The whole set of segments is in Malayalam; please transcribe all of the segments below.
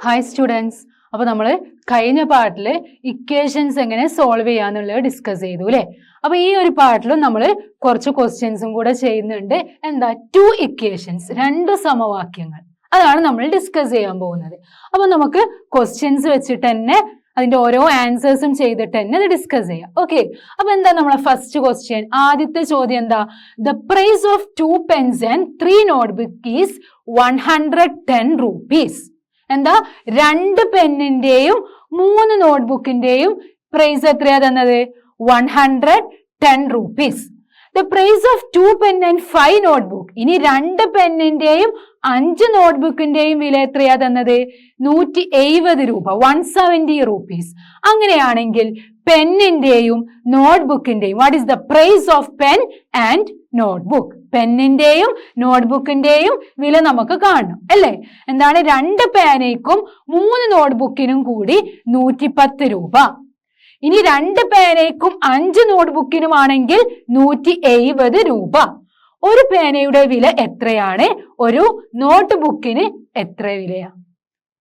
ഹായ് സ്റ്റുഡൻസ്, അപ്പോൾ നമ്മൾ കഴിഞ്ഞ പാർട്ടിൽ ഇക്വേഷൻസ് എങ്ങനെ സോൾവ് ചെയ്യാന്നുള്ളത് ഡിസ്കസ് ചെയ്തു അല്ലേ. അപ്പോൾ ഈ ഒരു പാർട്ടിലും നമ്മൾ കുറച്ച് ക്വസ്റ്റ്യൻസും കൂടെ ചെയ്യുന്നുണ്ട്. എന്താ? 2 ഇക്വേഷൻസ്, 2 സമവാക്യങ്ങൾ, അതാണ് നമ്മൾ ഡിസ്കസ് ചെയ്യാൻ പോകുന്നത്. അപ്പോൾ നമുക്ക് ക്വസ്റ്റ്യൻസ് വെച്ചിട്ട് തന്നെ അതിന്റെ ഓരോ ആൻസേഴ്സും ചെയ്തിട്ട് തന്നെ ഇത് ഡിസ്കസ് ചെയ്യാം. ഓക്കെ, അപ്പൊ എന്താ നമ്മളെ ഫസ്റ്റ് ക്വസ്റ്റ്യൻ? ആദ്യത്തെ ചോദ്യം എന്താ? The price of 2 pens and 3 notebook is 110 rupees. എന്താ? 2 പെന്നിന്റെയും 3 നോട്ട്ബുക്കിന്റെയും പ്രൈസ് എത്രയാ തന്നത്? 110 rupees. The price of 2 pen and 5 notebook. ഇനി 2 പെന്നിന്റെയും 5 നോട്ട്ബുക്കിന്റെയും വില എത്രയാ തന്നത്? 170 രൂപ, 170 rupees. അങ്ങനെയാണെങ്കിൽ പെന്നിന്റെയും നോട്ട്ബുക്കിന്റെയും what is the price of pen and notebook? പെന്നിന്റെയും നോട്ട്ബുക്കിന്റെയും വില നമുക്ക് കാണണം അല്ലേ? എന്താണ്? 2 പേനയ്ക്കും 3 നോട്ട്ബുക്കിനും കൂടി 110 രൂപ. ഇനി 2 പേനയ്ക്കും 5 നോട്ട്ബുക്കിനുമാണെങ്കിൽ 170 രൂപ. ഒരു പേനയുടെ വില എത്രയാണ്? ഒരു നോട്ട് ബുക്കിന് എത്ര വിലയാ?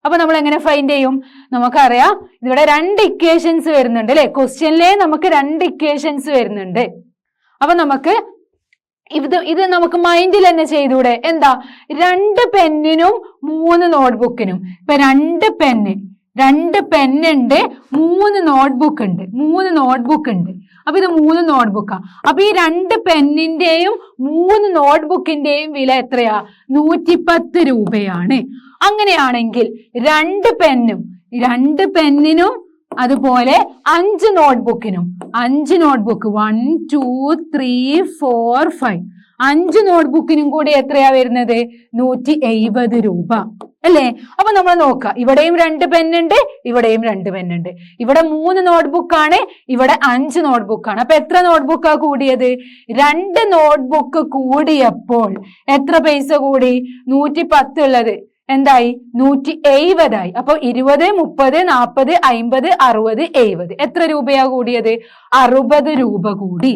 അപ്പൊ നമ്മൾ എങ്ങനെ ഫൈൻഡ് ചെയ്യും? നമുക്കറിയാം, ഇവിടെ 2 ഇക്വേഷൻസ് വരുന്നുണ്ട് അല്ലെ? ക്വസ്റ്റ്യനിലെ നമുക്ക് 2 ഇക്വേഷൻസ് വരുന്നുണ്ട്. അപ്പൊ നമുക്ക് ഇത് നമുക്ക് മൈൻഡിൽ തന്നെ ചെയ്തൂടെ? എന്താ? 2 പെന്നിനും 3 നോട്ട്ബുക്കിനും. ഇപ്പൊ 2 പെന്നുണ്ട്, 3 നോട്ട്ബുക്ക് ഉണ്ട്. 3 നോട്ട്ബുക്ക് ഉണ്ട്. അപ്പൊ ഇത് 3 നോട്ട്ബുക്കാ. അപ്പൊ ഈ 2 പെന്നിന്റെയും 3 നോട്ട്ബുക്കിന്റെയും വില എത്രയാ? 110 രൂപയാണ്. അങ്ങനെയാണെങ്കിൽ 2 പെന്നിനും അതുപോലെ 5 നോട്ട്ബുക്കിനും, 5 നോട്ട്ബുക്ക് 1 2 3 4 5 5 നോട്ട്ബുക്കിനും കൂടി എത്രയാ വരുന്നത്? 170 രൂപ അല്ലേ? അപ്പൊ നമ്മൾ നോക്കാം, ഇവിടെയും 2 പെന്നുണ്ട്, ഇവിടെയും 2 പെന്നുണ്ട്. ഇവിടെ 3 നോട്ട്ബുക്കാണ്, ഇവിടെ 5 നോട്ട്ബുക്കാണ്. അപ്പൊ എത്ര നോട്ട്ബുക്കാ കൂടിയത്? 2 നോട്ട്ബുക്ക് കൂടിയപ്പോൾ എത്ര പൈസ കൂടി? 110 ഉള്ളത് എന്തായി? 170 ആയി. അപ്പൊ 20 30 40 50 60 70 എത്ര രൂപയാ കൂടിയത്? 60 രൂപ കൂടി.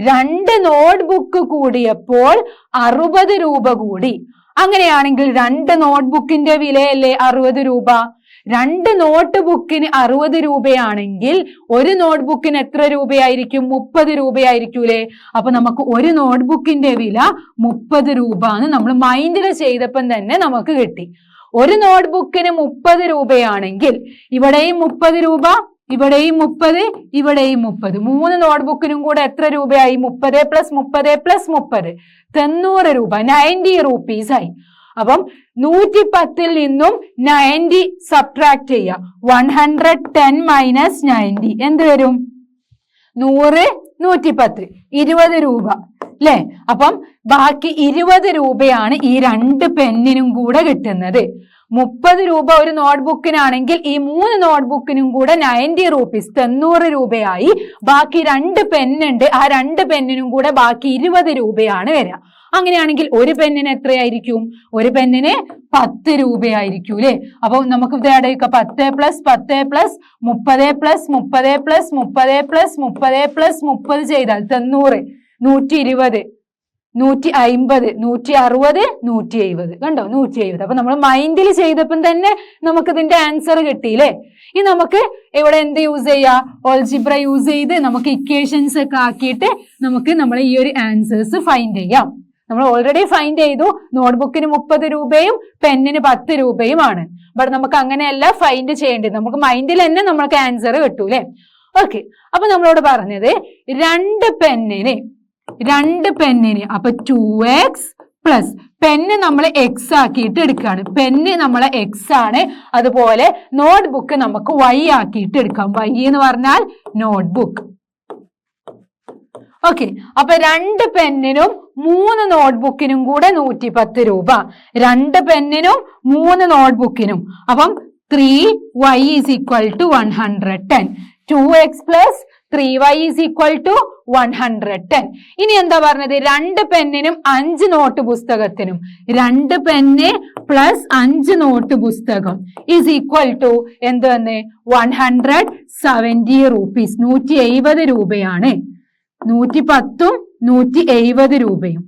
2 നോട്ട്ബുക്ക് കൂടിയപ്പോൾ 60 രൂപ കൂടി. അങ്ങനെയാണെങ്കിൽ 2 നോട്ട്ബുക്കിന്റെ വിലയല്ലേ 60 രൂപ? 2 നോട്ട് ബുക്കിന് 60 രൂപയാണെങ്കിൽ ഒരു നോട്ട്ബുക്കിന് എത്ര രൂപയായിരിക്കും? 30 രൂപയായിരിക്കൂലേ? അപ്പൊ നമുക്ക് ഒരു നോട്ട്ബുക്കിന്റെ വില 30 രൂപ എന്ന് നമ്മൾ മൈൻഡിൽ ചെയ്തപ്പം തന്നെ നമുക്ക് കിട്ടി. ഒരു നോട്ട്ബുക്കിന് 30 രൂപയാണെങ്കിൽ ഇവിടെയും 30 രൂപ, ഇവിടെയും 30, ഇവിടെയും 30. 3 നോട്ട്ബുക്കിനും കൂടെ എത്ര രൂപയായി? 30 + 30 + 30 90 രൂപ, 90 rupees ആയി. അപ്പം 110ൽ നിന്നും 90 സബ്ട്രാക്ട് ചെയ്യുക. 110 - 90 എന്ത് വരും? 100 110 20 രൂപ അല്ലേ? അപ്പം ബാക്കി 20 രൂപയാണ് ഈ 2 പെന്നിനും കൂടെ കിട്ടുന്നത്. 30 രൂപ ഒരു നോട്ട്ബുക്കിനാണെങ്കിൽ ഈ 3 നോട്ട്ബുക്കിനും കൂടെ 90 rupees 90 രൂപയായി. ബാക്കി 2 പെന്നുണ്ട്, ആ 2 പെന്നിനും കൂടെ ബാക്കി 20 രൂപയാണ് വരിക. അങ്ങനെയാണെങ്കിൽ ഒരു പെന്നിന് എത്രയായിരിക്കും? ഒരു പെന്നിന് 10 രൂപയായിരിക്കും അല്ലേ? അപ്പൊ നമുക്ക് ഇത് ആഡ് ചെയ്യുക. 10 + 10 + 30 + 30 + 30 + 30 + 30 ചെയ്താൽ 90 120 150 160 170 കണ്ടോ? 170. അപ്പൊ നമ്മൾ മൈൻഡിൽ ചെയ്തപ്പം തന്നെ നമുക്ക് ഇതിന്റെ ആൻസർ കിട്ടിയില്ലേ? ഇനി നമുക്ക് ഇവിടെ എന്ത് യൂസ് ചെയ്യാം? ഓൾജിബ്ര യൂസ് ചെയ്ത് നമുക്ക് ഇക്വേഷൻസ് ഒക്കെ ആക്കിയിട്ട് നമുക്ക് നമ്മൾ ഈ ഒരു ആൻസേഴ്സ് ഫൈൻഡ് ചെയ്യാം. നമ്മൾ ഓൾറെഡി ഫൈൻഡ് ചെയ്തു, നോട്ട്ബുക്കിന് 30 രൂപയും പെന്നിന് 10 രൂപയുമാണ്. ബട്ട് നമുക്ക് അങ്ങനെയല്ല ഫൈൻഡ് ചെയ്യേണ്ടത്, നമുക്ക് മൈൻഡിൽ തന്നെ നമുക്ക് ആൻസർ കിട്ടൂലേ? ഓക്കെ, അപ്പൊ നമ്മളോട് പറഞ്ഞത് 2 പെന്നിന് അപ്പൊ 2x പ്ലസ് പെന്ന് നമ്മൾ x ആക്കിയിട്ട് എടുക്കുകയാണ്. പെന്ന് നമ്മളെ x ആണ്. അതുപോലെ നോട്ട്ബുക്ക് നമുക്ക് y ആക്കിയിട്ട് എടുക്കാം. y എന്ന് പറഞ്ഞാൽ നോട്ട്ബുക്ക്. ഓക്കെ, അപ്പൊ 2 പെന്നിനും 3 നോട്ട്ബുക്കിനും കൂടെ 110 രൂപ. 2 പെന്നിനും 3 നോട്ട്ബുക്കിനും. അപ്പം 3y = 110. 2x + 3y = 110. ഇനി എന്താ പറഞ്ഞത്? 2 പെന്നിനും 5 നോട്ട് പുസ്തകത്തിനും. 2 പെന്ന് + 5 നോട്ട് പുസ്തകം = എന്ത് തന്നെ? 170 rupees 170 രൂപയാണ്. 110ഉം 170 രൂപയും.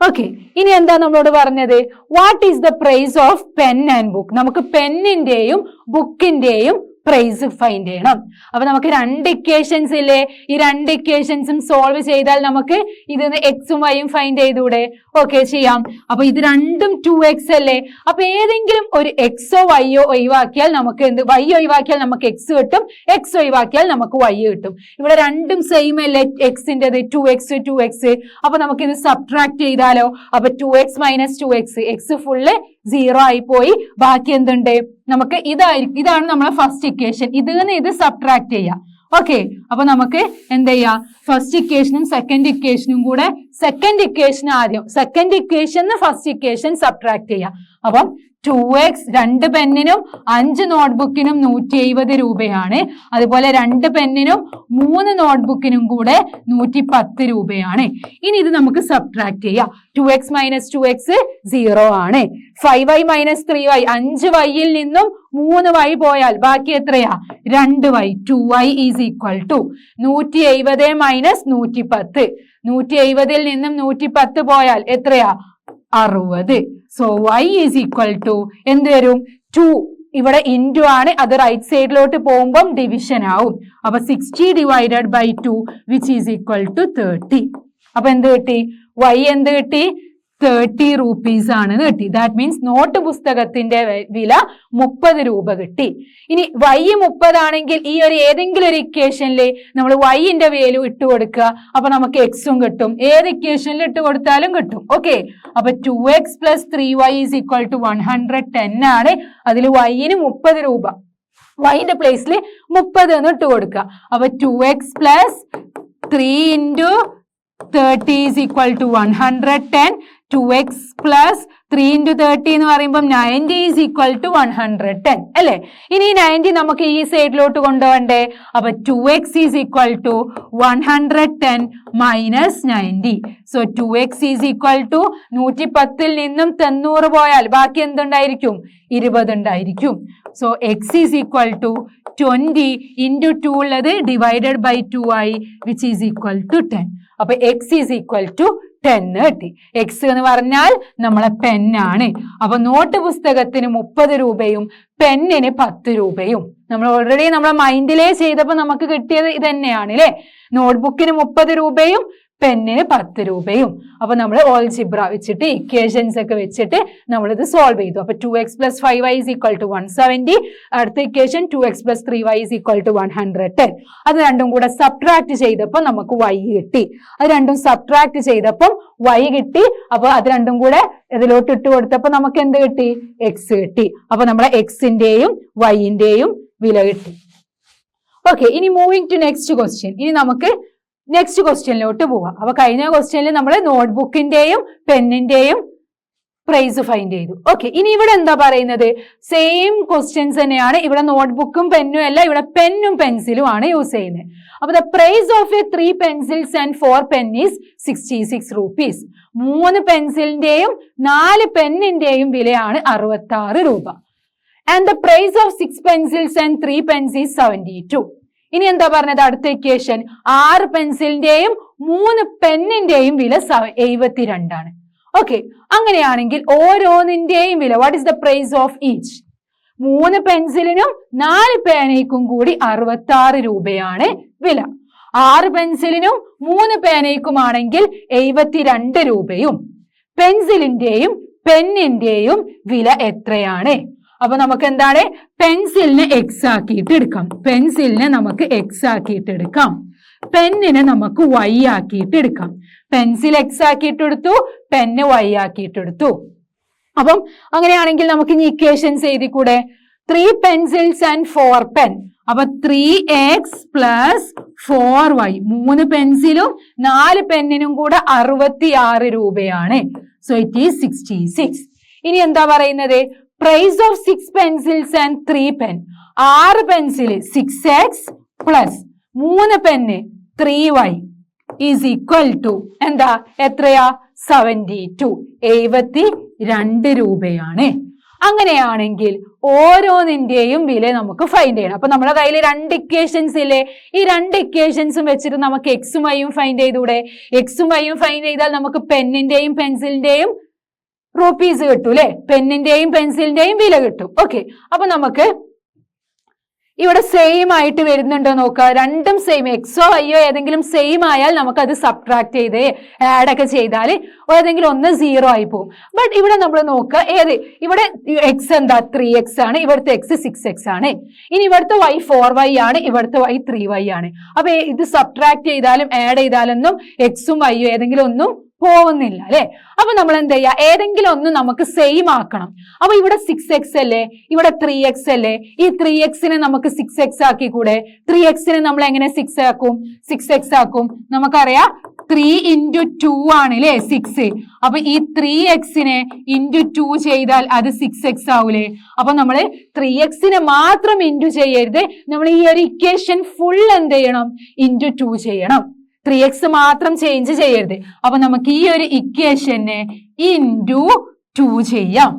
ഓക്കെ, ഇനി എന്താ നമ്മളോട് പറഞ്ഞത്? What is the price of pen and book? നമുക്ക് പെന്നിന്റെയും ബുക്കിന്റെയും പ്രൈസ് ഫൈൻഡ് ചെയ്യണം. അപ്പൊ നമുക്ക് രണ്ട് ഇക്വേഷൻസ് ഇല്ലേ? ഈ രണ്ട് ഇക്വേഷൻസും സോൾവ് ചെയ്താൽ നമുക്ക് ഇതിന് എക്സും വൈയും ഫൈൻഡ് ചെയ്തൂടെ? ഓക്കെ, ചെയ്യാം. അപ്പൊ ഇത് രണ്ടും 2x അല്ലേ? അപ്പൊ ഏതെങ്കിലും ഒരു എക്സോ വൈയോ ഒഴിവാക്കിയാൽ നമുക്ക് എന്ത്? വൈ ഒഴിവാക്കിയാൽ നമുക്ക് എക്സ് കിട്ടും, എക്സ് ഒഴിവാക്കിയാൽ നമുക്ക് വൈ കിട്ടും. ഇവിടെ രണ്ടും സെയിം അല്ലേ? എക്സിൻ്റെത് 2x. അപ്പൊ നമുക്ക് ഇത് സബ്ട്രാക്ട് ചെയ്താലോ? അപ്പൊ 2x - 2x, എക്സ് ഫുള്ള് 0 ആയി പോയി. ബാക്കി എന്തുണ്ട്? നമുക്ക് ഇതാണ് നമ്മളെ ഫസ്റ്റ് ഇക്വേഷൻ. ഇതിൽ ഇത് സബ്ട്രാക്ട് ചെയ്യാം. ഓക്കെ, അപ്പൊ നമുക്ക് എന്ത് ചെയ്യാം? ഫസ്റ്റ് ഇക്വേഷനും സെക്കൻഡ് ഇക്വേഷനും കൂടെ, സെക്കൻഡ് ഇക്വേഷൻ ആദ്യം, second equation first equation subtract ചെയ്യാം. അപ്പം 2x 2 പെന്നിനും 5 നോട്ട്ബുക്കിനും 170 രൂപയാണ്. അതുപോലെ 2 പെന്നിനും 3 നോട്ട്ബുക്കിനും കൂടെ 110 രൂപയാണ്. ഇനി ഇത് നമുക്ക് സബ്ട്രാക്ട് ചെയ്യാം. 2x - 2x 0 ആണ്. 5y - 3y, 5y നിന്നും 3y പോയാൽ ബാക്കി എത്രയാ? 2y. 2y is equal to 170 - 110. 170 നിന്നും 110 പോയാൽ എത്രയാ? 60. So y is equal to എന്ത് വരും? 2. ഇവിടെ ഇൻറ്റു ആണ്, അത് റൈറ്റ് സൈഡിലോട്ട് പോകുമ്പം ഡിവിഷൻ ആവും. അപ്പൊ 60 divided by 2 which is equal to 30. അപ്പൊ എന്ത് കിട്ടി? y എന്ത് കിട്ടി? 30 rupees ആണെന്ന് കിട്ടി. ദാറ്റ് മീൻസ് നോട്ട് പുസ്തകത്തിന്റെ വില 30 രൂപ കിട്ടി. ഇനി y 30 ആണെങ്കിൽ ഈ ഒരു ഏതെങ്കിലും ഒരു ഇക്വേഷനിൽ നമ്മൾ yന്റെ വാല്യൂ ഇട്ട് കൊടുക്കുക. അപ്പൊ നമുക്ക് എക്സും കിട്ടും. ഏത് ഇക്വേഷനിൽ ഇട്ട് കൊടുത്താലും കിട്ടും. ഓക്കെ, അപ്പൊ 2x + 3y is equal to 110 ആണ്. അതിൽ yന് 30 രൂപ, yന്റെ പ്ലേസിൽ 30 എന്ന് ഇട്ട് കൊടുക്കുക. അപ്പൊ 2x + 3 × 30 is equal to 110. 2x + 3 × 30 എന്ന് പറയുമ്പോൾ 90 ഈസ് ഈക്വൽ ടു 110 അല്ലേ? ഇനി 90 നമുക്ക് ഈ സൈഡിലോട്ട് കൊണ്ടുപോകണ്ടേ? അപ്പൊ 2x is equal to 110 - 90. So 2x is equal to 110 നിന്നും 90 പോയാൽ ബാക്കി എന്തുണ്ടായിരിക്കും? 20 ഉണ്ടായിരിക്കും. So x is equal to 20 × 2 ഉള്ളത് ഡിവൈഡഡ് ബൈ 2 ആയി, വിച്ച് ഈസ് ഈക്വൽ ടു 10. അപ്പൊ x ഈസ് ഈക്വൽ ടു 10 കിട്ടി. എക്സ് എന്ന് പറഞ്ഞാൽ നമ്മളെ പെന്നാണ്. അപ്പൊ നോട്ട് പുസ്തകത്തിന് 30 രൂപയും പെന്നിന് 10 രൂപയും. നമ്മൾ ഓൾറെഡി നമ്മളെ മൈൻഡിലേ ചെയ്തപ്പോ നമുക്ക് കിട്ടിയത് ഇത് തന്നെയാണ് അല്ലെ? നോട്ട്ബുക്കിന് 30 രൂപയും പെന്നിന് 10 രൂപയും. അപ്പൊ നമ്മൾ ഓൾജിബ്ര വെച്ചിട്ട് ഇക്വേഷൻസ് ഒക്കെ വെച്ചിട്ട് നമ്മൾ ഇത് സോൾവ് ചെയ്തു. അപ്പൊ 2x + 5y is equal to 170. അടുത്ത equation 2x + 3y is equal to 110. അത് രണ്ടും കൂടെ സബ്ട്രാക്ട് ചെയ്തപ്പോൾ നമുക്ക് y കിട്ടി. അത് രണ്ടും സബ്ട്രാക്ട് ചെയ്തപ്പം y കിട്ടി. അപ്പൊ അത് രണ്ടും കൂടെ ഇതിലോട്ട് ഇട്ട് കൊടുത്തപ്പോൾ നമുക്ക് എന്ത് കിട്ടി? x കിട്ടി. അപ്പൊ നമ്മളെ എക്സിന്റെയും വൈന്റെയും വില കിട്ടി. ഓക്കെ, ഇനി മൂവിങ് ടു നെക്സ്റ്റ് ക്വസ്റ്റ്യൻ. ഇനി നമുക്ക് നെക്സ്റ്റ് ക്വസ്റ്റ്യനിലോട്ട് പോവാം. അപ്പൊ കഴിഞ്ഞ ക്വസ്റ്റ്യനിൽ നമ്മൾ നോട്ട്ബുക്കിന്റെയും പെന്നിന്റെയും പ്രൈസ് ഫൈൻഡ് ചെയ്തു. ഓക്കെ, ഇനി ഇവിടെ എന്താ പറയുന്നത്? സെയിം ക്വസ്റ്റ്യൻസ് തന്നെയാണ്. ഇവിടെ നോട്ട്ബുക്കും പെന്നും അല്ല, ഇവിടെ പെന്നും പെൻസിലും ആണ് യൂസ് ചെയ്യുന്നത്. അപ്പൊ the price of a 3 pencils and 4 pen is 66 rupees. 3 പെൻസിലിന്റെയും 4 പെന്നിന്റെയും വിലയാണ് 66 രൂപ. And the price of 6 pencils and 3 pens is 72. ഇനി എന്താ പറഞ്ഞത്? അടുത്ത ഇക്വേഷൻ 6 പെൻസിലിന്റെയും 3 പെന്നിന്റെയും വില 72 ആണ്. ഓക്കെ, അങ്ങനെയാണെങ്കിൽ ഓരോന്നിന്റെയും വില, what is the price of each? 3 പെൻസിലിനും 4 പേനയ്ക്കും കൂടി 66 രൂപയാണ് വില. 6 പെൻസിലിനും 3 പേനയ്ക്കുമാണെങ്കിൽ 72 രൂപയും. പെൻസിലിന്റെയും പെന്നിന്റെയും വില എത്രയാണ്? അപ്പൊ നമുക്ക് എന്താണ്? പെൻസിലിനെ എക്സ് ആക്കിയിട്ട് എടുക്കാം. പെൻസിലിനെ നമുക്ക് എക്സ് ആക്കിയിട്ട് എടുക്കാം. പെന്നിനെ നമുക്ക് വൈ ആക്കിയിട്ട് എടുക്കാം. പെൻസിൽ എക്സ് ആക്കിയിട്ട് എടുത്തു, പെന്ന് വൈ ആക്കിയിട്ട് എടുത്തു. അപ്പം അങ്ങനെയാണെങ്കിൽ നമുക്ക് ഇനി ഇക്വേഷൻസ് എഴുതിക്കൂടെ? 3 pencils and 4 pen. അപ്പൊ 3x + 4y, 3 പെൻസിലും 4 പെന്നിനും കൂടെ 66 രൂപയാണ്. So it is 66. ഇനി എന്താ പറയുന്നത്? Price of 6 pencils and 3 pen. 6 pencil 6x + 3 pen 3y is equal to എന്താ? എത്രയാ? 72. 72 രൂപയാണ്. അങ്ങനെയാണെങ്കിൽ ഓരോന്നിന്റെയും വില നമുക്ക് ഫൈൻഡ് ചെയ്യണം. അപ്പൊ നമ്മുടെ കയ്യിൽ 2 ഇക്വേഷൻസ് ഇല്ലേ? ഈ 2 ഇക്വേഷൻസും വെച്ചിട്ട് നമുക്ക് എക്സും വൈയും ഫൈൻഡ് ചെയ്തൂടെ? എക്സും വൈയും ഫൈൻഡ് ചെയ്താൽ നമുക്ക് പെന്നിന്റെയും പെൻസിലിന്റെയും റുപ്പീസ് കിട്ടും അല്ലെ? പെന്നിന്റെയും പെൻസിലിന്റെയും വില കിട്ടും. ഓക്കെ, അപ്പൊ നമുക്ക് ഇവിടെ സെയിം ആയിട്ട് വരുന്നുണ്ടോ നോക്കുക. രണ്ടും സെയിം, എക്സോ വൈയോ ഏതെങ്കിലും സെയിം ആയാൽ നമുക്ക് അത് സബ്ട്രാക്ട് ചെയ്ത് ആഡ് ഒക്കെ ചെയ്താൽ ഏതെങ്കിലും ഒന്ന് 0 ആയി പോകും. ബട്ട് ഇവിടെ നമ്മൾ നോക്കുക, ഏത് ഇവിടെ എക്സ് എന്താ 3x ആണ്, ഇവിടുത്തെ എക്സ് 6x ആണ്. ഇനി ഇവിടുത്തെ y 4y ആണ്, ഇവിടുത്തെ y 3y ആണ്. അപ്പൊ ഇത് സബ്ട്രാക്ട് ചെയ്താലും ആഡ് ചെയ്താലൊന്നും എക്സും വൈയോ ഏതെങ്കിലും ഒന്നും പോകുന്നില്ല അല്ലെ? അപ്പൊ നമ്മൾ എന്ത് ചെയ്യാ, ഏതെങ്കിലും ഒന്ന് നമുക്ക് സെയിം ആക്കണം. അപ്പൊ ഇവിടെ 6x അല്ലേ, ഇവിടെ 3x അല്ലേ? ഈ 3x നമുക്ക് 6x ആക്കി കൂടെ? 3x നമ്മൾ എങ്ങനെ 6 ആക്കും? 6x ആക്കും. നമുക്കറിയാം 3 × 2 ആണ് അല്ലെ 6. അപ്പൊ ഈ 3x × 2 ചെയ്താൽ അത് 6x ആവൂലേ? അപ്പൊ നമ്മള് 3x മാത്രം ഇൻറ്റു ചെയ്യരുത്, നമ്മൾ ഈ ഒരു ഇക്വേഷൻ ഫുൾ എന്ത് ചെയ്യണം? × 2 ചെയ്യണം. 3x മാത്രം ചേഞ്ച് ചെയ്യരുത്. അപ്പൊ നമുക്ക് ഈ ഒരു ഇക്വേഷനെ × 2 ചെയ്യാം.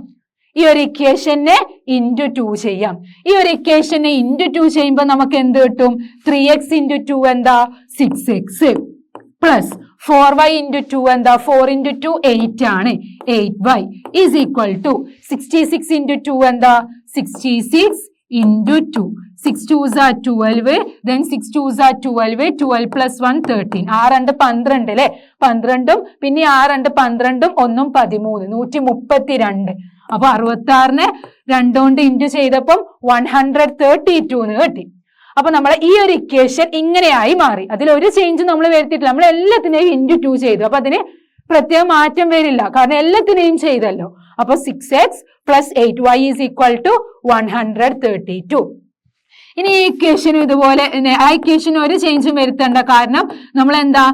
ഈ ഒരു ഇക്വേഷനെ × 2 ചെയ്യാം. ഈ ഒരു ഇക്വേഷനെ × 2 ചെയ്യുമ്പോൾ നമുക്ക് എന്ത് കിട്ടും? 3x × 2 എന്താ? 6x പ്ലസ് 4y × 2 എന്താ? 4 × 2 8 ആണ്, 8y ഈസ് ഈക്വൽ ടു 66 × 2 എന്താ? 66 × 2. 6 2s are 12, then 6 2s are 12, 12 plus 1 13. 6 12 അല്ലെ? 12ഉം പിന്നെ 6 12ഉം 1 13, 132. അപ്പൊ 66 2 കൊണ്ട് ഇൻറ്റു ചെയ്തപ്പം 132 എന്ന് കിട്ടി. അപ്പൊ നമ്മൾ ഈ ഒരു ഇക്വേഷൻ ഇങ്ങനെയായി മാറി. അതിലൊരു ചേഞ്ച് നമ്മൾ വരുത്തിയിട്ടില്ല, നമ്മൾ എല്ലാത്തിനെയും × 2 ചെയ്തു. അപ്പൊ അതിന് പ്രത്യേക മാറ്റം വരില്ല, കാരണം എല്ലാത്തിനെയും ചെയ്തല്ലോ. അപ്പൊ 6x plus 8y is equal to 132. ഇനി ഈ ഇക്വേഷനും ഇതുപോലെ, ആ ഇക്വേഷന് ഒരു ചേഞ്ചും വരുത്തേണ്ട, കാരണം നമ്മൾ എന്താ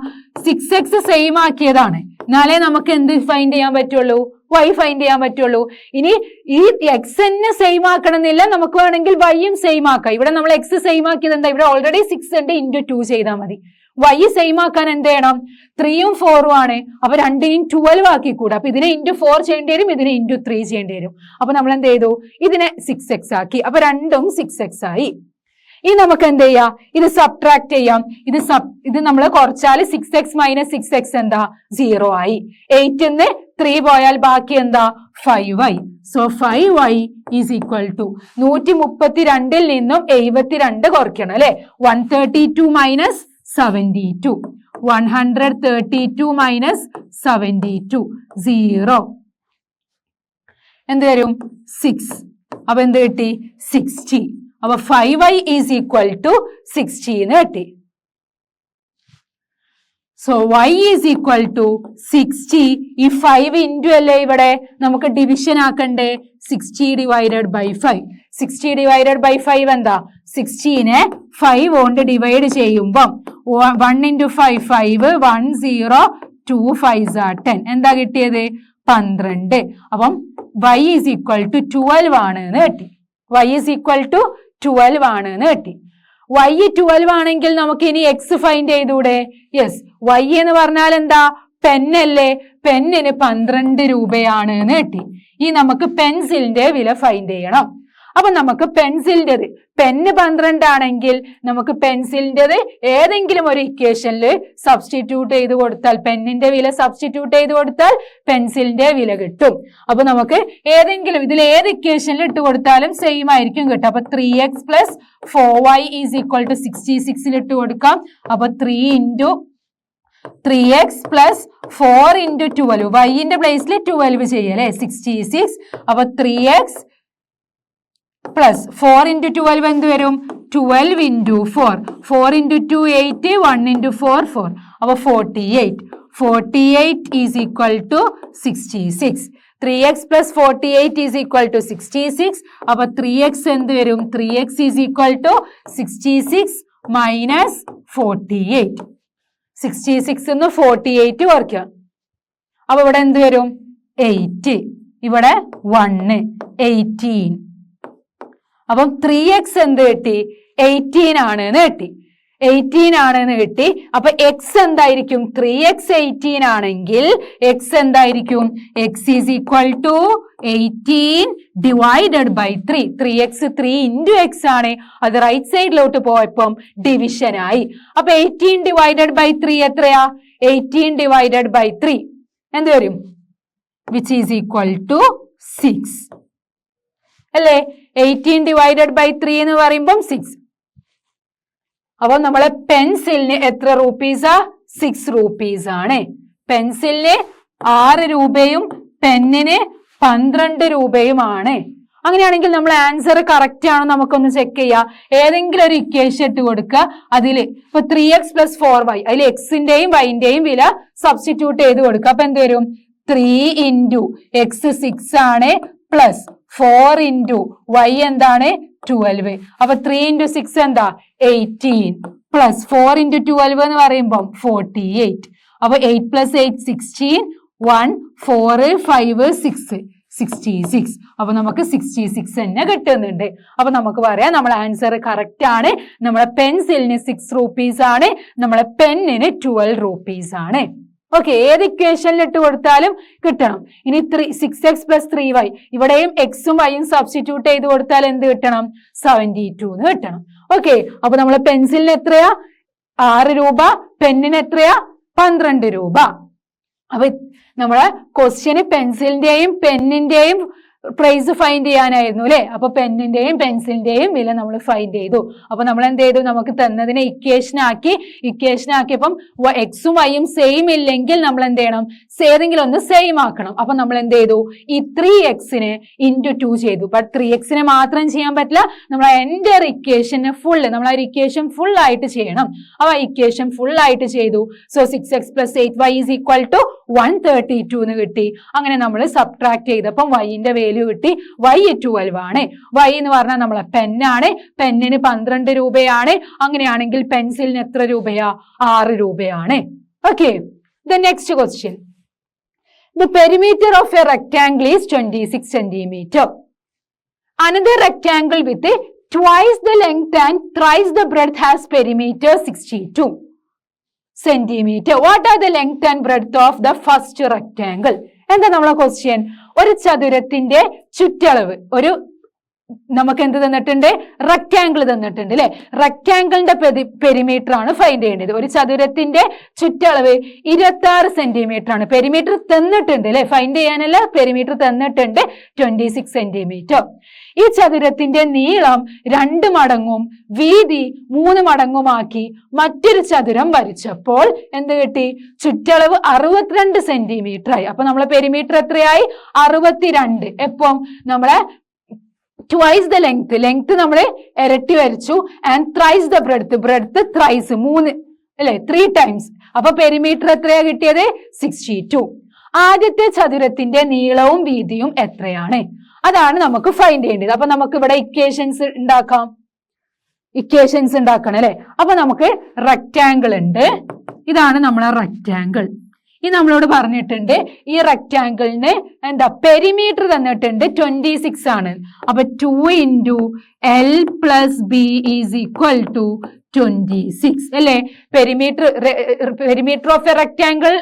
6x സെയിം ആക്കിയതാണ്. എന്നാലേ നമുക്ക് എന്ത് ഫൈൻഡ് ചെയ്യാൻ പറ്റുള്ളൂ? y ഫൈൻഡ് ചെയ്യാൻ പറ്റുള്ളൂ. ഇനി ഈ x തന്നെ സെയിം ആക്കണമെന്നില്ല, നമുക്ക് വേണമെങ്കിൽ y-യും സെയിം ആക്കാം. ഇവിടെ നമ്മൾ x സെയിം ആക്കിയത് എന്താ? ഇവിടെ ഓൾറെഡി 6 ഉണ്ട്, × 2 ചെയ്താൽ മതി. y സെയിം ആക്കാൻ എന്ത് ചെയ്യണം? 3ഉം 4ഉം ആണ്. അപ്പൊ 2നെയും 12 ആക്കി കൂടാ. അപ്പൊ ഇതിനെ × 4 ചെയ്യേണ്ടി വരും, ഇതിനെ × 3 ചെയ്യേണ്ടി വരും. അപ്പൊ നമ്മൾ എന്ത് ചെയ്തു? ഇതിനെ 6x ആക്കി. അപ്പൊ രണ്ടും 6x ആയി. ഇനി നമുക്ക് എന്ത് ചെയ്യാം? ഇത് സബ്ട്രാക്ട് ചെയ്യാം. ഇത് നമ്മൾ കുറച്ചാൽ 6x - 6x എന്താ? 0 ആയി. 8 3 പോയാൽ ബാക്കി എന്താ? 5y. So 5y is equal to 132 നിന്നും 72 കുറയ്ക്കണം അല്ലെ? 132 - 72. 132 - 72 0. എന്ത് വരും? 6. അപ്പൊ എന്ത് കിട്ടി? 60. അപ്പൊ 5y ഈസ് ഈക്വൽ ടു 60 എന്ന് കിട്ടി. So y is equal to 60. ഈ 5 ഇൻറ്റു അല്ലേ ഇവിടെ നമുക്ക് ഡിവിഷൻ ആക്കണ്ടേ? 60 ഡിവൈഡഡ് ബൈ 5. 60 ഡിവൈഡഡ് ബൈ 5 എന്താ? 60നെ 5 കൊണ്ട് ഡിവൈഡ് ചെയ്യുമ്പം 1 × 5 5, 1 0, 2 5s are 10. എന്താ കിട്ടിയത്? 12. അപ്പം y ഈസ് ഈക്വൽ ടു 12 ആണ് എന്ന് കിട്ടി. y ഈസ് ഈക്വൽ ടു 12 ആണ് എന്ന് കിട്ടി. y 12 ആണെങ്കിൽ നമുക്ക് ഇനി x ഫൈൻഡ് ചെയ്തൂടെ? യെസ്, y എന്ന് പറഞ്ഞാൽ എന്താ? പെന്നല്ലേ? പെന്നിന് 12 രൂപയാണ് എന്ന് കിട്ടി. ഈ നമുക്ക് പെൻസിലിന്റെ വില ഫൈൻഡ് ചെയ്യണം. അപ്പൊ നമുക്ക് പെൻസിലിന്റെ പെന്ന് 12 ആണെങ്കിൽ നമുക്ക് പെൻസിലിൻ്റെത് ഏതെങ്കിലും ഒരു ഇക്വേഷനിൽ സബ്സ്റ്റിറ്റ്യൂട്ട് ചെയ്ത് കൊടുത്താൽ, പെന്നിന്റെ വില സബ്സ്റ്റിറ്റ്യൂട്ട് ചെയ്ത് കൊടുത്താൽ പെൻസിലിന്റെ വില കിട്ടും. അപ്പൊ നമുക്ക് ഏതെങ്കിലും ഇതിൽ ഏത് ഇക്വേഷനിൽ ഇട്ട് കൊടുത്താലും സെയിം ആയിരിക്കും കിട്ടും. അപ്പൊ 3x + 4y is equal to 66 ഇട്ട് കൊടുക്കാം. അപ്പൊ 3x + 4 × 12, y-ന്റെ പ്ലേസിൽ 12 ചെയ്യല്ലേ? 66. അപ്പൊ 3x plus 4 × 12 എന്ത് വരും? 12 × 4. 4 × 2 8, 1 × 4 4. അപ്പൊ 48. 48 is equal to 66. 3x + 48 is equal to 66. അപ്പൊ 3x എന്ത് വരും? 3x is equal to 66 - 48. 66 ന്ന് 48 കുറയ്ക്കാം. അപ്പൊ ഇവിടെ എന്ത് വരും? 8. ഇവിടെ 1, 18. അപ്പം 3x എന്ത് കിട്ടി? 18 ആണ് എന്ന് കിട്ടി. 18 ആണെന്ന് കിട്ടി. അപ്പൊ എക്സ് എന്തായിരിക്കും? 3x 18 ആണെങ്കിൽ എക്സ് എന്തായിരിക്കും? X is equal to 18 divided by 3. 3x 3 into x ആണ്. അത് റൈറ്റ് സൈഡിലോട്ട് പോയപ്പം ഡിവിഷൻ ആയി. അപ്പൊ 18 ഡിവൈഡഡ് ബൈ 3 എത്രയാ? 18 ഡിവൈഡഡ് ബൈ 3 എന്ത് വരും? വിച്ച് ഈസ് ഈക്വൽ ടു 6 അല്ലേ? 18 ഡിവൈഡഡ് ബൈ 3 എന്ന് പറയുമ്പം 6. അപ്പൊ നമ്മളെ പെൻസിലിന് എത്ര റുപ്പീസാ? 6 റുപ്പീസ് ആണ്. പെൻസിലിന് 6 രൂപയും പെന്നിന് 12 രൂപയുമാണ്. അങ്ങനെയാണെങ്കിൽ നമ്മൾ ആൻസർ കറക്റ്റ് ആണോ നമുക്കൊന്ന് ചെക്ക് ചെയ്യാം. ഏതെങ്കിലും ഒരു ഇക്വേഷൻ ഇട്ട് കൊടുക്കുക. അതില് ഇപ്പൊ 3x + 4y, അതിൽ എക്സിന്റെയും വൈന്റെയും വില സബ്സ്റ്റിറ്റ്യൂട്ട് ചെയ്ത് കൊടുക്കുക. അപ്പൊ എന്ത് വരും? 3 ഇൻറ്റു എക്സ് 6 ആണ് പ്ലസ് 4 ഇൻറ്റു y എന്താണ്? 12. അപ്പൊ 3 ഇൻറ്റു 6 എന്താ? 18 പ്ലസ് 4 ഇൻറ്റു 12 എന്ന് പറയുമ്പം 48. അപ്പൊ 8 + 8 16, 1 4 5 6 66. അപ്പൊ നമുക്ക് 66 തന്നെ കിട്ടുന്നുണ്ട്. അപ്പൊ നമുക്ക് പറയാം നമ്മളെ ആൻസർ കറക്റ്റ് ആണ്. നമ്മളെ പെൻസിലിന് 6 റുപ്പീസ് ആണ്, നമ്മളെ പെന്നിന് 12 റുപ്പീസ് ആണ്. ഓക്കെ, ഏത് ഇക്വേഷനിൽ ഇട്ട് കൊടുത്താലും കിട്ടണം. ഇനി 6x + 3y, ഇവിടെയും എക്സും വൈയും സബ്സ്റ്റിറ്റ്യൂട്ട് ചെയ്ത് കൊടുത്താൽ എന്ത് കിട്ടണം? 72 എന്ന് കിട്ടണം. ഓക്കെ, അപ്പൊ നമ്മളെ പെൻസിലിന് എത്രയാ? 6 രൂപ, പെന്നിന് എത്രയാ? 12 രൂപ. അപ്പൊ നമ്മളെ ക്വസ്റ്റ്യന് പെൻസിലിന്റെയും പെന്നിന്റെയും പ്രൈസ് ഫൈൻഡ് ചെയ്യാനായിരുന്നു അല്ലെ? അപ്പൊ പെന്നിന്റെയും പെൻസിലിന്റെയും വില നമ്മൾ ഫൈൻഡ് ചെയ്തു. അപ്പൊ നമ്മൾ എന്ത് ചെയ്തു? നമുക്ക് തന്നതിനെ ഇക്വേഷൻ ആക്കിയപ്പം എക്സും വൈയും സെയിം ഇല്ലെങ്കിൽ നമ്മൾ എന്ത് ചെയ്യണം? ഏതെങ്കിലും ഒന്ന് സെയിം ആക്കണം. അപ്പൊ നമ്മൾ എന്ത് ചെയ്തു? ഈ 3x-നെ ഇൻറ്റു 2 ചെയ്തു. ബട്ട് 3x-നെ മാത്രം ചെയ്യാൻ പറ്റില്ല, നമ്മൾ എൻ്റെ ഇക്വേഷന് നമ്മൾ ആ ഇക്വേഷൻ ഫുൾ ആയിട്ട് ചെയ്യണം. അപ്പൊ ആ ഇക്വേഷൻ ഫുൾ ആയിട്ട് ചെയ്തു. So 6x + 8y is equal to 132 എന്ന് കിട്ടി. അങ്ങനെ നമ്മൾ സബ്ട്രാക്ട് ചെയ്തപ്പം വൈന്റെ വാല്യൂ കിട്ടി. y 12 ആണ്. y എന്ന് പറഞ്ഞാൽ നമ്മളെ പെന്നാണ്. പെന്നിന് 12 രൂപയാണ്. അങ്ങനെയാണെങ്കിൽ പെൻസിലിന് എത്ര രൂപയാ? 6 രൂപയാണ്. Okay, the next question. The perimeter of a rectangle is 26 centimeter. Another rectangle with twice the length and thrice the breadth has perimeter 62 centimeter. What are the length and breadth of the first rectangle? എന്താ നമ്മളെ ക്വസ്റ്റ്യൻ? ഒരു ചതുരത്തിന്റെ ചുറ്റളവ്, നമുക്ക് എന്ത് തന്നിട്ടുണ്ട്? റെക്ടാങ്കിൾ തന്നിട്ടുണ്ട് അല്ലെ? റെക്ടാങ്കിളിന്റെ പെരിമീറ്റർ ആണ് ഫൈൻഡ് ചെയ്യേണ്ടത്. ഒരു ചതുരത്തിന്റെ ചുറ്റളവ് 26 സെന്റിമീറ്റർ ആണ്. പെരിമീറ്റർ തന്നിട്ടുണ്ട് അല്ലെ? ഫൈൻഡ് ചെയ്യാനല്ല, പെരിമീറ്റർ തന്നിട്ടുണ്ട് 26 സെന്റിമീറ്റർ. ഈ ചതുരത്തിന്റെ നീളം 2 മടങ്ങും വീതി 3 മടങ്ങുമാക്കി മറ്റൊരു ചതുരം വരച്ചപ്പോൾ എന്ത് കിട്ടി? ചുറ്റളവ് 62 സെന്റിമീറ്റർ ആയി. അപ്പൊ നമ്മളെ പെരിമീറ്റർ എത്രയായി? 62. എപ്പം? നമ്മളെ ട്വൈസ് ദ ലെങ്ത് നമ്മൾ ഇരട്ടി വരച്ചു. And thrice the breadth thrice 3 അല്ലെ? 3 ടൈംസ്. അപ്പൊ പെരിമീറ്റർ എത്രയാ കിട്ടിയത്? 62. ആദ്യത്തെ ചതുരത്തിന്റെ നീളവും വീതിയും എത്രയാണ്? അതാണ് നമുക്ക് ഫൈൻഡ് ചെയ്യേണ്ടത്. അപ്പൊ നമുക്ക് ഇവിടെ ഇക്വേഷൻസ് ഉണ്ടാക്കണം അല്ലെ? അപ്പൊ നമുക്ക് റെക്ടാങ്കിൾ ഉണ്ട്. ഇതാണ് നമ്മളെ റെക്ടാങ്കിൾ. ഈ നമ്മളോട് പറഞ്ഞിട്ടുണ്ട് ഈ റെക്ടാങ്കിളിന് എന്താ പെരിമീറ്റർ തന്നിട്ടുണ്ട് 26 ആണ്. അപ്പൊ 2 into L + B is equal to 26 അല്ലെ? Perimeter of a rectangle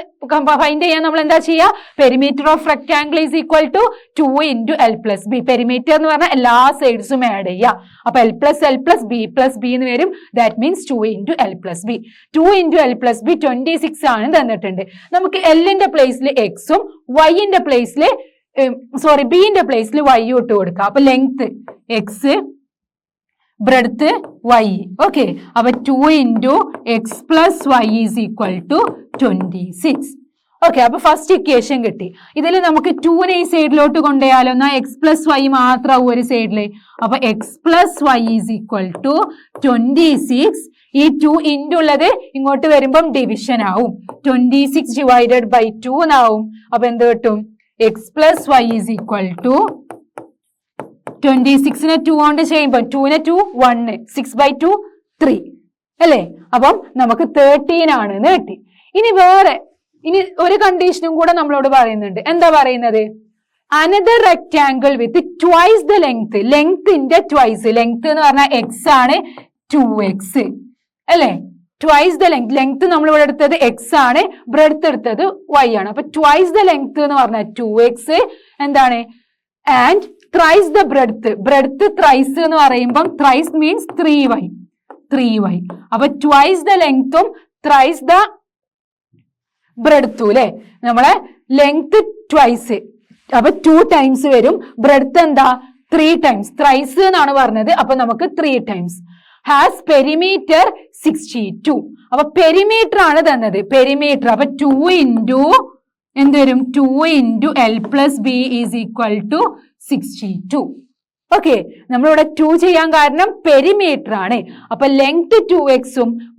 find ചെയ്യാൻ നമ്മൾ എന്താ ചെയ്യുക? Perimeter of rectangle is equal to 2 into L + B. Perimeter എന്ന് പറഞ്ഞാൽ എല്ലാ സൈഡ്സും ആഡ് ചെയ്യുക. അപ്പൊ L + B + B എന്ന് വരും. That means 2 into L + B. 2 into L + B 26 ആണ് തന്നിട്ടുണ്ട്. നമുക്ക് Lന്റെ പ്ലേസിൽ എക്സും വൈന്റെ പ്ലേസിൽ ബിന്റെ പ്ലേസിൽ വൈയും ഇട്ട് കൊടുക്കാം. അപ്പൊ length x, breadth y. Okay, അപ്പൊ 2 into x + y is equal to 26. Okay, അപ്പൊ ഫസ്റ്റ് ഇക്വേഷൻ കിട്ടി. ഇതിൽ നമുക്ക് 2നെ ഈ സൈഡിലോട്ട് കൊണ്ടുപോയാലോ? എന്നാൽ x + y മാത്രമാവും ഒരു സൈഡില്. അപ്പൊ x + y is equal to 26. ഈ 2 ഇൻറ്റു ഉള്ളത് ഇങ്ങോട്ട് വരുമ്പം ഡിവിഷൻ ആവും. 26 ഡിവൈഡഡ് ബൈ 2 എന്നാവും. അപ്പൊ എന്ത് കിട്ടും? x + y is equal to 26നെ 2 കൊണ്ട് ചെയ്യുമ്പോൾ 2നെ 2 1, 6/2 3 അല്ലേ? അപ്പം നമുക്ക് 13 ആണെന്ന് കിട്ടി. ഇനി ഒരു കണ്ടീഷനും കൂടെ നമ്മളോട് പറയുന്നുണ്ട്. എന്താ പറയുന്നത്? Another rectangle with twice the length. ലെങ്ത്തിന്റെ ട്വൈസ്. ലെങ്ത് എന്ന് പറഞ്ഞാൽ x ആണ്, 2x അല്ലേ? Twice the length. ലെങ്ത് നമ്മൾ ഇവിടെ എടുത്തത് എക്സ് ആണ്, ബ്രെഡ്ത്ത് എടുത്തത് വൈ ആണ്. അപ്പൊ ട്വൈസ് ദ ലെങ്ത് എന്ന് പറഞ്ഞാൽ 2x എന്താണ്, and thrice the breadth. Breadth thrice എന്ന് പറയുമ്പോൾ ത്രൈസ് മീൻസ് 3y. അപ്പൊ ട്വൈസ് ദ ലെങ്ത്തും ത്രൈസ് ദ ബ്രെഡ്ത്തും അല്ലെ. നമ്മളെ ലെങ്ത് ട്വൈസ്, അപ്പൊ 2 ടൈംസ് വരും. ബ്രെഡ്ത്ത് എന്താ 3 ടൈംസ്. ത്രൈസ് എന്നാണ് പറഞ്ഞത്, അപ്പൊ നമുക്ക് 3 ടൈംസ്. Has perimeter 62. അപ്പൊ പെരിമീറ്റർ ആണ് തന്നത്, പെരിമീറ്റർ. അപ്പൊ 2 ഇൻറ്റു എന്ത് വരും, 2 into L plus B is equal to 62. Okay, നമ്മളിവിടെ 2 ചെയ്യാൻ കാരണം പെരിമീറ്റർ ആണ്. അപ്പൊ ലെങ്ത് 2x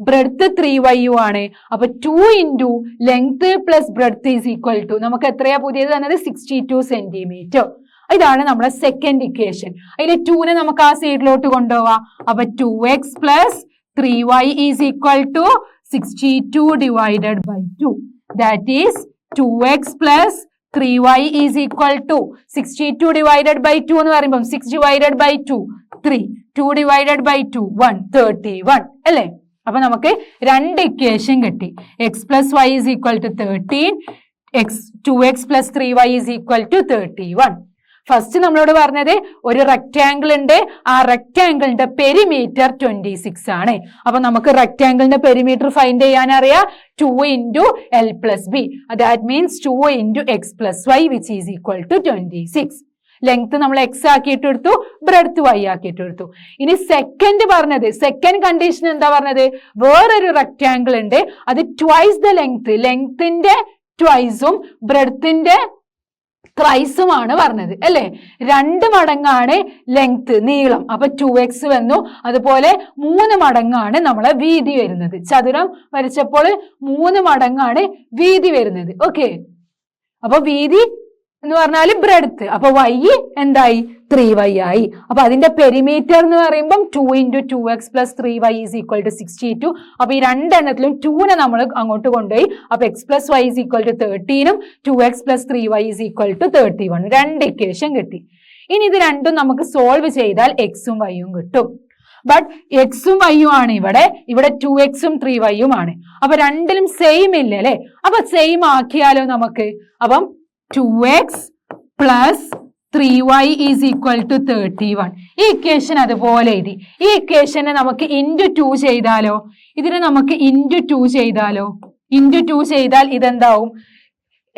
ബ്രെഡ്ത്ത് 3y ആണ്. അപ്പൊ 2 into length plus breadth is equal to നമുക്ക് എത്രയാ പുതിയത് തന്നത്, 62 സെന്റിമീറ്റർ. ഇതാണ് നമ്മുടെ സെക്കൻഡ് ഇക്വേഷൻ. അതിൽ 2നെ നമുക്ക് ആ സൈഡിലോട്ട് കൊണ്ടുപോവാം. അപ്പൊ 2x plus 3y is equal to 62 divided by 2. That is 2x plus 3y is equal to 62 divided by 2 എന്ന് പറയുമ്പോൾ 6 ഡിവൈഡഡ് ബൈ 2 3, 2 ഡിവൈഡഡ് ബൈ 2 1, 31 അല്ലേ? അപ്പൊ നമുക്ക് 2 ഇക്വേഷൻ കിട്ടി. x plus y is equal to 13, 2x plus 3y is equal to 31. First നമ്മളോട് പറഞ്ഞത് ഒരു റെക്ടാംഗിൾ ഉണ്ട്, ആ റെക്ടാംഗിളിന്റെ പെരിമീറ്റർ 26 ആണ്. അപ്പൊ നമുക്ക് റെക്ടാംഗിളിന്റെ പെരിമീറ്റർ ഫൈൻഡ് ചെയ്യാൻ അറിയാം, 2 into L plus B. That means 2 into x plus y which is equal to 26. Length നമ്മൾ എക്സ് ആക്കിയിട്ട് എടുത്തു, ബ്രെഡ്ത്ത് വൈ ആക്കിയിട്ട് എടുത്തു. ഇനി സെക്കൻഡ് പറഞ്ഞത്, സെക്കൻഡ് കണ്ടീഷൻ എന്താ പറഞ്ഞത്, വേറൊരു റെക്ടാംഗിൾ ഉണ്ട്, അത് ട്വൈസ് ദ ലെങ്ത്. ലെങ്ത്തിന്റെ ട്വൈസും ബ്രെഡ്ത്തിന്റെ ത്രൈസുമാണ് പറഞ്ഞത് അല്ലെ. 2 മടങ്ങാണ് ലെങ്ത്, നീളം. അപ്പൊ 2x വന്നു. അതുപോലെ 3 മടങ്ങാണ് നമ്മളെ വീതി വരുന്നത്. ചതുരം വരച്ചപ്പോൾ 3 മടങ്ങാണ് വീതി വരുന്നത്. ഓക്കെ, അപ്പൊ വീതി എന്ന് പറഞ്ഞാൽ ബ്രെഡ്ത്ത്. അപ്പൊ y എന്തായി, 3y ആയി. അപ്പൊ അതിന്റെ പെരിമീറ്റർ എന്ന് പറയുമ്പോൾ 2 into 2x plus 3y is equal to 62. അപ്പൊ ഈ രണ്ടെണ്ണത്തിലും 2നെ നമ്മൾ അങ്ങോട്ട് കൊണ്ടുപോയി. അപ്പൊ x plus y is equal to 13ഉം 2x plus 3y is equal to 31. 2 equation കിട്ടി. ഇനി ഇത് രണ്ടും നമുക്ക് സോൾവ് ചെയ്താൽ എക്സും വൈയും കിട്ടും. ബട്ട് എക്സും വൈയും ആണ് ഇവിടെ 2x-ഉം 3y-ഉം ആണ്. അപ്പൊ രണ്ടിലും സെയിം ഇല്ല അല്ലെ. അപ്പൊ സെയിം ആക്കിയാലോ നമുക്ക്. അപ്പം 2x plus 3y is equal to 31. ഈ ഇക്വേഷൻ അതുപോലെ എഴുതി. ഈ ഇക്വേഷനെ നമുക്ക് ഇൻറ്റു 2 ചെയ്താലോ, ഇതിനെ നമുക്ക് ഇൻറ്റു 2 ചെയ്താലോ, ഇൻറ്റു 2 ചെയ്താൽ ഇതെന്താവും,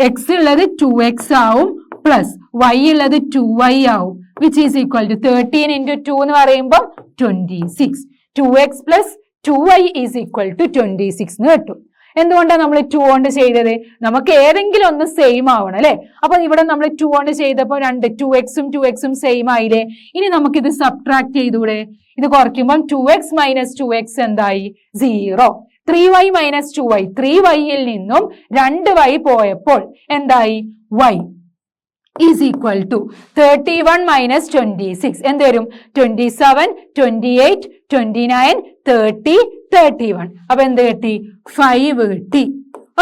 എക്സ് ഉള്ളത് 2x ആവും പ്ലസ് y ഉള്ളത് 2y ആവും which is equal to 13 into 2 എന്ന് പറയുമ്പോൾ 26. 2x plus 2y is equal to 26 എന്ന് കിട്ടും. എന്തുകൊണ്ടാണ് നമ്മൾ 2 കൊണ്ട് ചെയ്തത്, നമുക്ക് ഏതെങ്കിലും ഒന്ന് സെയിം ആവണം അല്ലെ. അപ്പൊ ഇവിടെ നമ്മൾ 2 കൊണ്ട് ചെയ്തപ്പോൾ 2x-ഉം 2x-ഉം സെയിം ആയില്ലേ. ഇനി നമുക്ക് ഇത് സബ്ട്രാക്ട് ചെയ്തൂടെ. ഇത് കുറയ്ക്കുമ്പോൾ 2x മൈനസ് 2x എന്തായി, 0. 3y മൈനസ് 2y, 3y-ൽ നിന്നും 2y പോയപ്പോൾ എന്തായി, y is equal to 31 minus 26 എന്ത് വരും, 27, 28, 29, 30, 31. അപ്പൊ എന്ത് കിട്ടി, 5 കിട്ടി.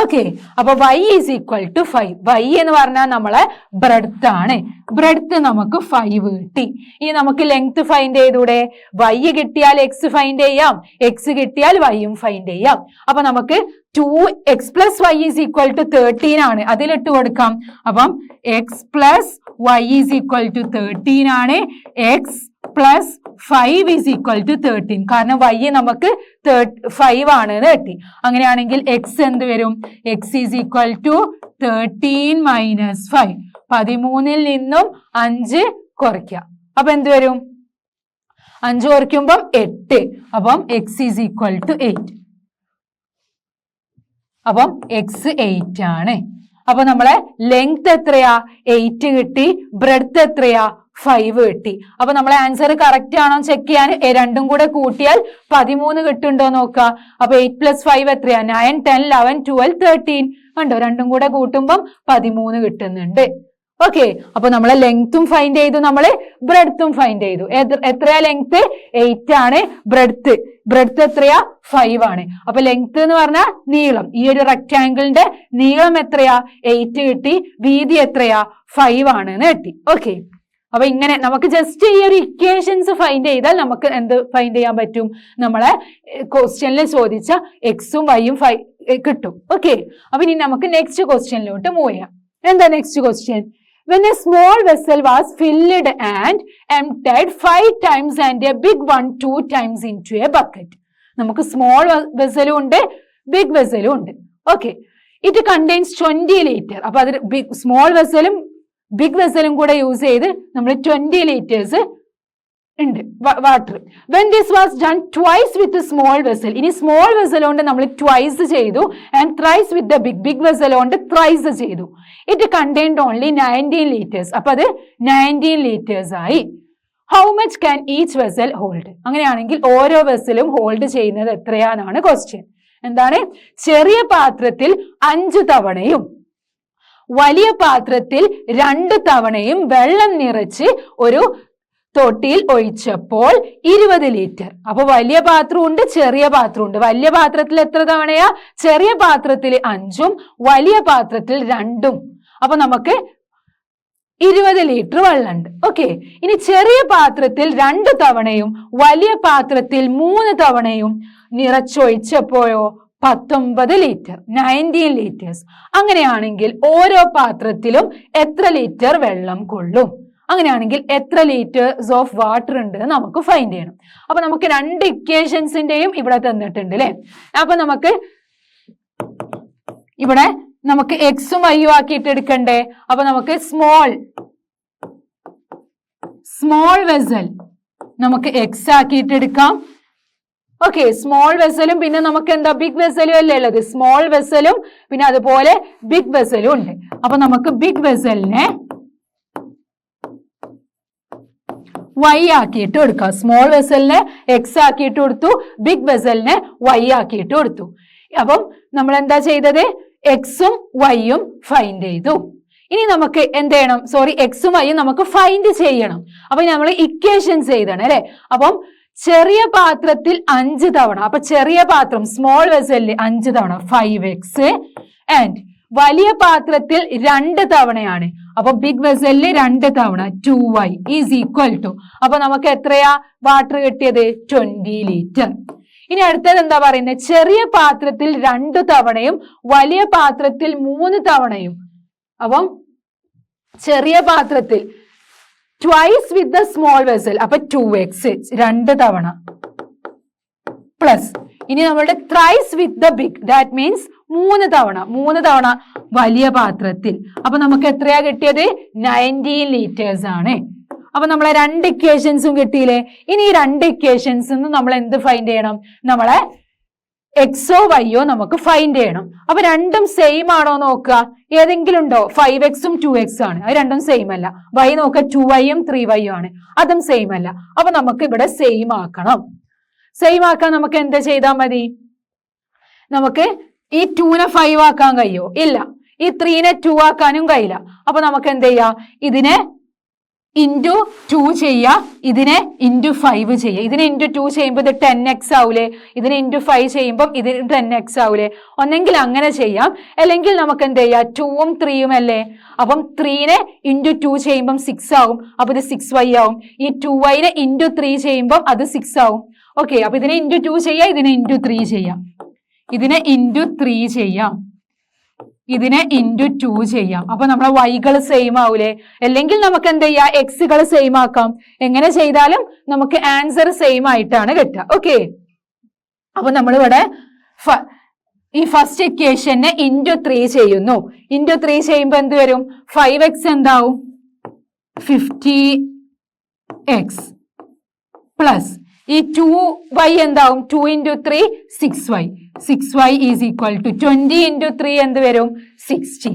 ഓക്കെ, അപ്പൊ y is equal to 5. y എന്ന് പറഞ്ഞാൽ നമ്മളെ ബ്രെഡ്ത്ത് ആണ്. ബ്രെഡ്ത്ത് നമുക്ക് 5 കിട്ടി. ഇനി നമുക്ക് ലെങ്ത് ഫൈൻഡ് ചെയ്തൂടെ. y കിട്ടിയാൽ x ഫൈൻഡ് ചെയ്യാം, x കിട്ടിയാൽ y-യും ഫൈൻഡ് ചെയ്യാം. അപ്പൊ നമുക്ക് 2x plus y is equal to 13 ആണ്, അതിലിട്ട് കൊടുക്കാം. അപ്പം x plus y is equal to 13 ആണ്. x plus 5 is equal to 13. കാരണം y നമുക്ക് 5 ആണ് കിട്ടി. അങ്ങനെയാണെങ്കിൽ x എന്ത് വരും, x is equal to 13 minus 5. 13-ൽ നിന്നും 5 കുറയ്ക്കാം. അപ്പൊ എന്ത് വരും, 5 കുറയ്ക്കുമ്പം 8. അപ്പം x is equal to 8. അപ്പം x 8 ആണ്. അപ്പൊ നമ്മളെ ലെങ്ത് എത്രയാ, 8 കിട്ടി. ബ്രെഡ്ത്ത് എത്രയാ, 5 കിട്ടി. അപ്പൊ നമ്മളെ ആൻസർ കറക്റ്റ് ആണോ ചെക്ക് ചെയ്യാൻ രണ്ടും കൂടെ കൂട്ടിയാൽ 13 കിട്ടുന്നുണ്ടോ നോക്കുക. അപ്പൊ 8 പ്ലസ് 5 എത്രയാ, 9, 10, 11, 12, 13. കണ്ടോ, രണ്ടും കൂടെ കൂട്ടുമ്പം 13 കിട്ടുന്നുണ്ട്. ഓക്കെ, അപ്പൊ നമ്മളെ ലെങ്ത്തും ഫൈൻഡ് ചെയ്തു, നമ്മള് ബ്രെഡ്ത്തും ഫൈൻഡ് ചെയ്തു. എത്രയാ ലെങ്ത്, 8 ആണ്. ബ്രെഡ്ത്ത് എത്രയാ, 5 ആണ്. അപ്പൊ ലെങ്ത് എന്ന് പറഞ്ഞാൽ നീളം. ഈ ഒരു റെക്ടാംഗിളിന്റെ നീളം എത്രയാ, 8 കിട്ടി. വീതി എത്രയാ, 5 ആണ് കിട്ടി. ഓക്കെ, അപ്പൊ ഇങ്ങനെ നമുക്ക് ജസ്റ്റ് ഈ ഒരു ഇക്വേഷൻസ് ഫൈൻഡ് ചെയ്താൽ നമുക്ക് എന്ത് ഫൈൻഡ് ചെയ്യാൻ പറ്റും? നമ്മളെ ക്വസ്റ്റ്യനിൽ ചോദിച്ച എക്സും വൈയും കിട്ടും. ഓക്കെ, അപ്പൊ ഇനി നമുക്ക് നെക്സ്റ്റ് ക്വസ്റ്റ്യനിലോട്ട് മൂവ് ചെയ്യാം. എന്താ next question? When a small vessel was filled and emptied 5 times and a big one 2 times into a bucket. നമുക്ക് സ്മോൾ വെസലും ഉണ്ട്, ബിഗ് വെസലും ഉണ്ട്. Okay, it contains 20 litre. അപ്പൊ അതിൽ സ്മോൾ വെസലും ബിഗ് വെസലും കൂടെ യൂസ് ചെയ്ത് നമ്മൾ 20 liters ഉണ്ട് water. When this was done twice with the small vessel. ഇനി സ്മോൾ വെസൽ കൊണ്ട് നമ്മൾ ട്വൈസ് ചെയ്തു and thrice with the big vessel കൊണ്ട് thrice ചെയ്തു. It contained only 19 liters. അപ്പൊ അത് 19 liters ആയി. How much can each vessel hold? അങ്ങനെയാണെങ്കിൽ ഓരോ വെസലും ഹോൾഡ് ചെയ്യുന്നത് എത്രയാണെന്നാണ് ക്വസ്റ്റ്യൻ. എന്താണ്? ചെറിയ പാത്രത്തിൽ 5 തവണയും വലിയ പാത്രത്തിൽ 2 തവണയും വെള്ളം നിറച്ച് ഒരു തൊട്ടിയിൽ ഒഴിച്ചപ്പോൾ 20 ലിറ്റർ. അപ്പൊ വലിയ പാത്രമുണ്ട്, ചെറിയ പാത്രമുണ്ട്. വലിയ പാത്രത്തിൽ എത്ര തവണയാ? ചെറിയ പാത്രത്തിൽ 5ഉം വലിയ പാത്രത്തിൽ 2ഉം. അപ്പൊ നമുക്ക് 20 ലിറ്റർ വെള്ളമുണ്ട്. ഓക്കെ, ഇനി ചെറിയ പാത്രത്തിൽ 2 തവണയും വലിയ പാത്രത്തിൽ 3 തവണയും നിറച്ചൊഴിച്ചപ്പോഴോ 19 ലിറ്റർ, 19 liters. അങ്ങനെയാണെങ്കിൽ ഓരോ പാത്രത്തിലും എത്ര ലിറ്റർ വെള്ളം കൊള്ളും? അങ്ങനെയാണെങ്കിൽ എത്ര ലിറ്റേഴ്സ് ഓഫ് വാട്ടർ ഉണ്ട് നമുക്ക് ഫൈൻഡ് ചെയ്യണം. അപ്പൊ നമുക്ക് 2 ഇക്വേഷൻസിന്റെയും ഇവിടെ തന്നിട്ടുണ്ട് അല്ലെ. അപ്പൊ നമുക്ക് ഇവിടെ നമുക്ക് എക്സും വൈയും ആക്കിയിട്ട് എടുക്കണ്ടേ. അപ്പൊ നമുക്ക് സ്മോൾ വെസൽ നമുക്ക് എക്സ് ആക്കിയിട്ട് എടുക്കാം. ഓക്കെ, സ്മോൾ വെസലും പിന്നെ നമുക്ക് എന്താ ബിഗ് വെസലും അല്ലേ ഉള്ളത്. സ്മോൾ വെസലും പിന്നെ അതുപോലെ ബിഗ് വെസലും ഉണ്ട്. അപ്പൊ നമുക്ക് ബിഗ് വെസലിനെ വൈ ആക്കിയിട്ട് കൊടുക്കാം. സ്മോൾ വെസലിനെ എക്സ് ആക്കിയിട്ട് കൊടുത്തു, ബിഗ് വെസലിനെ വൈ ആക്കിയിട്ട് കൊടുത്തു. അപ്പം നമ്മൾ എന്താ ചെയ്തത്? എക്സും വൈയും ഫൈൻഡ് ചെയ്തു. ഇനി നമുക്ക് എന്ത് ചെയ്യണം? എക്സും വൈയും നമുക്ക് ഫൈൻഡ് ചെയ്യണം. അപ്പൊ നമ്മൾ ഇക്വേഷൻസ് എഴുതണം അല്ലെ. അപ്പം ചെറിയ പാത്രത്തിൽ 5 തവണ, അപ്പൊ ചെറിയ പാത്രം സ്മോൾ വെസലിൽ 5 തവണ 5x ആൻഡ് വലിയ പാത്രത്തിൽ 2 തവണയാണ്. അപ്പൊ ബിഗ് വെസലിൽ 2 തവണ 2y ഈസ് ഈക്വൽ ടു, അപ്പൊ നമുക്ക് എത്രയാ വാട്ടർ കിട്ടിയത്? 20 ലിറ്റർ. ഇനി അടുത്തത് എന്താ പറയുന്നത്? ചെറിയ പാത്രത്തിൽ 2 തവണയും വലിയ പാത്രത്തിൽ 3 തവണയും. അപ്പം ചെറിയ പാത്രത്തിൽ twice with the small vessel, അപ്പൊ 2x 2 തവണ പ്ലസ് ഇനി നമ്മളുടെ thrice with the big, that means 3 തവണ വലിയ പാത്രത്തിൽ. അപ്പൊ നമുക്ക് എത്രയാ കിട്ടിയത്? 19 liters ആണ്. അപ്പൊ നമ്മളെ 2 ഇക്വേഷൻസും കിട്ടിയില്ലേ. ഇനി ഈ 2 ഇക്വേഷൻസ് നമ്മൾ എന്ത് ഫൈൻഡ് ചെയ്യണം? നമ്മളെ എക്സോ വൈയോ നമുക്ക് ഫൈൻഡ് ചെയ്യണം. അപ്പൊ രണ്ടും സെയിം ആണോ നോക്കുക. ഏതെങ്കിലും ഉണ്ടോ? 5x ഉം 2x ആണ്, അത് രണ്ടും സെയിം അല്ല. വൈ നോക്കുക, 2y ഉം 3y ആണ്, അതും സെയിം അല്ല. അപ്പൊ നമുക്ക് ഇവിടെ സെയിം ആക്കണം. സെയിം ആക്കാൻ നമുക്ക് എന്താ ചെയ്താൽ മതി? നമുക്ക് ഈ 2നെ 5 ആക്കാൻ കഴിയോ? ഇല്ല. ഈ 3നെ 2 ആക്കാനും കഴിയില്ല. അപ്പൊ നമുക്ക് എന്ത് ചെയ്യാം? ഇതിനെ ഇൻറ്റു 2 ചെയ്യാം, ഇതിനെ ഇൻറ്റു 5 ചെയ്യാം. ഇതിനെ ഇൻറ്റു 2 ചെയ്യുമ്പോൾ ഇത് 10x ആവൂലേ, ഇതിനെ ഇൻറ്റു 5 ചെയ്യുമ്പോൾ ഇതിന് 10x ആവൂലേ. ഒന്നെങ്കിൽ അങ്ങനെ ചെയ്യാം, അല്ലെങ്കിൽ നമുക്ക് എന്ത് ചെയ്യാം? 2ഉം 3ഉം അല്ലേ. അപ്പം 3നെ ഇൻറ്റു 2 ചെയ്യുമ്പം 6 ആവും, അപ്പൊ ഇത് 6y ആവും. ഈ 2yനെ ഇൻറ്റു 3 ചെയ്യുമ്പോൾ അത് 6 ആവും. ഓക്കെ, അപ്പൊ ഇതിനെ ഇൻറ്റു 2 ചെയ്യാം, ഇതിനെ ഇൻറ്റു 3 ചെയ്യാം, ഇതിനെ ഇൻറ്റു 3 ചെയ്യാം, ഇതിനെ ഇൻറ്റു 2 ചെയ്യാം. അപ്പൊ നമ്മളെ വൈകൾ സെയിം ആവൂലേ. അല്ലെങ്കിൽ നമുക്ക് എന്ത് ചെയ്യാം? എക്സുകൾ സെയിം ആക്കാം. എങ്ങനെ ചെയ്താലും നമുക്ക് ആൻസർ സെയിം ആയിട്ടാണ് കിട്ടുക. ഓക്കെ, അപ്പൊ നമ്മളിവിടെ ഈ ഫസ്റ്റ് ഇക്വേഷനെ ഇൻറ്റു 3 ചെയ്യുന്നു. ഇൻറ്റു 3 ചെയ്യുമ്പോൾ എന്ത് വരും? 5x എന്താവും? 50x പ്ലസ് ഈ 2y എന്താവും? 2 into 3 6y. 6y is equal to 20 into 3 എന്ത് വരും? 60.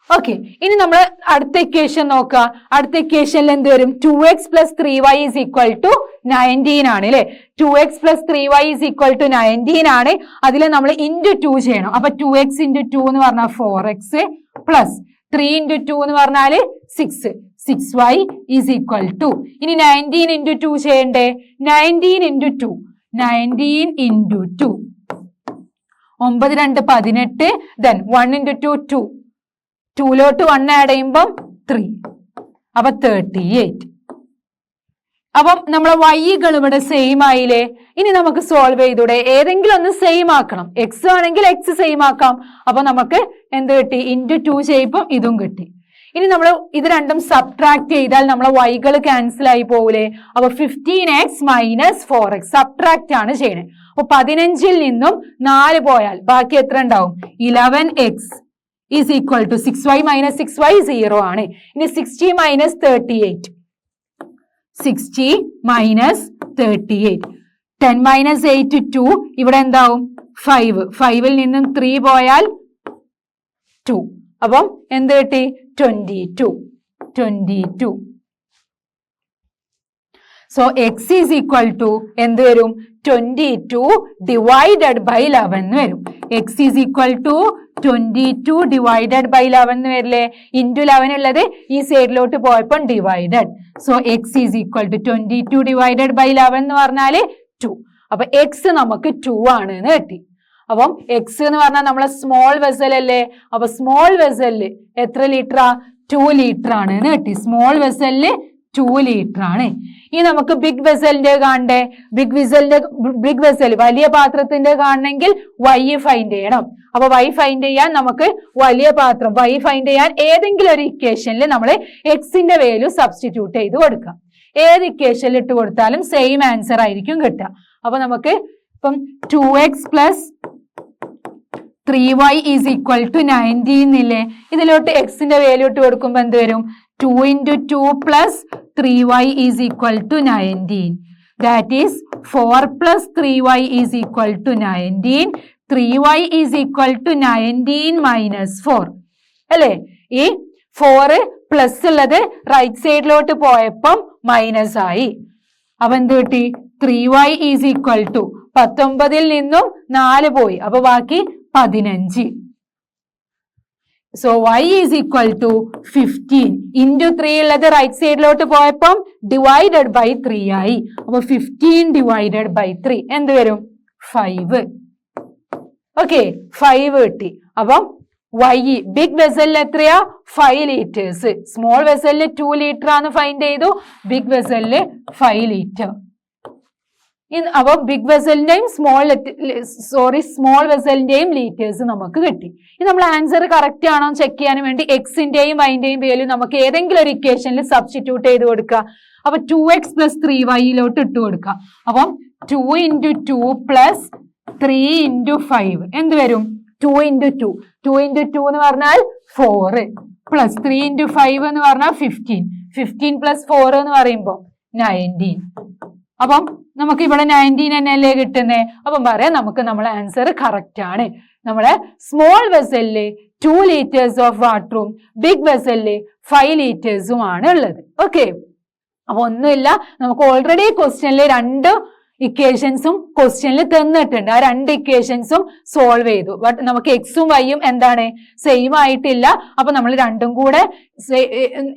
ഓക്കെ, ഇനി നമ്മൾ അടുത്ത ഇക്വേഷൻ നോക്കുക. അടുത്ത ഇക്വേഷനിൽ എന്ത് വരും? 2x plus 3y is equal to 19 ആണ് അല്ലെ. 2x plus 3y is equal to 19 ആണ്. അതിൽ നമ്മൾ ഇൻറ്റു 2 ചെയ്യണം. അപ്പൊ 2x into 2 എന്ന് പറഞ്ഞാൽ 4x പ്ലസ് 3 into 2 എന്ന് പറഞ്ഞാൽ 6. 6y ഈസ് ഈക്വൽ ടു, ഇനി 19 into 2 ചെയ്യണ്ടേ? 19 into 2, 19 into 2, 9 2 18, then 1 into 2 2, 2ലോട്ട് 1 add ചെയ്യുമ്പം 3. അപ്പൊ 38. അപ്പം നമ്മളെ വൈകൾ ഇവിടെ സെയിം ആയില്ലേ? ഇനി നമുക്ക് സോൾവ് ചെയ്തൂടെ? ഏതെങ്കിലും ഒന്ന് സെയിം ആക്കണം. എക്സ് ആണെങ്കിൽ എക്സ് സെയിം ആക്കാം. അപ്പൊ നമുക്ക് എന്ത് കിട്ടി? ഇൻറ്റു 2 ചെയ്യുമ്പം ഇതും കിട്ടി. ഇനി നമ്മൾ ഇത് രണ്ടും സബ്ട്രാക്ട് ചെയ്താൽ നമ്മളെ വൈകൾ ക്യാൻസൽ ആയി പോകൂലേ? അപ്പൊ 15x - 4x സബ്ട്രാക്ട് ആണ് ചെയ്യണേ. അപ്പൊ 15ൽ നിന്നും 4 പോയാൽ ബാക്കി എത്ര ഉണ്ടാവും? 11x is equal to 6y - 6y 0 ആണ്. ഇനി 60 - 38. 60 - 38. 10 - 8 2. ഇവിടെ എന്താവും? 5. 5ൽ നിന്നും 3 പോയാൽ 2. അപ്പം എന്ത് കിട്ടി? 22. So x is equal to എന്ത് വരും? 22 divided by 11 വരും. x is equal to 22 divided by 11 വരില്ലേ? ഇൻറ്റു 11 ഉള്ളത് ഈ സൈഡിലോട്ട് പോയപ്പോൾ divided. So x is equal to 22 divided by 11 എന്ന് പറഞ്ഞാല് 2. അപ്പൊ x നമുക്ക് 2 ആണ് എന്ന് കിട്ടി. അപ്പം x എന്ന് പറഞ്ഞാൽ നമ്മളെ സ്മോൾ വെസൽ അല്ലേ? അപ്പൊ സ്മോൾ വെസലില് എത്ര ലിറ്ററാ? 2 ലിറ്റർ ആണ് എന്ന് കിട്ടി. സ്മോൾ വെസലില് 2 ലിറ്റർ ആണ്. ഇനി നമുക്ക് ബിഗ് വെസലിന്റെ കാണണ്ടേ? ബിഗ് വെസൽ വലിയ പാത്രത്തിന്റെ കാണണമെങ്കിൽ y ഫൈൻഡ് ചെയ്യണം. അപ്പൊ y ഫൈൻഡ് ചെയ്യാൻ നമുക്ക് വലിയ പാത്രം y ഫൈൻഡ് ചെയ്യാൻ ഏതെങ്കിലും ഒരു ഇക്വേഷനിൽ നമ്മൾ എക്സിന്റെ വാല്യൂ സബ്സ്റ്റിറ്റ്യൂട്ട് ചെയ്ത് കൊടുക്കാം. ഏത് ഇക്വേഷനിൽ ഇട്ട് കൊടുത്താലും സെയിം ആൻസർ ആയിരിക്കും കിട്ടുക. അപ്പൊ നമുക്ക് ഇപ്പം 2x + 3y is equal to 19 ഇല്ലേ? ഇതിലോട്ട് എക്സിന്റെ വാല്യൂ ഇട്ട് കൊടുക്കുമ്പോ എന്ത് വരും? 2 × 2 + 3y is equal to 19. That is 4 + 3y is equal to 19. 3y is equal to 19 - 4 അല്ലേ? ഈ 4 പ്ലസ് ഉള്ളത് റൈറ്റ് സൈഡിലോട്ട് പോയപ്പം മൈനസ് ആയി. അപ്പൊ എന്ത് കിട്ടി? 3y is equal to 19ൽ നിന്നും 4 പോയി. അപ്പൊ ബാക്കി 15. So y is equal to 15 into 3 ഉള്ളത് റൈറ്റ് സൈഡിലോട്ട് പോയപ്പം ഡിവൈഡഡ് ബൈ 3 ആയി. അപ്പൊ 15 divided by 3 എന്ത് വരും? 5. ഓക്കെ, 5 കിട്ടി. അപ്പം y ബിഗ് വെസലിൽ എത്രയാ? 5 ലിറ്റേഴ്സ്. സ്മോൾ വെസലിൽ 2 ലിറ്റർ ആണ് ഫൈൻഡ് ചെയ്തു. ബിഗ് വെസലിൽ 5 ലിറ്റർ. അപ്പൊ ബിഗ് വെസലിന്റെയും സ്മോൾ വെസലിന്റെയും ലീറ്റേഴ്സ് നമുക്ക് കിട്ടി. ഇനി നമ്മൾ ആൻസർ കറക്റ്റ് ആണോ ചെക്ക് ചെയ്യാൻ വേണ്ടി എക്സിന്റെയും വൈന്റെയും വാല്യൂ നമുക്ക് ഏതെങ്കിലും ഒരു ഇക്വേഷനിൽ സബ്സ്റ്റിറ്റ്യൂട്ട് ചെയ്ത് കൊടുക്കുക. അപ്പൊ 2x + 3y ഇട്ട് കൊടുക്കുക. അപ്പം 2 × 2 + 3 × 5 എന്ത് വരും? 2 × 2. 2 × 2 എന്ന് പറഞ്ഞാൽ 4 + 3 × 5 എന്ന് പറഞ്ഞാൽ 15. 15 + 4 എന്ന് പറയുമ്പോൾ 19. അപ്പം നമുക്ക് ഇവിടെ 19 തന്നെയല്ലേ കിട്ടുന്നേ? അപ്പം പറയാം നമുക്ക് നമ്മളെ ആൻസർ കറക്റ്റ് ആണ്. നമ്മളെ സ്മോൾ വെസലില് 2 liters ഓഫ് വാട്ടറും ബിഗ് വെസലില് 5 liters ആണ് ഉള്ളത്. ഓക്കെ, അപ്പൊ ഒന്നുമില്ല, നമുക്ക് ഓൾറെഡി ക്വസ്റ്റ്യനിൽ 2 ഇക്വേഷൻസും ക്വസ്റ്റ്യനിൽ തന്നിട്ടുണ്ട്. ആ 2 ഇക്വേഷൻസും സോൾവ് ചെയ്തു. ബട്ട് നമുക്ക് എക്സും വൈയും എന്താണ്? സെയിം ആയിട്ടില്ല. അപ്പൊ നമ്മൾ രണ്ടും കൂടെ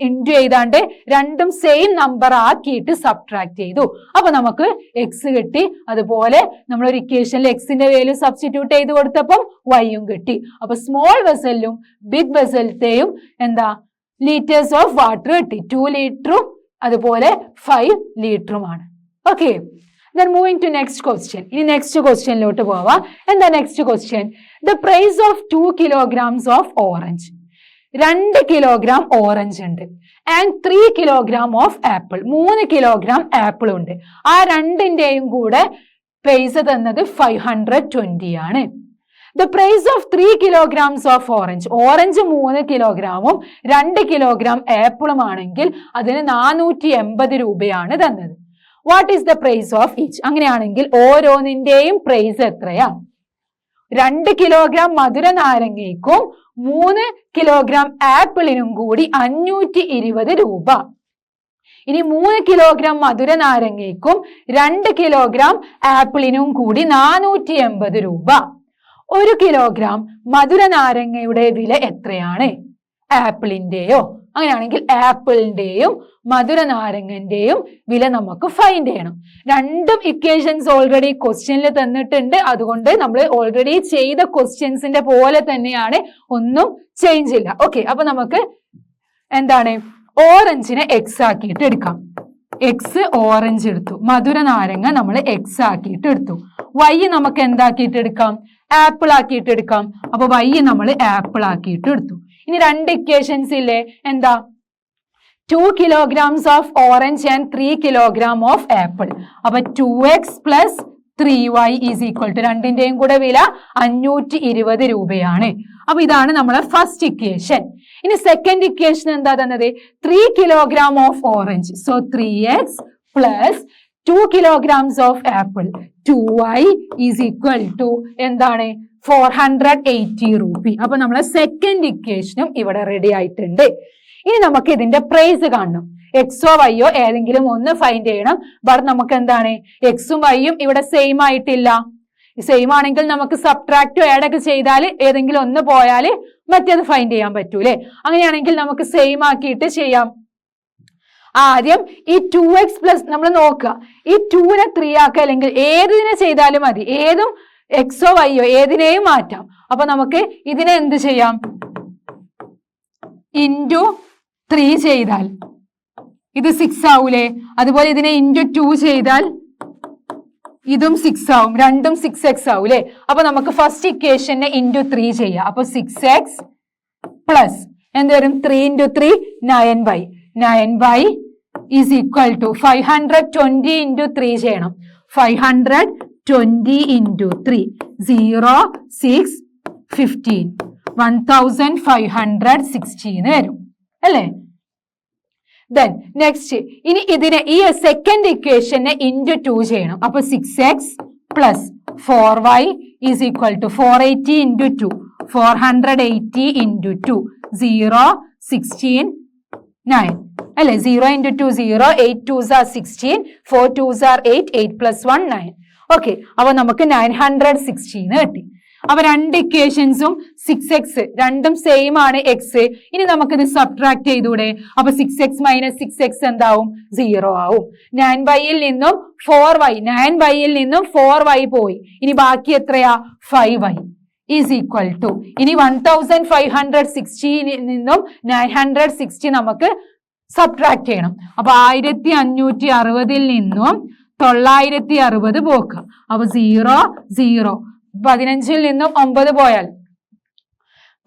ഇൻറ്റു ചെയ്താണ്ട് രണ്ടും സെയിം നമ്പർ ആക്കിയിട്ട് സബ്ട്രാക്ട് ചെയ്തു. അപ്പൊ നമുക്ക് എക്സ് കിട്ടി. അതുപോലെ നമ്മളൊരു ഇക്വേഷനിൽ എക്സിന്റെ വാല്യൂ സബ്സ്റ്റിറ്റ്യൂട്ട് ചെയ്ത് കൊടുത്തപ്പം വൈയും കിട്ടി. അപ്പൊ സ്മോൾ വെസലിലും ബിഗ് വെസലിലെയും എന്താ ലീറ്റേഴ്സ് ഓഫ് വാട്ടർ കിട്ടി. 2 ലിറ്ററും അതുപോലെ 5 ലിറ്ററുമാണ്. Okay, then moving to next question. ഇനി നെക്സ്റ്റ് ക്വസ്റ്റ്യനിലോട്ട് പോവാം. എന്താ next question? The price of 2 kilograms of orange. 2 കിലോഗ്രാം ഓറഞ്ച് ഉണ്ട്. And 3 kilogram of apple. 3 kilogram apple ഉണ്ട്. ആ രണ്ടിന്റെയും കൂടെ പൈസ തന്നത് 520 ആണ്. The price of 3 kilograms of orange. Orange 3 കിലോഗ്രാമും 2 kilogram ആപ്പിളും ആണെങ്കിൽ അതിന് 480 രൂപയാണ് തന്നത്. What is the price of each? അങ്ങനെയാണെങ്കിൽ ഓരോന്നിന്റെയും പ്രൈസ് എത്രയാ? 2 kilogram മധുര നാരങ്ങയ്ക്കും 3 kilogram ആപ്പിളിനും കൂടി 520 രൂപ. ഇനി 3 kilogram മധുര നാരങ്ങയ്ക്കും 2 kilogram ആപ്പിളിനും കൂടി 480 രൂപ. 1 kilogram മധുര നാരങ്ങയുടെ വില എത്രയാണ്? ആപ്പിളിന്റെയോ? അങ്ങനെയാണെങ്കിൽ ആപ്പിളിന്റെയും മധുര നാരങ്ങന്റെയും വില നമുക്ക് ഫൈൻഡ് ചെയ്യണം. രണ്ടും ഇക്വേഷൻസ് ഓൾറെഡി ക്വസ്റ്റ്യനിൽ തന്നിട്ടുണ്ട്. അതുകൊണ്ട് നമ്മൾ ഓൾറെഡി ചെയ്ത ക്വസ്റ്റ്യൻസിന്റെ പോലെ തന്നെയാണ്, ഒന്നും ചേഞ്ച് ഇല്ല. ഓക്കെ, അപ്പൊ നമുക്ക് എന്താണ് ഓറഞ്ചിനെ എക്സ് ആക്കിയിട്ട് എടുക്കാം. എക്സ് ഓറഞ്ച് എടുത്തു, മധുര നാരങ്ങ നമ്മൾ എക്സ് ആക്കിയിട്ട് എടുത്തു. വൈ നമുക്ക് എന്താക്കിയിട്ട് എടുക്കാം? ആപ്പിൾ ആക്കിയിട്ട് എടുക്കാം. അപ്പൊ വൈ നമ്മൾ ആപ്പിൾ ആക്കിയിട്ട് എടുത്തു. ഇനി രണ്ട് ഇക്വേഷൻസ് ഇല്ലേ? എന്താ? 2 kilograms of orange and 3 kilogram of apple. അപ്പൊ 2x plus 3y is equal to രണ്ടിന്റെയും കൂടെ വില 520 രൂപയാണ്. അപ്പൊ ഇതാണ് നമ്മളെ ഫസ്റ്റ് ഇക്വേഷൻ. ഇനി സെക്കൻഡ് ഇക്വേഷൻ എന്താ തന്നത്? 3 kilogram of orange. So 3x plus 2 kilograms of apple. 2y is equal to എന്താണ്? 480 രൂപ. അപ്പൊ നമ്മളെ സെക്കൻഡ് ഇക്വേഷനും ഇവിടെ റെഡി ആയിട്ടുണ്ട്. ഇനി നമുക്ക് ഇതിന്റെ പ്രൈസ് കാണണം. എക്സോ വൈയോ ഏതെങ്കിലും ഒന്ന് ഫൈൻഡ് ചെയ്യണം. ബട്ട് നമുക്ക് എന്താണ്? എക്സും വൈയും ഇവിടെ സെയിം ആയിട്ടില്ല. സെയിം ആണെങ്കിൽ നമുക്ക് സബ്ട്രാക്റ്റോ ആഡ് ഒക്കെ ചെയ്താൽ ഏതെങ്കിലും ഒന്ന് പോയാൽ മറ്റേത് ഫൈൻഡ് ചെയ്യാൻ പറ്റൂലേ? അങ്ങനെയാണെങ്കിൽ നമുക്ക് സെയിം ആക്കിയിട്ട് ചെയ്യാം. ആദ്യം ഈ 2x പ്ലസ് നമ്മൾ നോക്കുക. ഈ 2നെ 3 ആക്കുക, അല്ലെങ്കിൽ ഏതിനെ ചെയ്താലും മതി. ഏതും എക്സോ വൈയോ ഏതിനെയും മാറ്റാം. അപ്പൊ നമുക്ക് ഇതിനെ എന്ത് ചെയ്യാം? ഇൻറ്റു 3 ചെയ്താൽ ഇത് 6 ആവൂലേ? അതുപോലെ ഇതിനെ ഇൻറ്റു 2 ചെയ്താൽ ഇതും 6 ആവും. രണ്ടും 6x ആവൂലേ? അപ്പൊ നമുക്ക് ഫസ്റ്റ് ഇക്വേഷനെ ഇൻറ്റു 3 ചെയ്യാം. അപ്പൊ 6x പ്ലസ് എന്ത് വരും? 3 into 3 9y. 9y is equal to 520 into 3 ചെയ്യണം. 520 into 3 0 6 15 1516 വരും അല്ലേ? Then next ഇനി ഇതിനെ ഈ സെക്കൻഡ് ഇക്വേഷനെ ഇൻറ്റു 2 ചെയ്യണം. അപ്പൊ 6x plus 4y is equal to 480 into 2 480 into 2 0 16 9 അല്ലെ? 0 into 2 0 8 2s are 16 4 2s are 8 8 plus 1 9. Okay, അപ്പൊ നമുക്ക് 916 കിട്ടി. അപ്പൊ രണ്ട് ഇക്വേഷൻസും 6x രണ്ടും സെയിം ആണ് എക്സ്. ഇനി നമുക്കിത് സബ്ട്രാക്ട് ചെയ്തൂടെ? അപ്പൊ 6x മൈനസ് 6x എന്താവും? 0 ആവും. 9y നിന്നും 4y 9y നിന്നും 4y പോയി. ഇനി ബാക്കി എത്രയാ? 5y is equal to ഇനി 1560 നിന്നും 960 നമുക്ക് സബ്ട്രാക്ട് ചെയ്യണം. അപ്പൊ 1560 നിന്നും 960 പോക്കുക. അപ്പൊ 0 0 15 നിന്നും 9 പോയാൽ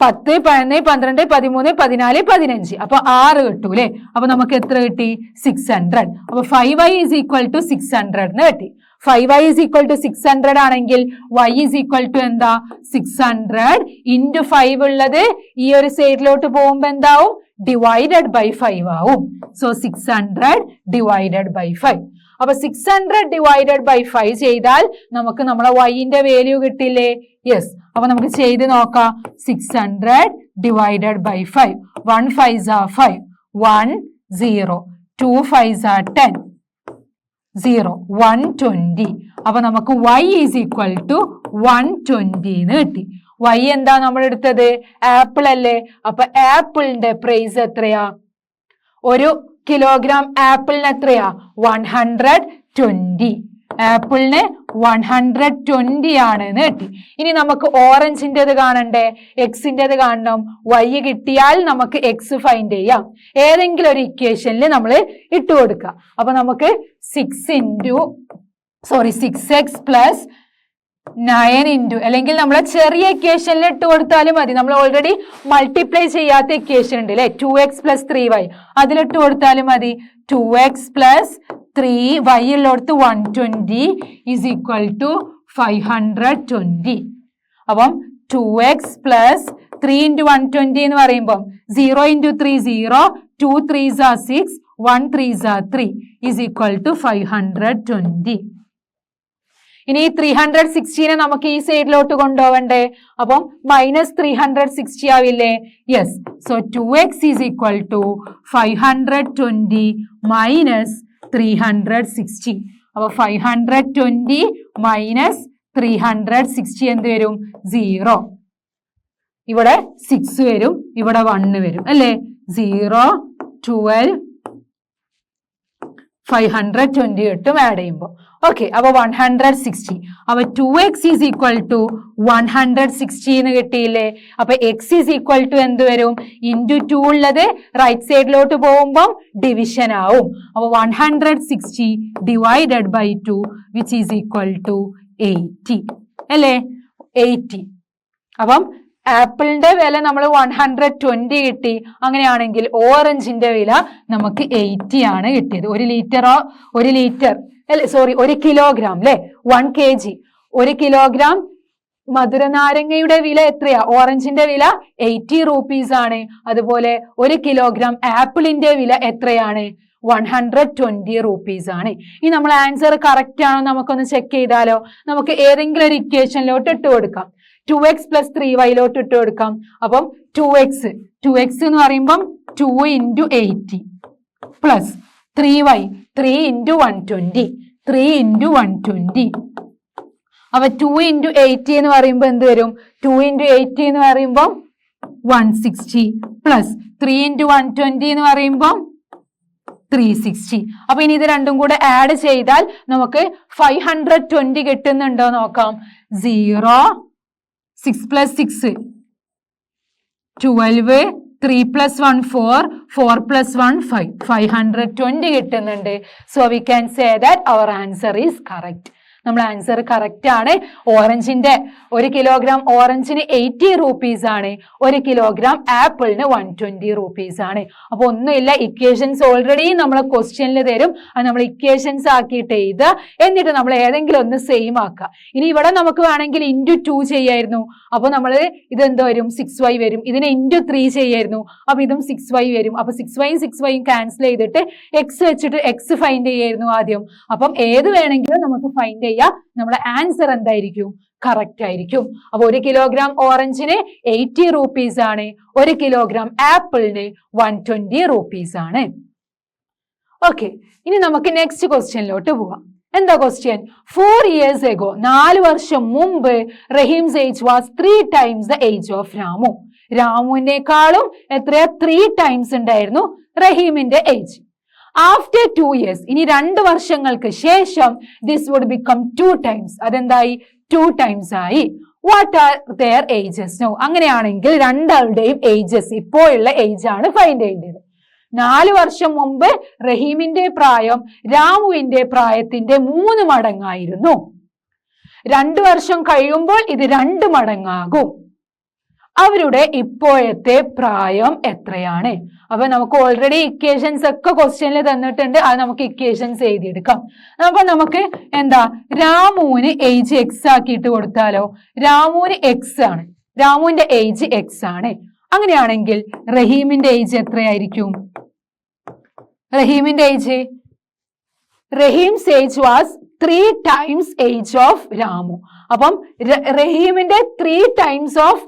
10 11 12 13 14 15 അപ്പൊ 6 കിട്ടൂലേ? അപ്പൊ നമുക്ക് എത്ര കിട്ടി? 600. അപ്പൊ 5y is equal to 600 എന്ന് കിട്ടി. 5y is equal to 600 ആണെങ്കിൽ y is equal to എന്താ? 600 into 5 ഉള്ളത് ഈ ഒരു സൈഡിലോട്ട് പോകുമ്പോ എന്താവും? ഡിവൈഡഡ് ബൈ 5 ആവും. So 600 divided by 5. അപ്പൊ 600 ഡിവൈഡഡ് ബൈ 5 ചെയ്താൽ നമുക്ക് നമ്മളെ yന്റെ വാല്യൂ കിട്ടില്ലേ? യെസ്. അപ്പൊ നമുക്ക് ചെയ്ത് നോക്കാം. 600 divided by 5 1 5s are 5 1 0 2 5s are 10 0 120. അപ്പൊ നമുക്ക് y is equal to 120 എന്ന് കിട്ടി. y എന്താ നമ്മൾ എടുത്തത്? ആപ്പിൾ അല്ലേ? അപ്പൊ ആപ്പിളിന്റെ പ്രൈസ് എത്രയാ? ഒരു കിലോഗ്രാം ആപ്പിളിന് എത്രയാ? 120. ആപ്പിളിന് 120 ആണ് എന്ന് കിട്ടി. ഇനി നമുക്ക് ഓറഞ്ചിൻ്റെത് കാണണ്ടേ? എക്സിൻ്റെത് കാണണം. y കിട്ടിയാൽ നമുക്ക് എക്സ് ഫൈൻഡ് ചെയ്യാം. ഏതെങ്കിലും ഒരു ഇക്വേഷനിൽ നമ്മൾ ഇട്ട് കൊടുക്കുക. അപ്പൊ നമുക്ക് 6x പ്ലസ് 9 into അല്ലെങ്കിൽ നമ്മളെ ചെറിയ ഇക്വേഷനിൽ ഇട്ട് കൊടുത്താലും മതി. നമ്മൾ ഓൾറെഡി മൾട്ടിപ്ലൈ ചെയ്യാത്ത ഇക്വേഷൻ ഉണ്ട് അല്ലെ? 2x plus 3y അതിലിട്ട് കൊടുത്താലും മതി. 2x plus 3y ഉള്ളടത്ത് 120 is equal to 520. അപ്പം 2x plus 3 into 120 എന്ന് പറയുമ്പോൾ 0 into 3 0 2 3s are 6 1 3s are 3 is equal to 520. ഇനി 360നെ നമുക്ക് ഈ സൈഡിലോട്ട് കൊണ്ടുപോകണ്ടേ? അപ്പം മൈനസ് 360 ആവില്ലേ? Yes. So 2x is equal to 520 minus 360. അപ്പൊ 520 മൈനസ് 360 എന്ത് വരും? 0. ഇവിടെ 6 വരും, ഇവിടെ 1 വരും അല്ലേ? 0 12 520 കിട്ടും ആഡ് ചെയ്യുമ്പോൾ. ഓക്കെ, അപ്പൊ 160. അപ്പൊ 2x ഈസ് ഈക്വൽ ടു 160 എന്ന് കിട്ടിയില്ലേ? അപ്പൊ x ഈസ് ഈക്വൽ ടു എന്ത് വരും? ഇൻറ്റു 2 ഉള്ളത് റൈറ്റ് സൈഡിലോട്ട് പോകുമ്പോൾ ഡിവിഷൻ ആവും. അപ്പൊ 160 divided by 2 which is equal to 80 അല്ലേ? 80. അപ്പം ആപ്പിളിന്റെ വില നമ്മൾ 120 കിട്ടി. അങ്ങനെയാണെങ്കിൽ ഓറഞ്ചിന്റെ വില നമുക്ക് 80 ആണ് കിട്ടിയത്. 1 കിലോഗ്രാം അല്ലെ? 1 kg. 1 കിലോഗ്രാം മധുര നാരങ്ങയുടെ വില എത്രയാ? ഓറഞ്ചിന്റെ വില 80 rupees ആണ്. അതുപോലെ 1 കിലോഗ്രാം ആപ്പിളിന്റെ വില എത്രയാണ്? 120 rupees ആണ്. ഇനി നമ്മൾ ആൻസർ കറക്റ്റ് ആണോ നമുക്കൊന്ന് ചെക്ക് ചെയ്താലോ? നമുക്ക് ഏതെങ്കിലും ഒരു ഇക്വേഷനിലോട്ട് ഇട്ട് കൊടുക്കാം. 2x plus 3y ലോട്ട് ഇട്ട് കൊടുക്കാം. അപ്പം 2x എന്ന് പറയുമ്പം 2 into 80 പ്ലസ് 3y 3 into 120 അപ്പൊ 2 into 80 എന്ന് പറയുമ്പോൾ എന്ത് വരും? 2 into 80 എന്ന് പറയുമ്പോൾ 160 പ്ലസ് 3 into 120 എന്ന് പറയുമ്പോൾ 360. അപ്പൊ ഇനി ഇത് രണ്ടും കൂടെ ആഡ് ചെയ്താൽ നമുക്ക് 520 കിട്ടുന്നുണ്ടോ നോക്കാം. 0 6 plus 6 12 3 plus 1 4 4 plus 1 5 520 കിട്ടുന്നുണ്ട്. So we can say that our answer is correct. നമ്മൾ ആൻസർ കറക്റ്റ് ആണ്. ഓറഞ്ചിന്റെ 1 കിലോഗ്രാം ഓറഞ്ചിന് 80 rupees ആണ്. 1 കിലോഗ്രാം ആപ്പിളിന് 120 rupees ആണ്. അപ്പൊ ഒന്നുമില്ല, ഇക്വേഷൻസ് ഓൾറെഡി നമ്മളെ ക്വസ്റ്റ്യനിൽ തരും. അത് നമ്മൾ ഇക്വേഷൻസ് ആക്കിയിട്ട് എഴുതുക. എന്നിട്ട് നമ്മൾ ഏതെങ്കിലും ഒന്ന് സെയിം ആക്കുക. ഇനി ഇവിടെ നമുക്ക് വേണമെങ്കിൽ ഇൻറ്റു 2 ചെയ്യായിരുന്നു. അപ്പൊ നമ്മൾ ഇതെന്ത് വരും? 6y വരും. ഇതിനെ ഇൻറ്റു 3 ചെയ്യായിരുന്നു. അപ്പൊ ഇതും 6y വരും. അപ്പൊ 6y ക്യാൻസൽ ചെയ്തിട്ട് x വെച്ചിട്ട് x ഫൈൻഡ് ചെയ്യായിരുന്നു ആദ്യം. അപ്പം ഏത് വേണമെങ്കിലും നമുക്ക് ഫൈൻഡ് ചെയ്യാം. നമ്മുടെ ആൻസർ എന്തായിരിക്കും? കറക്റ്റ് ആയിരിക്കും. അപ്പൊ 1 കിലോഗ്രാം ഓറഞ്ചിന് 80 rupees ആണ്. 1 കിലോഗ്രാം ആപ്പിളിന് 120 rupees ആണ്. ഓക്കെ, ഇനി നമുക്ക് നെക്സ്റ്റ് ക്വസ്റ്റ്യനിലോട്ട് പോവാം. എന്താ ക്വസ്റ്റ്യൻ? 4 years ago 4 വർഷം മുമ്പ് Rahim's age was 3 times the age of Ramu. രാമുവിനേക്കാളും എത്രയാ? 3 times ഉണ്ടായിരുന്നു റഹീമിന്റെ ഏജ്. ആഫ്റ്റർ 2 years ഇനി 2 വർഷങ്ങൾക്ക് ശേഷം ദിസ് വുഡ് ബിക്കം 2 times. അതെന്തായി? 2 times ആയി. What are their ages now? അങ്ങനെയാണെങ്കിൽ രണ്ടാളുടെയും ഏജസ്, ഇപ്പോഴുള്ള ഏജ് ആണ് ഫൈൻഡ് ചെയ്യേണ്ടത്. 4 വർഷം മുമ്പ് റഹീമിന്റെ പ്രായം രാമുവിന്റെ പ്രായത്തിന്റെ 3 മടങ്ങായിരുന്നു. 2 വർഷം കഴിയുമ്പോൾ ഇത് 2 മടങ്ങാകും. അവരുടെ ഇപ്പോഴത്തെ പ്രായം എത്രയാണ്? അപ്പൊ നമുക്ക് ഓൾറെഡി ഇക്വേഷൻസ് ഒക്കെ ക്വസ്റ്റ്യനിൽ തന്നിട്ടുണ്ട്. അത് നമുക്ക് ഇക്വേഷൻസ് എഴുതിയെടുക്കാം. അപ്പൊ നമുക്ക് എന്താ, രാമുവിന് ഏജ് എക്സ് ആക്കിയിട്ട് കൊടുത്താലോ? രാമുവിന് എക്സ് ആണ്, രാമുവിന്റെ ഏജ് എക്സ് ആണ്. അങ്ങനെയാണെങ്കിൽ റഹീമിന്റെ ഏജ് എത്രയായിരിക്കും? റഹീമിന്റെ age, Rahim's age was 3 times age of Ramu. അപ്പം റഹീമിന്റെ 3 times ഓഫ്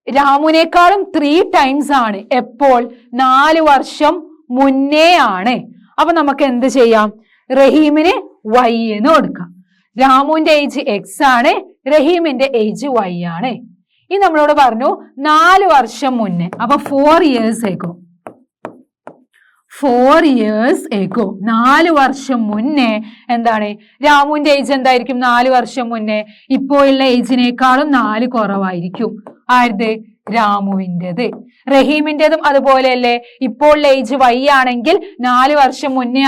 രാമുവിനേക്കാളും 3 times ആണ്. എപ്പോൾ? 4 വർഷം മുന്നേ ആണ്. അപ്പൊ നമുക്ക് എന്ത് ചെയ്യാം? റഹീമിന് y എന്ന് കൊടുക്കാം. രാമുവിന്റെ ഏജ് എക്സ് ആണ്, റഹീമിന്റെ ഏജ് y ആണ്. ഇനി നമ്മളോട് പറഞ്ഞു 4 വർഷം മുന്നേ. അപ്പൊ 4 years ago 4 വർഷം മുന്നേ എന്താണ്? രാമുവിന്റെ ഏജ് എന്തായിരിക്കും? 4 വർഷം മുന്നേ ഇപ്പോഴുള്ള ഏജിനേക്കാളും 4 കുറവായിരിക്കും. ആരുടെ? രാമുവിൻ്റെത്. റഹീമിൻ്റെതും അതുപോലെയല്ലേ? ഇപ്പോൾ ഏജ് y ആണെങ്കിൽ 4 വർഷം മുന്നേ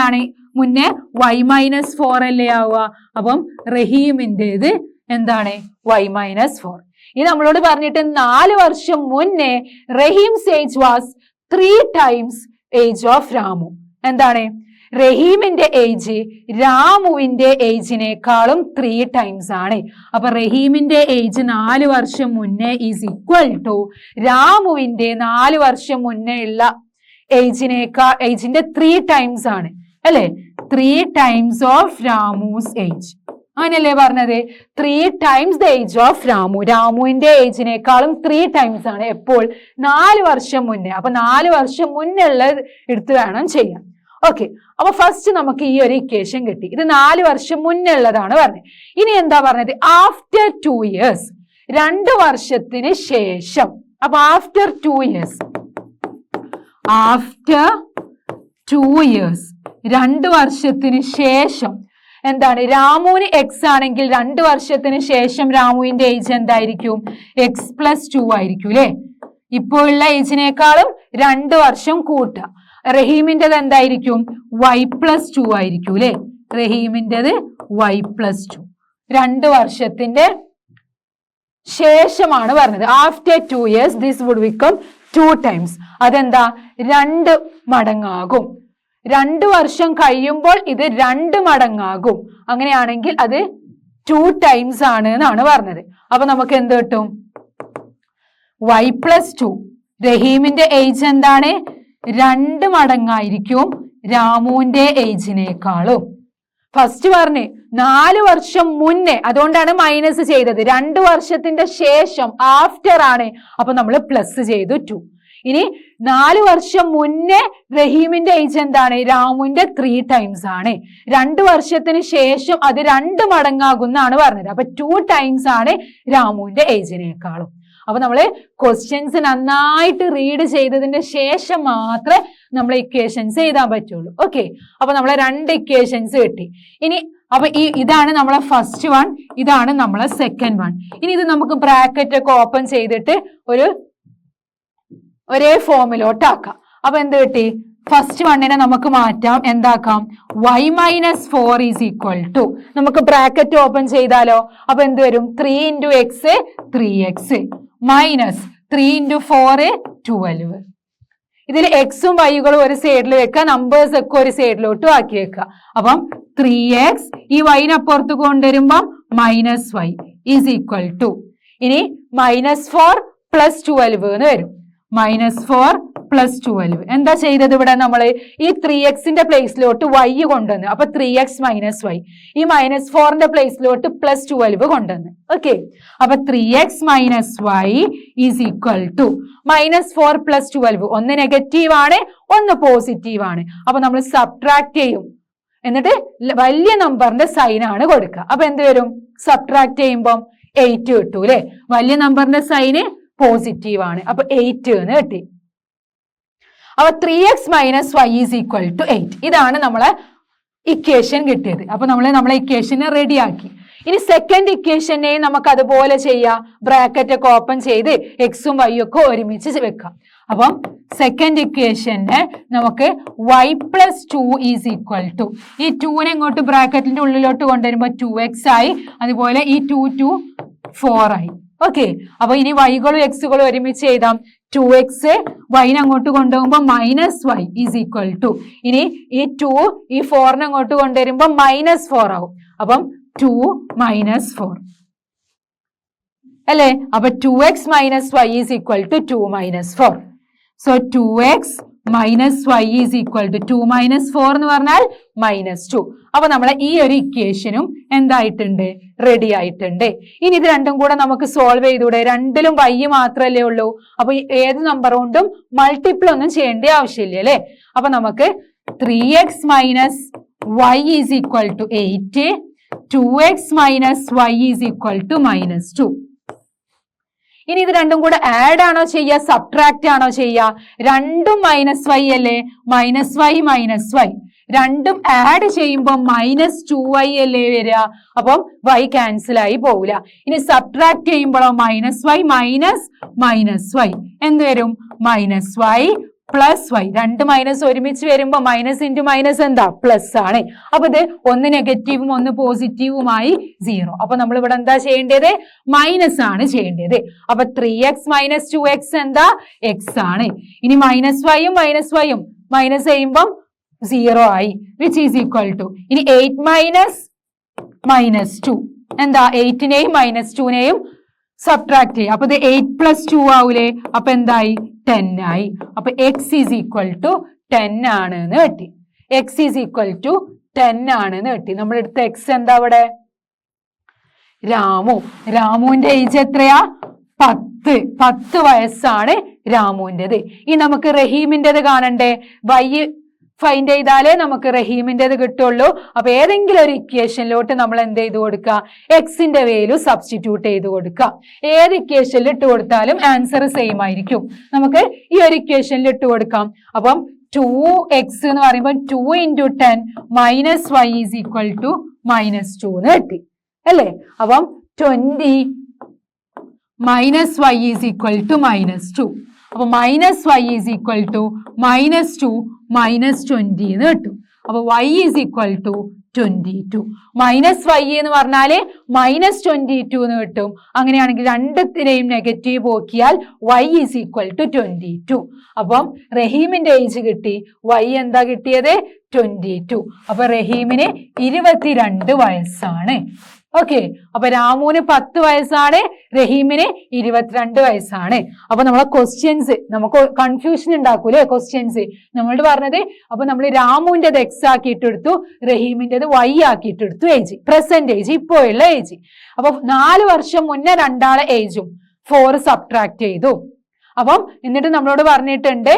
y-4 അല്ലേ ആവുക? അപ്പം റഹീമിൻ്റെത് എന്താണ്? y-4. ഇത് നമ്മളോട് പറഞ്ഞിട്ട് 4 വർഷം മുന്നേ Rahim's age was 3 times age of Ramu. എന്താണ്? റഹീമിന്റെ ഏജ് രാമുവിന്റെ ഏജിനേക്കാളും 3 times ആണ്. അപ്പൊ റഹീമിന്റെ ഏജ് 4 വർഷം മുന്നേ ഈസ് ഈക്വൽ ടു രാമുവിന്റെ 4 വർഷം മുന്നേ ഉള്ള ഏജിന്റെ 3 times ആണ് അല്ലെ? 3 times ഓഫ് രാമുസ് ഏജ്. അങ്ങനെയല്ലേ പറഞ്ഞത്? 3 times the age of Ramu. രാമുവിന്റെ ഏജിനേക്കാളും 3 times ആണ്. എപ്പോൾ? 4 വർഷം മുന്നേ. അപ്പൊ 4 വർഷം മുന്നേ ഉള്ളത് എടുത്ത് വേണം ചെയ്യാൻ. ഓക്കെ, അപ്പൊ ഫസ്റ്റ് നമുക്ക് ഈ ഒരു ഇക്വേഷൻ കിട്ടി. ഇത് 4 വർഷം മുന്നേ ഉള്ളതാണ് പറഞ്ഞത്. ഇനി എന്താ പറഞ്ഞത്? ആഫ്റ്റർ 2 years 2 വർഷത്തിന് ശേഷം. അപ്പൊ ആഫ്റ്റർ 2 years 2 വർഷത്തിന് ശേഷം എന്താണ് രാമുവിന് എക്സ് ആണെങ്കിൽ 2 വർഷത്തിന് ശേഷം രാമുവിന്റെ ഏജ് എന്തായിരിക്കും? x+2 ആയിരിക്കും അല്ലെ. ഇപ്പോൾ ഉള്ള ഏജിനേക്കാളും 2 വർഷം കൂട്ടുക. റഹീമിൻ്റെത് എന്തായിരിക്കും? y+2 ആയിരിക്കും അല്ലെ. റഹീമിൻ്റെത് y+2. 2 വർഷത്തിന്റെ ശേഷമാണ് പറഞ്ഞത്. After 2 years this would become 2 times. അതെന്താ? 2 മടങ്ങാകും. 2 വർഷം കഴിയുമ്പോൾ ഇത് 2 മടങ്ങാകും. അങ്ങനെയാണെങ്കിൽ അത് 2 times ആണ് എന്നാണ് പറഞ്ഞത്. അപ്പൊ നമുക്ക് എന്ത് കിട്ടും? y+2. റഹീമിന്റെ ഏജ് എന്താണ്? 2 മടങ്ങായിരിക്കും രാമുവിന്റെ ഏജിനേക്കാളും. ഫസ്റ്റ് പറഞ്ഞ് 4 വർഷം മുന്നേ, അതുകൊണ്ടാണ് മൈനസ് ചെയ്തത്. 2 വർഷത്തിന്റെ ശേഷം ആഫ്റ്റർ ആണ്, അപ്പൊ നമ്മൾ പ്ലസ് ചെയ്തു 2. ഇനി 4 വർഷം മുന്നേ റഹീമിന്റെ ഏജ് എന്താണ്? രാമുവിന്റെ 3 times ആണ്. 2 വർഷത്തിന് ശേഷം അത് 2 മടങ്ങാകുന്നാണ് പറഞ്ഞത്. അപ്പൊ 2 times ആണ് രാമുവിന്റെ ഏജിനേക്കാളും. അപ്പൊ നമ്മള് ക്വസ്റ്റ്യൻസ് നന്നായിട്ട് റീഡ് ചെയ്തതിന്റെ ശേഷം മാത്രമേ നമ്മൾ ഇക്വേഷൻസ് എഴുതാൻ പറ്റുള്ളൂ. ഓക്കെ, അപ്പൊ നമ്മളെ 2 ഇക്വേഷൻസ് കിട്ടി. ഇനി അപ്പൊ ഇതാണ് നമ്മളെ ഫസ്റ്റ് വൺ, ഇതാണ് നമ്മളെ സെക്കൻഡ് വൺ. ഇനി ഇത് നമുക്ക് ബ്രാക്കറ്റ് ഒക്കെ ഓപ്പൺ ചെയ്തിട്ട് ഒരേ ഫോമിലോട്ട് ആക്കാം. അപ്പൊ എന്ത് കിട്ടി? ഫസ്റ്റ് വണ്ണിനെ നമുക്ക് മാറ്റാം. എന്താക്കാം? y-4 is equal to, നമുക്ക് ബ്രാക്കറ്റ് ഓപ്പൺ ചെയ്താലോ? അപ്പൊ എന്ത് വരും? 3 into x 3x minus 3 into 4 12. ഇതിൽ എക്സും വൈകളും ഒരു സൈഡിൽ വെക്കുക, നമ്പേഴ്സ് ഒക്കെ ഒരു സൈഡിലോട്ടും ആക്കി വെക്കുക. അപ്പം 3x ഈ വൈനപ്പുറത്ത് കൊണ്ടുവരുമ്പം -y ഈസ് ഈക്വൽ ടു, ഇനി -4 + 12 എന്ന് വരും. -4 + 12 എന്താ ചെയ്തത്? ഇവിടെ നമ്മൾ ഈ 3x പ്ലേസിലോട്ട് y കൊണ്ടുവന്നു. അപ്പൊ 3x - y. ഈ -4 പ്ലേസിലോട്ട് +12 കൊണ്ടുവന്നു. ഓക്കെ, അപ്പൊ 3x - y is equal to -4 + 12. ഒന്ന് നെഗറ്റീവ് ആണ്, ഒന്ന് പോസിറ്റീവ് ആണ്. അപ്പൊ നമ്മൾ സബ്ട്രാക്ട് ചെയ്യും, എന്നിട്ട് വലിയ നമ്പറിന്റെ സൈൻ ആണ് കൊടുക്കുക. അപ്പൊ എന്ത് വരും? സബ്ട്രാക്ട് ചെയ്യുമ്പോൾ 8 കിട്ടൂ അല്ലെ. വലിയ നമ്പറിന്റെ സൈന് പോസിറ്റീവ് ആണ്, അപ്പൊ 8 എന്ന് കിട്ടി. അപ്പൊ 3x - y is equal to 8. ഇതാണ് നമ്മളെ ഇക്വേഷൻ കിട്ടിയത്. അപ്പൊ നമ്മളെ ഇക്വേഷനെ റെഡിയാക്കി. ഇനി സെക്കൻഡ് ഇക്വേഷനെ നമുക്ക് അതുപോലെ ചെയ്യാം. ബ്രാക്കറ്റ് ഒക്കെ ഓപ്പൺ ചെയ്ത് എക്സും വൈ ഒക്കെ ഒരുമിച്ച് വെക്കാം. അപ്പം സെക്കൻഡ് ഇക്വേഷന് നമുക്ക് y+2 ഈസ് ഈക്വൽ ടു, ഈ 2നെ ഇങ്ങോട്ട് ബ്രാക്കറ്റിന്റെ ഉള്ളിലോട്ട് കൊണ്ടുവരുമ്പോൾ 2x ആയി, അതുപോലെ ഈ 2 4 ആയി. ഓക്കെ, അപ്പൊ ഇനി വൈകളും എക്സുകളും ഒരുമിച്ച് എഴുതാം. 2x വൈനെ അങ്ങോട്ട് കൊണ്ടുപോകുമ്പോൾ -y ഈസ് ഈക്വൽ ടു, ഇനി ഈ 2 ഈ 4നെ അങ്ങോട്ട് കൊണ്ടുവരുമ്പോൾ -4 ആവും. അപ്പം 2 - 4 അല്ലേ. അപ്പൊ 2x - y is equal to 2 - 4. So 2x - y is equal to 2 - 4 എന്ന് പറഞ്ഞാൽ -2. അപ്പൊ നമ്മളെ ഈ ഒരു ഇക്വേഷനും എന്തായിട്ടുണ്ട്? റെഡി ആയിട്ടുണ്ട്. ഇനി ഇത് രണ്ടും കൂടെ നമുക്ക് സോൾവ് ചെയ്തൂടെ? രണ്ടിലും y മാത്രമല്ലേ ഉള്ളൂ. അപ്പൊ ഏത് നമ്പർ കൊണ്ടും മൾട്ടിപ്പിൾ ഒന്നും ചെയ്യേണ്ട ആവശ്യമില്ല അല്ലെ. അപ്പൊ നമുക്ക് 3x - y is equal to 8, 2x - y is equal to -2. ഇനി ഇത് രണ്ടും കൂടെ ആഡ് ആണോ ചെയ്യുക, സബ്ട്രാക്ട് ആണോ ചെയ്യുക? രണ്ടും -y അല്ലേ. -y രണ്ടും ആഡ് ചെയ്യുമ്പോൾ -2y അല്ലേ വരിക. അപ്പം y ക്യാൻസൽ ആയി പോവില്ല. ഇനി സബ്ട്രാക്ട് ചെയ്യുമ്പോഴോ -y -y എന്ത് വരും? -y + y. 2 മൈനസ് ഒരുമിച്ച് വരുമ്പോ മൈനസ് ഇൻറ്റു മൈനസ് എന്താ? പ്ലസ് ആണ്. അപ്പൊ ഇത് ഒന്ന് നെഗറ്റീവും ഒന്ന് പോസിറ്റീവുമായി 0. അപ്പൊ നമ്മൾ ഇവിടെ എന്താ ചെയ്യേണ്ടത്? മൈനസ് ആണ് ചെയ്യേണ്ടത്. അപ്പൊ 3x - 2x എന്താ? x ആണ്. ഇനി -y മൈനസ് ചെയ്യുമ്പം 0 ആയി, വിച്ച് ഈസ് ഈക്വൽ ടു, ഇനി 8 - -2 എന്താ? 8നെയും -2നെയും സബ്ട്രാക്ട് ചെയ്യും. അപ്പൊ ഇത് 8 + 2 ആവൂലേ. അപ്പൊ എന്തായി? 10 ആയി. അപ്പൊ x ഈസ് ഈക്വൽ ടു 10 ആണ് എന്ന് കിട്ടി. x ഈസ് ഈക്വൽ ടു 10 ആണ് എന്ന് കിട്ടി. നമ്മൾ എടുത്ത x എന്താ അവിടെ? രാമുവിന്റെ ഏജ് എത്രയാ? 10 വയസ്സാണ് രാമുവിൻ്റെത്. ഇനി നമുക്ക് റഹീമിൻ്റെത് കാണണ്ടേ? y ഫൈൻഡ് ചെയ്താലേ നമുക്ക് റഹീമിൻ്റെത് കിട്ടുള്ളൂ. അപ്പൊ ഏതെങ്കിലും ഒരു ഇക്വേഷനിലോട്ട് നമ്മൾ എന്ത് ചെയ്ത് കൊടുക്കുക? എക്സിന്റെ വാല്യൂ സബ്സ്റ്റിറ്റ്യൂട്ട് ചെയ്ത് കൊടുക്കുക. ഏത് ഇക്വേഷനിൽ ഇട്ട് കൊടുത്താലും ആൻസർ സെയിം ആയിരിക്കും. നമുക്ക് ഈ ഒരു ഇക്വേഷനിൽ ഇട്ട് കൊടുക്കാം. അപ്പം 2x എന്ന് പറയുമ്പോൾ 2 into 10 minus y is equal to -2 എന്ന് കിട്ടി അല്ലേ? അപ്പം 20 minus y is equal to -2. അപ്പൊ minus y is equal to -2 minus 20 എന്ന് കിട്ടും. അപ്പൊ y is equal to 22. Minus y എന്ന് പറഞ്ഞാല് -22 എന്ന് കിട്ടും. അങ്ങനെയാണെങ്കിൽ രണ്ടത്തിനെയും negative പോക്കിയാൽ y is equal to 22. അപ്പം റഹീമിന്റെ ഏജ് കിട്ടി. y എന്താ കിട്ടിയത്? 22. അപ്പൊ റഹീമിന് 22 വയസ്സാണ്. ഓക്കെ, അപ്പൊ രാമുവിന് 10 വയസ്സാണ്, റഹീമിന് 22 വയസ്സാണ്. അപ്പൊ നമ്മളെ ക്വസ്റ്റ്യൻസ് നമുക്ക് കൺഫ്യൂഷൻ ഉണ്ടാക്കൂലേ ക്വസ്റ്റ്യൻസ് നമ്മളോട് പറഞ്ഞത്. അപ്പൊ നമ്മൾ രാമുവിൻ്റെത് x ആക്കിയിട്ടെടുത്തു, റഹീമിൻ്റെത് y ആക്കിയിട്ടെടുത്തു ഏജ്, പ്രസന്റ് ഏജ്, ഇപ്പോഴുള്ള ഏജ്. അപ്പൊ 4 വർഷം മുന്നേ രണ്ടാളെ ഏജും 4 സബ്ട്രാക്ട് ചെയ്തു. അപ്പം എന്നിട്ട് നമ്മളോട് പറഞ്ഞിട്ടുണ്ട്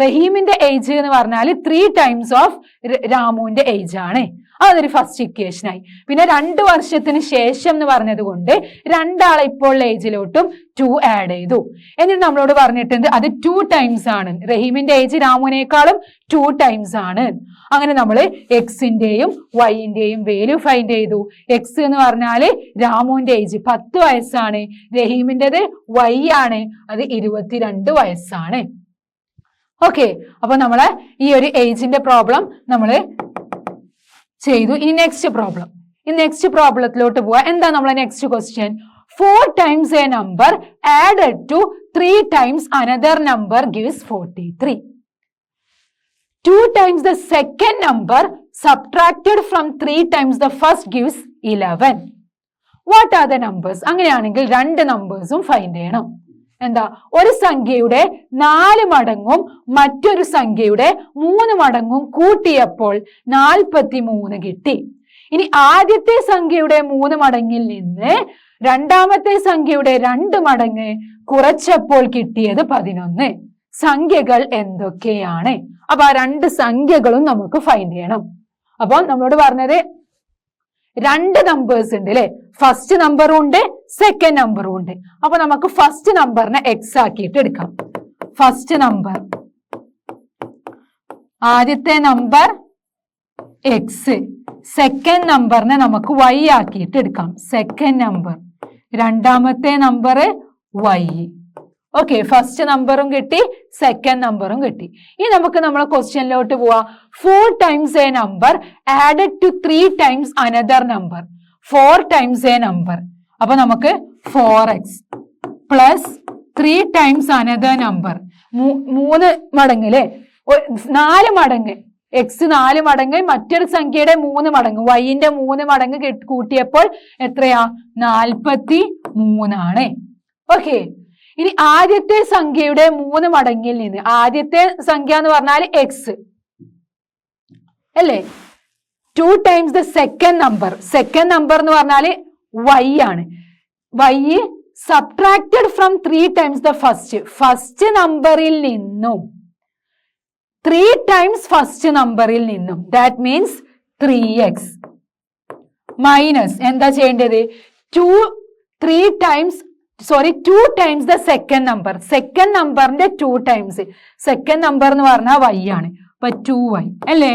റഹീമിന്റെ ഏജ് എന്ന് പറഞ്ഞാൽ 3 times ഓഫ് രാമുവിന്റെ ഏജ് ആണ്. അതൊരു ഫസ്റ്റ് ഇക്വേഷൻ ആയി. പിന്നെ 2 വർഷത്തിന് ശേഷം എന്ന് പറഞ്ഞത് കൊണ്ട് രണ്ടാളെ ഇപ്പോൾ ഏജിലോട്ടും 2 ആഡ് ചെയ്തു. എന്നിട്ട് നമ്മളോട് പറഞ്ഞിട്ടുണ്ട് അത് 2 times ആണ്. റഹീമിന്റെ ഏജ് രാമുവിനേക്കാളും 2 times ആണ്. അങ്ങനെ നമ്മൾ എക്സിന്റെയും വൈന്റെയും വാല്യൂ ഫൈൻഡ് ചെയ്തു. എക്സ് എന്ന് പറഞ്ഞാല് രാമുവിന്റെ ഏജ് 10 വയസ്സാണ്, റഹീമിൻ്റെത് y ആണ്, അത് 22 വയസ്സാണ്. ഓക്കെ, അപ്പൊ നമ്മളെ ഈ ഒരു ഏജിന്റെ പ്രോബ്ലം നമ്മള് ചെയ്തു. ഇനി നെക്സ്റ്റ് പ്രോബ്ലം. ഈ നെക്സ്റ്റ് പ്രോബ്ലത്തിലോട്ട് പോവാ. എന്താ നമ്മളെ next question? 4 times a number added to 3 times another number gives 43. 2 times the second number subtracted from 3 times the first gives 11. What are the numbers? അങ്ങനെയാണെങ്കിൽ 2 നമ്പേഴ്സും ഫൈൻഡ് ചെയ്യണം. എന്താ? ഒരു സംഖ്യയുടെ 4 മടങ്ങും മറ്റൊരു സംഖ്യയുടെ 3 മടങ്ങും കൂട്ടിയപ്പോൾ 43 കിട്ടി. ഇനി ആദ്യത്തെ സംഖ്യയുടെ 3 മടങ്ങിൽ നിന്ന് രണ്ടാമത്തെ സംഖ്യയുടെ 2 മടങ്ങ് കുറച്ചപ്പോൾ കിട്ടിയത് 11. സംഖ്യകൾ എന്തൊക്കെയാണ്? അപ്പൊ ആ 2 സംഖ്യകളും നമുക്ക് ഫൈൻഡ് ചെയ്യണം. അപ്പൊ നമ്മളോട് പറഞ്ഞത് 2 നമ്പേഴ്സ് ഉണ്ട് അല്ലെ? ഫസ്റ്റ് നമ്പറും ഉണ്ട്, സെക്കൻഡ് നമ്പറും ഉണ്ട്. അപ്പൊ നമുക്ക് ഫസ്റ്റ് നമ്പറിനെ എക്സ് ആക്കിയിട്ട് എടുക്കാം. ഫസ്റ്റ് നമ്പർ, ആദ്യത്തെ നമ്പർ എക്സ്, സെക്കൻഡ് നമ്പറിനെ നമുക്ക് y ആക്കിയിട്ട് എടുക്കാം. സെക്കൻഡ് നമ്പർ, രണ്ടാമത്തെ നമ്പർ y. ഓക്കെ, ഫസ്റ്റ് നമ്പറും കിട്ടി, സെക്കൻഡ് നമ്പറും കിട്ടി. ഇനി നമുക്ക് നമ്മളെ ക്വസ്റ്റ്യനിലോട്ട് പോവാ. 4 times a number added to 3 times another number. 4 times a number. അപ്പൊ നമുക്ക് 4x plus 3 times another number. 3 മടങ്ങ് അല്ലെ? 4 മടങ്ങ് എക്സ് 4 മടങ്ങ് മറ്റൊരു സംഖ്യയുടെ 3 മടങ്ങ് വൈന്റെ 3 മടങ്ങ് കൂട്ടിയപ്പോൾ എത്രയാ? 43 ആണ്. ഓക്കെ, ഇനി ആദ്യത്തെ സംഖ്യയുടെ 3 മടങ്ങിൽ നിന്ന്, ആദ്യത്തെ സംഖ്യ എന്ന് പറഞ്ഞാൽ എക്സ് അല്ലേ? 2 times the second number. Second number എന്ന് പറഞ്ഞാൽ y ആണ്. y subtracted from 3 times the first. First നമ്പറിൽ നിന്നും 3 times ഫസ്റ്റ് നമ്പറിൽ നിന്നും, ദാറ്റ് മീൻസ് 3x മൈനസ് എന്താ ചെയ്യേണ്ടത്? 2 times the second number. Second നമ്പറിന്റെ 2 times. സെക്കൻഡ് നമ്പർ എന്ന് പറഞ്ഞാൽ y ആണ്. അപ്പൊ 2y അല്ലേ?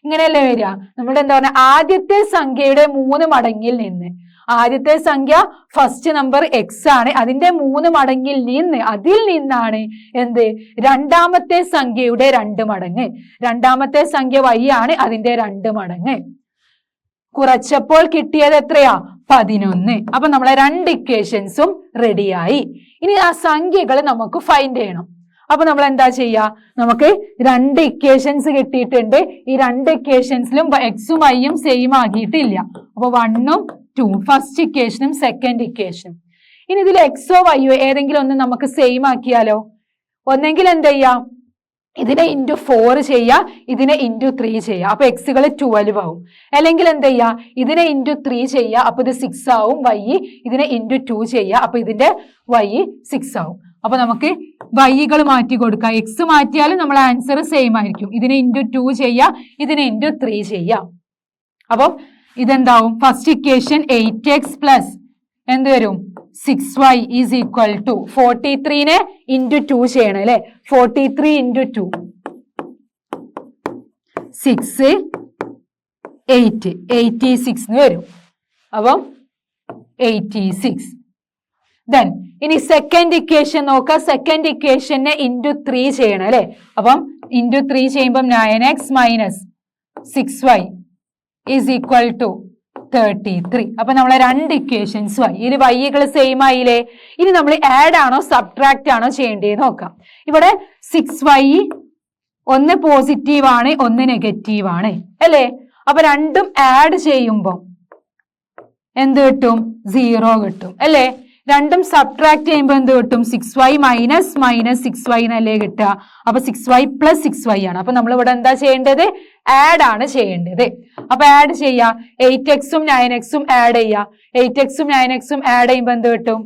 ഇങ്ങനെയല്ലേ വരിക? നമ്മുടെ എന്താ പറഞ്ഞ ആദ്യത്തെ സംഖ്യയുടെ 3 മടങ്ങിൽ നിന്ന്, ആദ്യത്തെ സംഖ്യ ഫസ്റ്റ് നമ്പർ എക്സ് ആണ്, അതിന്റെ 3 മടങ്ങിൽ നിന്ന്, അതിൽ നിന്നാണ് എന്ത്? രണ്ടാമത്തെ സംഖ്യയുടെ 2 മടങ്ങ്. രണ്ടാമത്തെ സംഖ്യ y ആണ്, അതിന്റെ 2 മടങ്ങ് കുറച്ചപ്പോൾ കിട്ടിയത് എത്രയാ? 11. അപ്പൊ നമ്മളെ 2 ഇക്വേഷൻസും റെഡിയായി. ഇനി ആ സംഖ്യകൾ നമുക്ക് ഫൈൻഡ് ചെയ്യണം. അപ്പൊ നമ്മൾ എന്താ ചെയ്യാ? നമുക്ക് 2 ഇക്വേഷൻസ് കിട്ടിയിട്ടുണ്ട്. ഈ 2 ഇക്വേഷൻസിലും എക്സും വൈയും സെയിം ആക്കിയിട്ടില്ല. അപ്പൊ 1ഉം 2, ഫസ്റ്റ് ഇക്വേഷനും സെക്കൻഡ് ഇക്വേഷനും. ഇനി ഇതിൽ എക്സോ വൈയോ ഏതെങ്കിലും ഒന്ന് നമുക്ക് സെയിം ആക്കിയാലോ? ഒന്നെങ്കിൽ എന്ത് ചെയ്യാം? ഇതിനെ ഇൻറ്റു 4 ചെയ്യാ, ഇതിനെ ഇൻറ്റു 3 ചെയ്യാം, അപ്പൊ എക്സുകൾ 12 ആവും. അല്ലെങ്കിൽ എന്ത് ചെയ്യാ? ഇതിനെ ഇൻറ്റു 3 ചെയ്യാ, അപ്പൊ ഇത് 6 ആവും. വൈ ഇതിനെ ഇൻറ്റു 2 ചെയ്യാ, അപ്പൊ ഇതിന്റെ വൈ 6 ആവും. അപ്പൊ നമുക്ക് വൈകൾ മാറ്റി കൊടുക്കാം. എക്സ് മാറ്റിയാലും നമ്മളെ ആൻസർ സെയിം ആയിരിക്കും. ഇതിനെ ഇൻറ്റു 2 ചെയ്യാ, ഇതിനെ ഇൻറ്റു 3 ചെയ്യാം. അപ്പം ഇതെന്താവും? ഫസ്റ്റ് ഇക്വേഷൻ 8x പ്ലസ് എന്ത് വരും? 6y ഈസ് ഈക്വൽ ടു 43നെ ഇൻറ്റു 2 ചെയ്യണം അല്ലെ? 43 ഇൻറ്റു 2 6 8 86 എന്ന് വരും. അപ്പം 86. ദെൻ ഇനി സെക്കൻഡ് ഇക്വേഷൻ നോക്കാം. സെക്കൻഡ് ഇക്വേഷനെ ഇൻറ്റു 3 ചെയ്യണം അല്ലെ. അപ്പം ഇൻറ്റു 3 ചെയ്യുമ്പോൾ 9x minus 6y is equal to 33. അപ്പൊ നമ്മളെ രണ്ട് ഇക്വേഷൻസ് ആയി. ഇതിൽ വൈകൾ സെയിം ആയില്ലേ. ഇനി നമ്മൾ ആഡ് ആണോ സബ്ട്രാക്ട് ആണോ ചെയ്യേണ്ടത് നോക്കാം. ഇവിടെ 6y ഒന്ന് പോസിറ്റീവ് ആണ്, ഒന്ന് നെഗറ്റീവ് ആണ് അല്ലേ. അപ്പൊ രണ്ടും ആഡ് ചെയ്യുമ്പോൾ എന്ത് കിട്ടും? 0 കിട്ടും അല്ലേ. രണ്ടും സബ്ട്രാക്ട് ചെയ്യുമ്പോൾ എന്ത് കിട്ടും? 6y മൈനസ് 6y എന്നല്ലേ കിട്ടുക. അപ്പൊ 6y പ്ലസ് 6y ആണ്. അപ്പൊ നമ്മൾ ഇവിടെ എന്താ ചെയ്യേണ്ടത്? ആഡ് ആണ് ചെയ്യേണ്ടത്. അപ്പൊ ആഡ് ചെയ്യാ. 8x-ഉം 9x-ഉം ആഡ് ചെയ്യാ. 8x-ഉം 9x-ഉം ആഡ് ചെയ്യുമ്പോൾ എന്ത് കിട്ടും?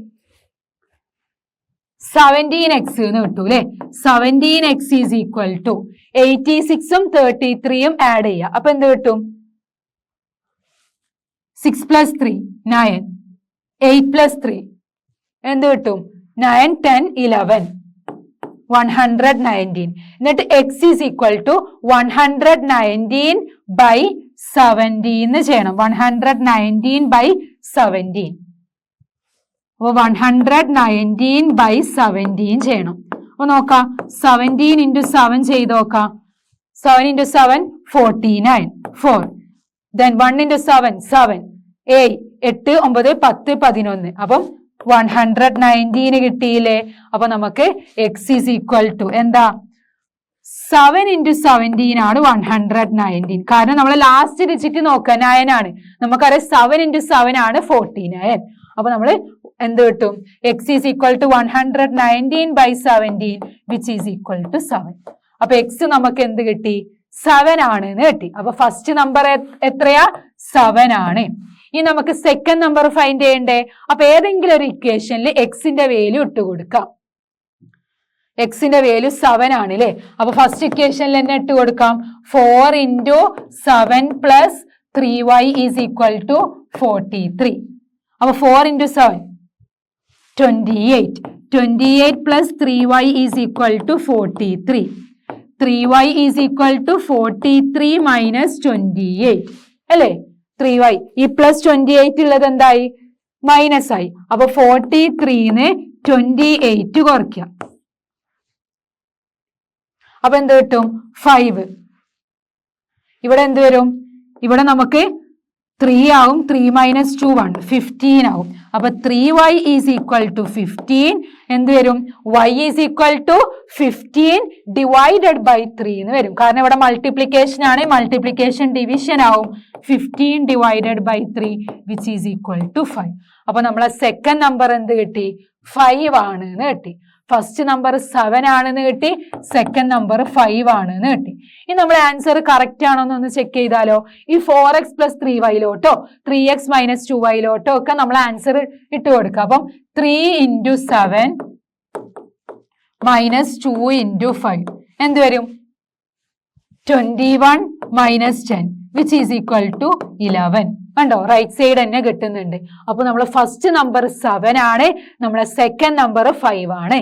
17x എന്ന് കിട്ടും അല്ലെ. 17x ഈസ് ഈക്വൽ ടു 86-ഉം 33-യും ആഡ് ചെയ്യാ. അപ്പൊ എന്ത് കിട്ടും? 6 + 3 9, 8 + 3 എന്ത് കിട്ടും? 9 10 11 119. എന്നിട്ട് x ഈസ് ഈക്വൽ ടു 119/17 ചെയ്യണം. 119/17. അപ്പൊ 119/17 ചെയ്യണം. അപ്പൊ നോക്കാം. 17 × 7 ചെയ്ത് നോക്കാം. 7 × 7 49 4. Then 1 × 7 7 8 8 9 10 11. അപ്പം 119 കിട്ടിയില്ലേ. അപ്പൊ നമുക്ക് x ഈസ് ഈക്വൽ ടു എന്താ? 7 × 17 ആണ് 119. കാരണം നമ്മൾ ലാസ്റ്റ് ഡിജിറ്റ് നോക്കുക 9 ആണ്. നമുക്കറിയാം 7 × 7 ആണ് 49. അപ്പൊ നമ്മൾ എന്ത് കിട്ടും? x is equal to 119/17 which is equal to 7. അപ്പൊ x നമുക്ക് എന്ത് കിട്ടി? 7 ആണ് എന്ന് കിട്ടി. അപ്പൊ ഫസ്റ്റ് നമ്പർ എത്രയാ? 7 ആണ്. ഇനി നമുക്ക് സെക്കൻഡ് നമ്പർ ഫൈൻഡ് ചെയ്യണ്ടേ. അപ്പൊ ഏതെങ്കിലും ഒരു ഇക്വേഷനിൽ എക്സിന്റെ വാല്യൂ ഇട്ട് കൊടുക്കാം. എക്സിന്റെ വാല്യൂ 7 ആണ് അല്ലെ. അപ്പൊ ഫസ്റ്റ് ഇക്വേഷനിൽ തന്നെ ഇട്ട് കൊടുക്കാം. 4 × 7 + 3y ഈസ് ഈക്വൽ ടു 43. അപ്പൊ 4 × 7 28. 28 + 3y is equal to 43. 3y is equal to 43 - 28 അല്ലേ. 3y ഈ പ്ലസ് 28 ഉള്ളത് എന്തായി? മൈനസ് ആയി. അപ്പൊ 43-ന്ന് 28 കുറയ്ക്കാം. അപ്പൊ എന്ത് കിട്ടും? 5. ഇവിടെ എന്ത് വരും? ഇവിടെ നമുക്ക് 3 ആവും. 3 - 2 1 15 ആവും. അപ്പൊ 3y ഈസ് ഈക്വൽ ടു 15 എന്ത് വരും? y ഈസ് ഈക്വൽ ടു 15 / 3 എന്ന് വരും. കാരണം ഇവിടെ മൾട്ടിപ്ലിക്കേഷൻ ആണ്. മൾട്ടിപ്ലിക്കേഷൻ ഡിവിഷൻ ആവും. 15 / 3 വിച്ച് ഈസ് ഈക്വൽ ടു 5. അപ്പൊ നമ്മളെ സെക്കൻഡ് നമ്പർ എന്ത് കിട്ടി? 5 ആണ് എന്ന് കിട്ടി. ഫസ്റ്റ് നമ്പർ 7 ആണെന്ന് കിട്ടി. സെക്കൻഡ് നമ്പർ 5 ആണെന്ന് കിട്ടി. ഇനി നമ്മൾ ആൻസർ കറക്റ്റ് ആണോ എന്ന് ചെക്ക് ചെയ്താലോ. ഈ 4x + 3y-ലോട്ടോ 3x - 2y-ലോട്ടോ ഒക്കെ നമ്മൾ ആൻസർ ഇട്ട് കൊടുക്കുക. അപ്പം 3 × 7 - 2 × 5 എന്ത് വരും? 21 - 10 വിച്ച് ഈസ് ഈക്വൽ ടു 11. കണ്ടോ? റൈറ്റ് സൈഡ് തന്നെ കിട്ടുന്നുണ്ട്. അപ്പൊ നമ്മളെ ഫസ്റ്റ് നമ്പർ 7 ആണ്. നമ്മളെ സെക്കൻഡ് നമ്പർ 5 ആണ്.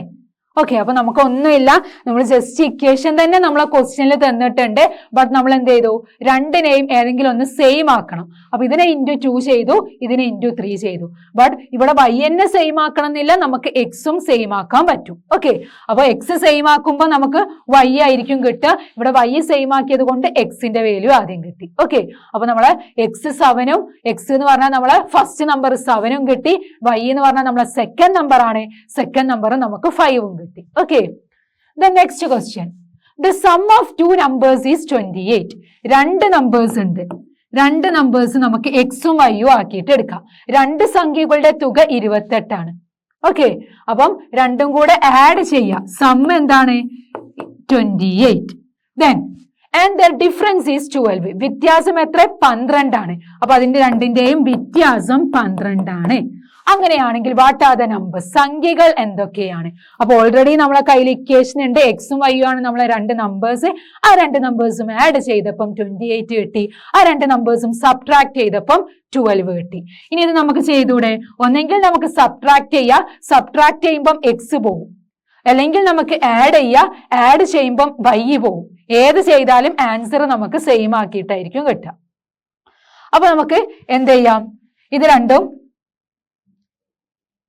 ഓക്കെ. അപ്പൊ നമുക്ക് ഒന്നുമില്ല. നമ്മൾ ജസ്റ്റ് ഇക്വേഷൻ തന്നെ നമ്മളെ ക്വസ്റ്റ്യനിൽ തന്നിട്ടുണ്ട്. ബട്ട് നമ്മൾ എന്ത് ചെയ്തു? രണ്ടിനെയും ഏതെങ്കിലും ഒന്ന് സെയിം ആക്കണം. അപ്പൊ ഇതിനെ × 2 ചെയ്തു, ഇതിനെ × 3 ചെയ്തു. ബട്ട് ഇവിടെ y തന്നെ സെയിം ആക്കണം എന്നില്ല. നമുക്ക് എക്സും സെയിം ആക്കാൻ പറ്റും. ഓക്കെ. അപ്പൊ എക്സ് സെയിം ആക്കുമ്പോൾ നമുക്ക് y ആയിരിക്കും കിട്ടുക. ഇവിടെ y സെയിം ആക്കിയത് കൊണ്ട് എക്സിന്റെ വാല്യൂ ആദ്യം കിട്ടി. ഓക്കെ. അപ്പൊ നമ്മളെ എക്സ് 7-ഉം എക്സ് എന്ന് പറഞ്ഞാൽ നമ്മളെ ഫസ്റ്റ് നമ്പർ 7-ഉം കിട്ടി. y എന്ന് പറഞ്ഞാൽ നമ്മളെ സെക്കൻഡ് നമ്പർ ആണ്. സെക്കൻഡ് നമ്പർ നമുക്ക് 5-ഉം കിട്ടി. Okay. The next question. The sum of two numbers is 28. രണ്ട് നമ്പേഴ്സ് ഉണ്ട്. രണ്ട് നമ്പേഴ്സ് നമുക്ക് എക്സും വൈയും ആക്കിയിട്ട് എടുക്കാം. രണ്ട് സംഖ്യകളുടെ തുക 28 ആണ്. ഓക്കെ. അപ്പം രണ്ടും കൂടെ ആഡ് ചെയ്യാം. സം എന്താണ്? 28. Then and their difference is 12. വ്യത്യാസം എത്ര? 12 ആണ്. അപ്പൊ അതിന്റെ രണ്ടിന്റെയും വ്യത്യാസം 12 ആണ്. അങ്ങനെയാണെങ്കിൽ വാട്ട് ആർ ദ നമ്പേഴ്സ്? സംഖ്യകൾ എന്തൊക്കെയാണ്? അപ്പൊ ഓൾറെഡി നമ്മളെ കയ്യിൽ ഇക്വേഷൻ ഉണ്ട്. എക്സും വൈയും ആണ് നമ്മളെ രണ്ട് നമ്പേഴ്സ്. ആ രണ്ട് നമ്പേഴ്സും ആഡ് ചെയ്തപ്പം 28 കിട്ടി. ആ രണ്ട് നമ്പേഴ്സും സബ്ട്രാക്ട് ചെയ്തപ്പം 12 കിട്ടി. ഇനി ഇത് നമുക്ക് ചെയ്തൂടെ? ഒന്നെങ്കിൽ നമുക്ക് സബ്ട്രാക്ട് ചെയ്യാം. സബ്ട്രാക്ട് ചെയ്യുമ്പം എക്സ് പോകും. അല്ലെങ്കിൽ നമുക്ക് ആഡ് ചെയ്യാം. ആഡ് ചെയ്യുമ്പം വൈ പോകും. ഏത് ചെയ്താലും ആൻസർ നമുക്ക് സെയിം ആക്കിയിട്ടായിരിക്കും കിട്ടുക. അപ്പൊ നമുക്ക് എന്ത് ചെയ്യാം, ഇത് രണ്ടും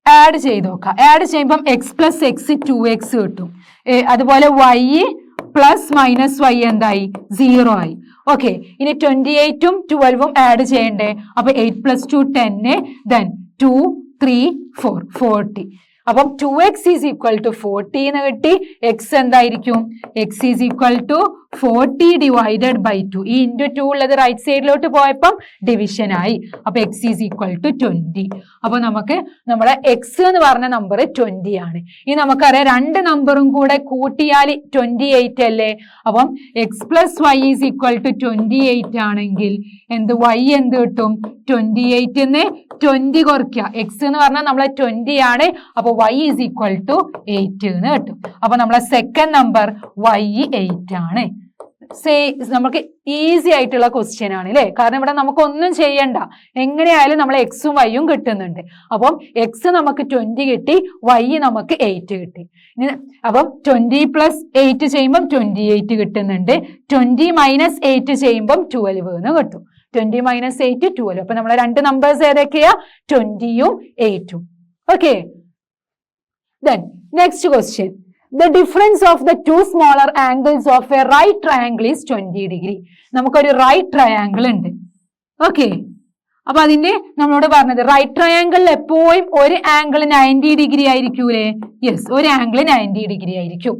ആഡ് ചെയ്ത് നോക്കാം. ആഡ് ചെയ്യുമ്പം എക്സ് പ്ലസ് എക്സ് 2x കിട്ടും. അതുപോലെ y പ്ലസ് മൈനസ് y എന്തായി 0 ആയി. ഓക്കെ, ഇനി 28ഉം 12ഉം ആഡ് ചെയ്യണ്ടേ. അപ്പൊ 8 + 2 10, then 2 3 4 40. അപ്പം 2x = 40 എന്ന് കിട്ടി. എക്സ് എന്തായിരിക്കും, എക്സ് = 40 ഡിവൈഡഡ് ബൈ 2. ഈ ഇൻറ്റു 2 ഉള്ളത് റൈറ്റ് സൈഡിലോട്ട് പോയപ്പം ഡിവിഷൻ ആയി. അപ്പൊ എക്സ് = 20. അപ്പൊ നമുക്ക് നമ്മുടെ എക്സ് എന്ന് പറഞ്ഞ നമ്പർ 20 ആണ്. ഇനി നമുക്കറിയാം രണ്ട് നമ്പറും കൂടെ കൂട്ടിയാൽ 28 അല്ലേ. അപ്പം എക്സ് പ്ലസ് വൈ = 28 ആണെങ്കിൽ y എന്ത് കിട്ടും, 28ന്ന് 20 കുറയ്ക്കുക. എക്സ് എന്ന് പറഞ്ഞാൽ നമ്മളെ 20 ആണ്. അപ്പൊ y = 8 എന്ന് കിട്ടും. അപ്പൊ നമ്മളെ സെക്കൻഡ് നമ്പർ y 8 ആണ്. നമുക്ക് ഈസി ആയിട്ടുള്ള ക്വസ്റ്റ്യൻ ആണ് അല്ലേ. കാരണം ഇവിടെ നമുക്ക് ഒന്നും ചെയ്യണ്ട, എങ്ങനെയായാലും നമ്മൾ എക്സും വൈയും കിട്ടുന്നുണ്ട്. അപ്പം എക്സ് നമുക്ക് 20 കിട്ടി, y നമുക്ക് 8 കിട്ടി. അപ്പം 20 + 8 ചെയ്യുമ്പം 28 കിട്ടുന്നുണ്ട്. 20 - 8 ചെയ്യുമ്പം 12 എന്ന് കിട്ടും. 20 - 8 12. അപ്പൊ നമ്മളെ രണ്ട് നമ്പേഴ്സ് ഏതൊക്കെയാ, 20ഉം 8ഉം. Okay, then next question. The difference of the two smaller angles of a right triangle is 20 degree. നമുക്കൊരു റൈറ്റ് ട്രയാങ്കിൾ ഉണ്ട്. ഓക്കെ, അപ്പൊ അതിന്റെ നമ്മളോട് പറഞ്ഞത് റൈറ്റ് ട്രയാങ്കിളിൽ എപ്പോഴും ഒരു ആംഗിൾ 90 ഡിഗ്രി ആയിരിക്കൂലേ. യെസ്, ഒരു ആംഗിൾ 90 ഡിഗ്രി ആയിരിക്കും.